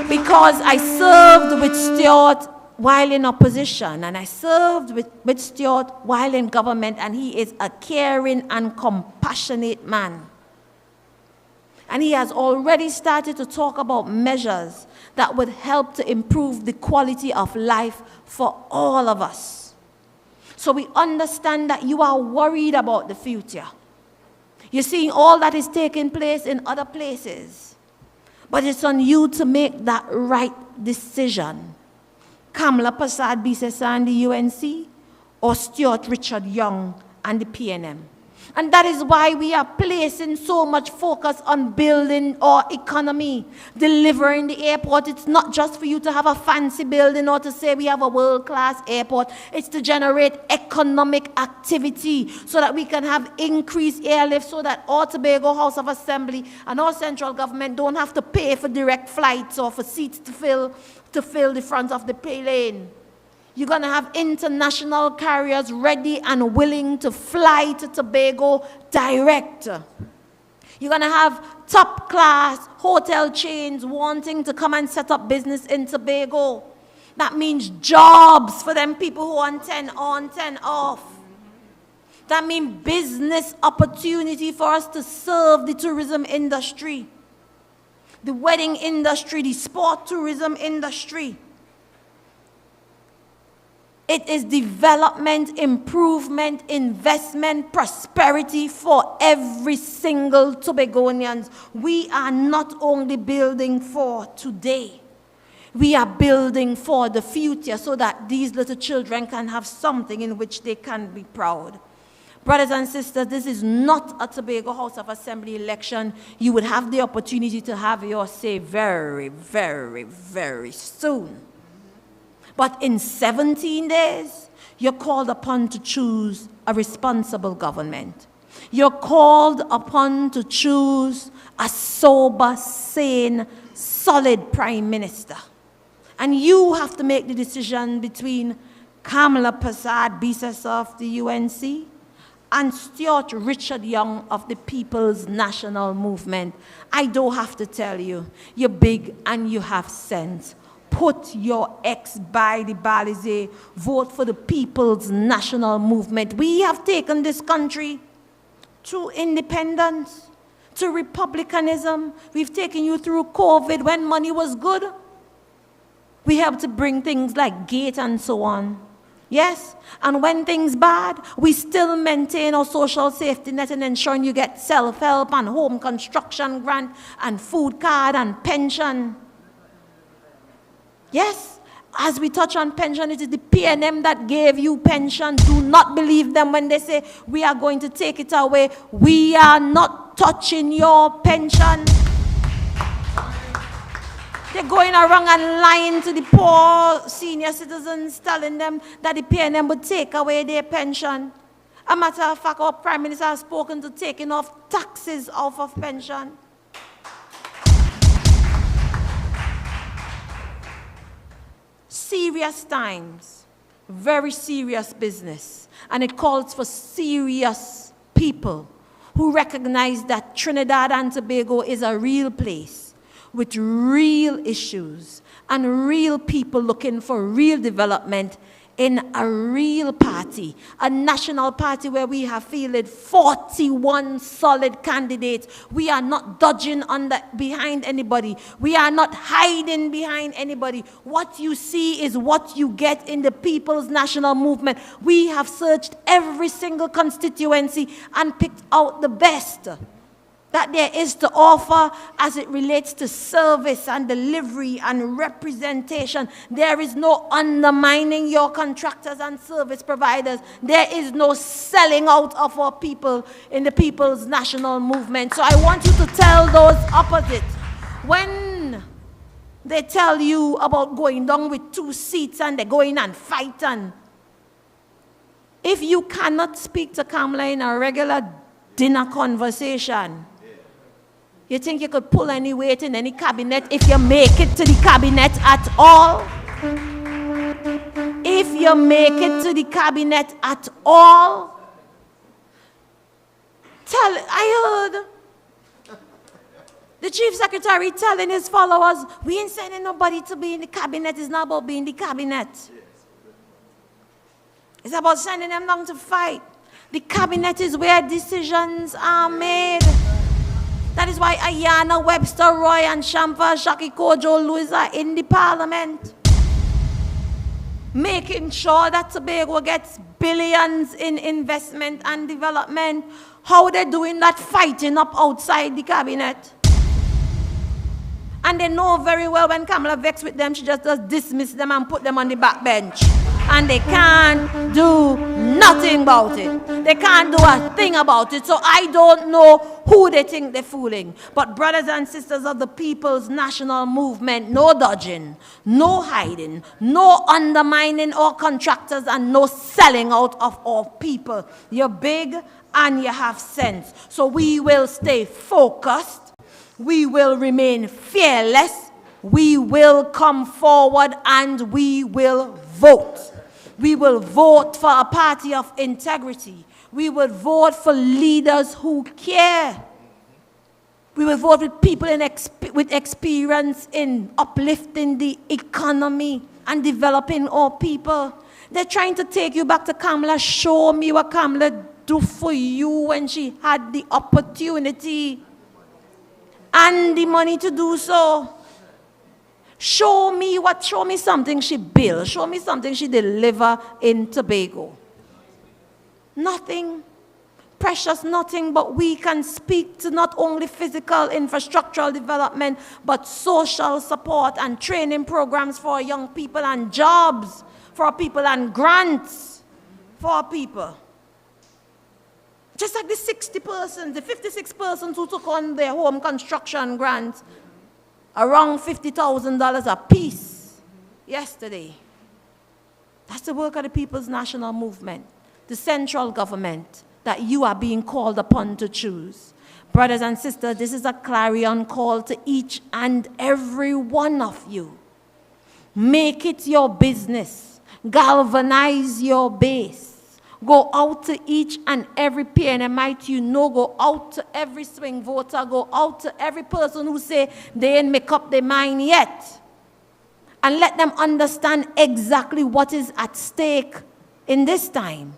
Because I served with Stuart while in opposition, and I served with Stuart while in government, and he is a caring and compassionate man. And he has already started to talk about measures that would help to improve the quality of life for all of us. So we understand that you are worried about the future. You're seeing all that is taking place in other places. But it's on you to make that right decision. Kamala Persad-Bissessar and the UNC, or Stuart Richard Young and the PNM. And that is why we are placing so much focus on building our economy, delivering the airport. It's not just for you to have a fancy building or to say we have a world-class airport. It's to generate economic activity so that we can have increased airlift, so that our Tobago House of Assembly and our central government don't have to pay for direct flights or for seats to fill the front of the plane. You're going to have international carriers ready and willing to fly to Tobago direct. You're going to have top-class hotel chains wanting to come and set up business in Tobago. That means jobs for them people who are 10 on, 10 off. That means business opportunity for us to serve the tourism industry, the wedding industry, the sport tourism industry. It is development, improvement, investment, prosperity for every single Tobagonians. We are not only building for today. We are building for the future so that these little children can have something in which they can be proud. Brothers and sisters, this is not a Tobago House of Assembly election. You would have the opportunity to have your say very, very, very soon. But in 17 days, you're called upon to choose a responsible government. You're called upon to choose a sober, sane, solid prime minister. And you have to make the decision between Kamala Persad-Bissessar of the UNC and Stuart Richard Young of the People's National Movement. I don't have to tell you, you're big and you have sense. Put your X by the Balize, vote for the People's National Movement. We have taken this country to independence, to republicanism. We've taken you through COVID when money was good. We have to bring things like gate and so on. Yes, and when things bad, we still maintain our social safety net and ensuring you get self-help and home construction grant and food card and pension. Yes, as we touch on pension, it is the PNM that gave you pension. Do not believe them when they say we are going to take it away. We are not touching your pension. They're going around and lying to the poor senior citizens, telling them that the PNM would take away their pension. A matter of fact, our Prime Minister has spoken to taking off taxes off of pension. Serious times, very serious business, and it calls for serious people who recognize that Trinidad and Tobago is a real place with real issues and real people looking for real development in a real party, a national party where we have fielded 41 solid candidates. We are not dodging behind anybody. We are not hiding behind anybody. What you see is what you get in the People's National Movement. We have searched every single constituency and picked out the best. that there is to offer as it relates to service and delivery and representation. There is no undermining your contractors and service providers. There is no selling out of our people in the People's National Movement. So I want you to tell those opposite. When they tell you about going down with 2 seats and they go in and fight, and if you cannot speak to Kamala in a regular dinner conversation, you think you could pull any weight in any cabinet if you make it to the cabinet at all? If you make it to the cabinet at all? I heard the chief secretary telling his followers, we ain't sending nobody to be in the cabinet. It's not about being in the cabinet. It's about sending them down to fight. The cabinet is where decisions are made. That is why Ayana, Webster, Roy, and Shampa, Shaki Kojo, Lewis are in the parliament, making sure that Tobago gets billions in investment and development. How they're doing that fighting up outside the cabinet. And they know very well when Kamala vexed with them, she just does dismiss them and put them on the back bench. And they can't do nothing about it. They can't do a thing about it. So I don't know who they think they're fooling. But brothers and sisters of the People's National Movement, no dodging, no hiding, no undermining our contractors, and no selling out of our people. You're big and you have sense. So we will stay focused. We will remain fearless. We will come forward and we will vote. We will vote for a party of integrity. We will vote for leaders who care. We will vote with people with experience in uplifting the economy and developing our people. They're trying to take you back to Kamala. Show me what Kamala do for you when she had the opportunity and the money to do so. Show me something she built. Show me something she delivered in Tobago. Nothing. Precious nothing, but we can speak to not only physical infrastructural development, but social support and training programs for our young people and jobs for our people and grants for our people. Just like the 60 persons, the 56 persons who took on their home construction grants, around $50,000 a piece yesterday. That's the work of the People's National Movement, the central government that you are being called upon to choose. Brothers and sisters, this is a clarion call to each and every one of you. Make it your business. Galvanize your base. Go out to each and every PNMite you know. Go out to every swing voter. Go out to every person who say they ain't make up their mind yet. And let them understand exactly what is at stake in this time.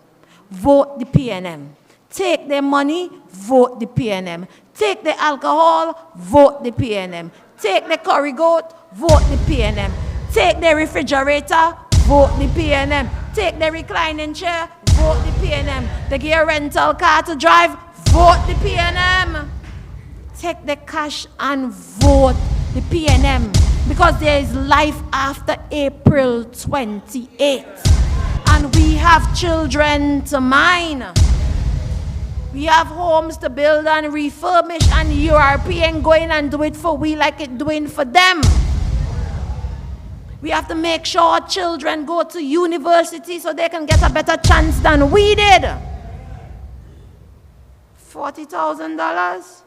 Vote the PNM. Take their money, vote the PNM. Take the alcohol, vote the PNM. Take the curry goat, vote the PNM. Take the refrigerator, vote the PNM. Take the reclining chair, vote the PNM. They get a rental car to drive, vote the PNM. Take the cash and vote the PNM. Because there is life after April 28th. And we have children to mind. We have homes to build and refurbish, and European going and do it for we like it doing for them. We have to make sure our children go to university so they can get a better chance than we did. $40,000?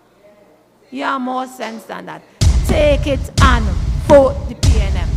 You have more sense than that. Take it and vote the PNM.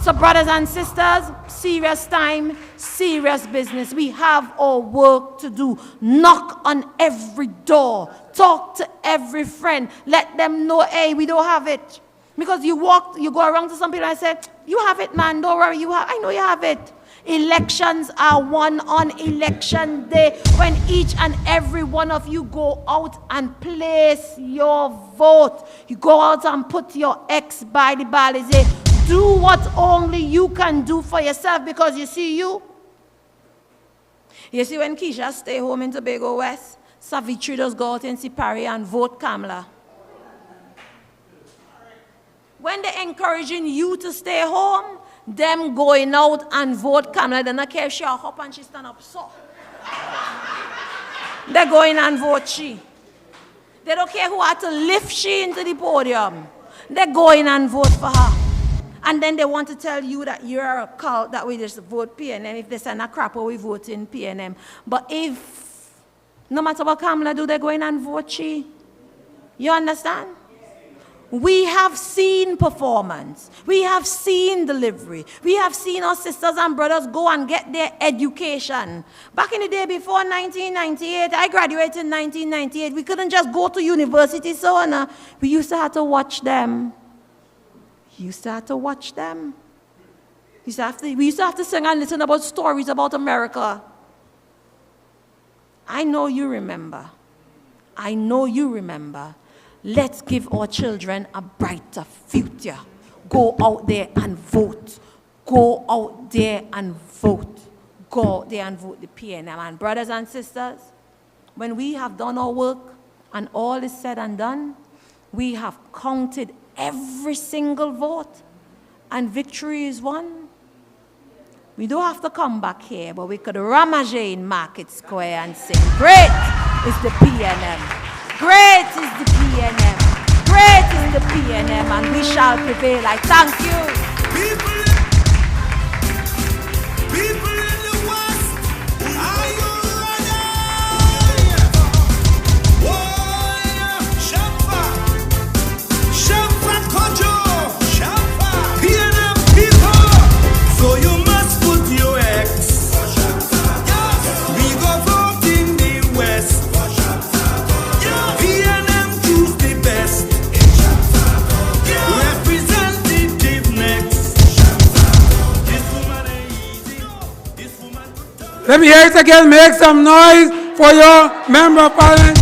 So brothers and sisters, serious time, serious business. We have our work to do. Knock on every door. Talk to every friend. Let them know, hey, we don't have it. Because you go around to some people and say, you have it, man, don't worry, I know you have it. Elections are won on election day when each and every one of you go out and place your vote. You go out and put your X by the ballot. Say, do what only you can do for yourself, because you see when Keisha stay home in Tobago West, Savitri does go out in Sipari and vote Kamala. When they're encouraging you to stay home, them going out and vote Kamala, they don't care if she hop and she stand up so. They're going and vote she. They don't care who had to lift she into the podium. They're going and vote for her. And then they want to tell you that you're a cult, that we just vote PNM. If they send a crap, we vote in PNM. But if, no matter what Kamala do, they're going and vote she. You understand? We have seen performance. We have seen delivery. We have seen our sisters and brothers go and get their education. Back in the day before 1998, I graduated in 1998. We couldn't just go to university, so on. We used to have to watch them. We used to have to watch them. We used to have to sing and listen about stories about America. I know you remember. I know you remember. Let's give our children a brighter future. Go out there and vote. Go out there and vote. Go out there and vote the PNM. And brothers and sisters, when we have done our work and all is said and done, we have counted every single vote and victory is won. We don't have to come back here, but we could ramage in Market Square and say, great is the PNM. Great is the PNM. Great is the PNM, and we shall prevail. I thank you. People in the West, are you ready? Oh, Shampa, Shampa Kojo, Shampa, PNM people. So you must put your X. We go vote in the West. PNM choose the best. Representative next. This woman ain't easy. This woman. Let me hear it again. Make some noise for your member of parliament,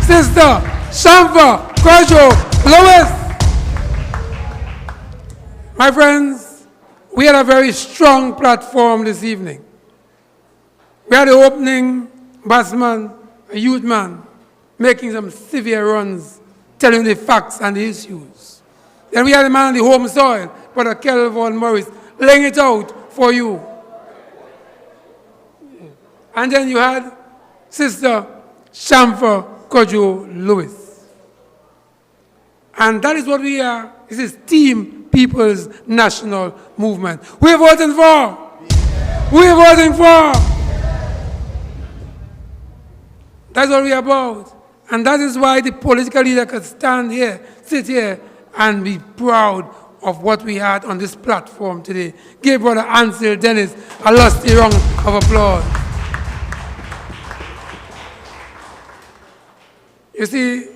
Sister Shamfa Kojo Lewis. My friends, we had a very strong platform this evening. We had the opening batsman, a youth man, making some severe runs, telling the facts and the issues. Then we had the man on the home soil, Brother Kelvin Morris, laying it out for you. And then you had Sister Shamfa Kojo Lewis. And that is what we are. This is Team People's National Movement. We're voting for. We're voting for. That's what we're about. And that is why the political leader could stand here, sit here, and be proud of what we had on this platform today. Give Brother Ansel Dennis a lusty round of applause. You see,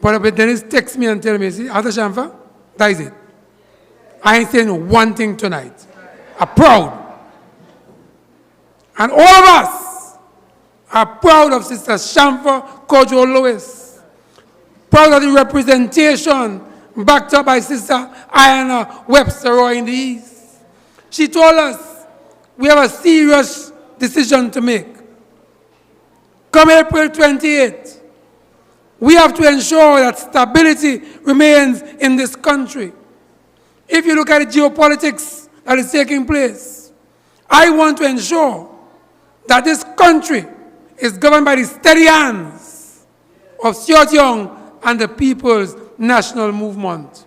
Brother Dennis texts me and tells me, see, after Shamfa, that is it. I ain't saying one thing tonight. I'm proud. And all of us are proud of Sister Shamfa Kojo Lewis. Proud of the representation backed up by Sister Ayana Webster Roy in the East. She told us we have a serious decision to make. Come April 28th, we have to ensure that stability remains in this country. If you look at the geopolitics that is taking place, I want to ensure that this country is governed by the steady hands of Siot Young and the People's National Movement.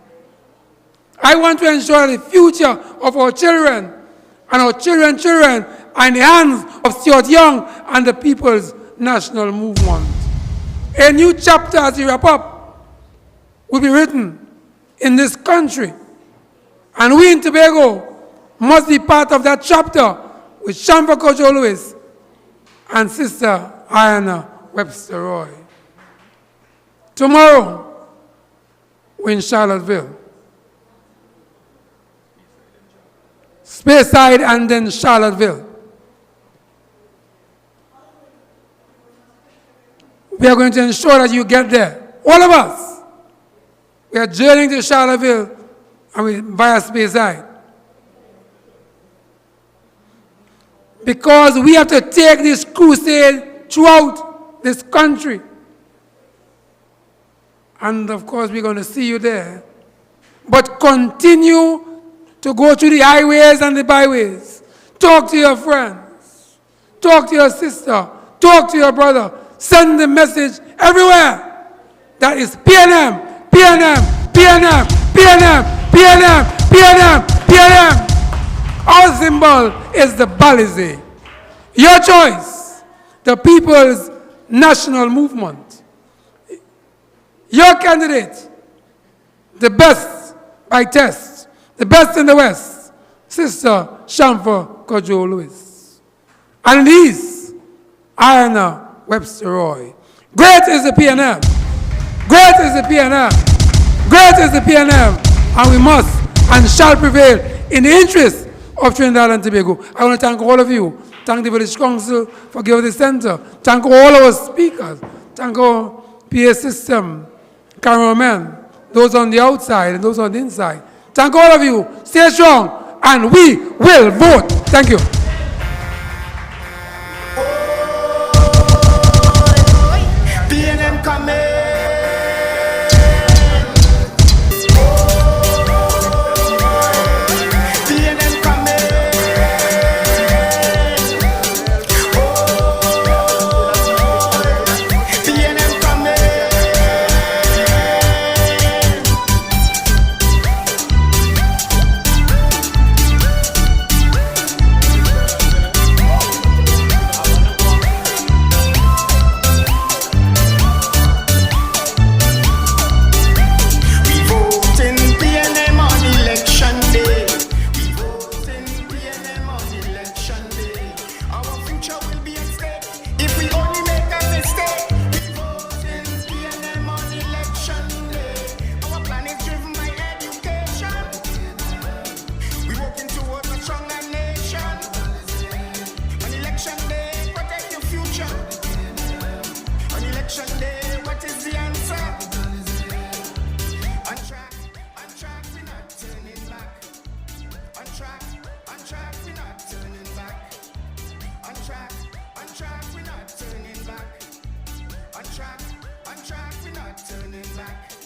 I want to ensure that the future of our children and our children's children are in the hands of Siot Young and the People's National Movement. A new chapter as we wrap up will be written in this country. And we in Tobago must be part of that chapter with Shamfa Kojo Lewis and Sister Ayana Webster Roy. Tomorrow, we're in Charlottesville. Speyside and then Charlottesville. We are going to ensure that you get there. All of us. We are journeying to Charlottesville and we via Speyside. Because we have to take this crusade throughout this country. And of course, we're going to see you there. But continue to go through the highways and the byways. Talk to your friends. Talk to your sister. Talk to your brother. Send the message everywhere. That is PNM, PNM, PNM, PNM, PNM, PNM, PNM. Our symbol is the Balize. Your choice, the People's National Movement. Your candidate, the best by test, the best in the West, Sister Shamfa Kojo Lewis. And in the East, Iona Webster Roy. Great is the PNM. Great is the PNM. Great is the PNM. And we must and shall prevail in the interest of Trinidad and Tobago. I want to thank all of you. Thank the Village Council for giving the center. Thank all our speakers. Thank our PA system, cameramen, those on the outside and those on the inside. Thank all of you. Stay strong and we will vote. Thank you. PNM coming. PNM coming. PNM coming. We vote in PNM on election day. We vote in PNM on election day. Our future will be at stake if we only make a mistake. We vote in PNM on election day. Our plan is driven by education. We working towards a stronger nation. On election day, protect your future. On election day, what is the answer? On track, we're not turning back. On track, we're not turning back. On track, we're not turning back. On track, we're not turning back.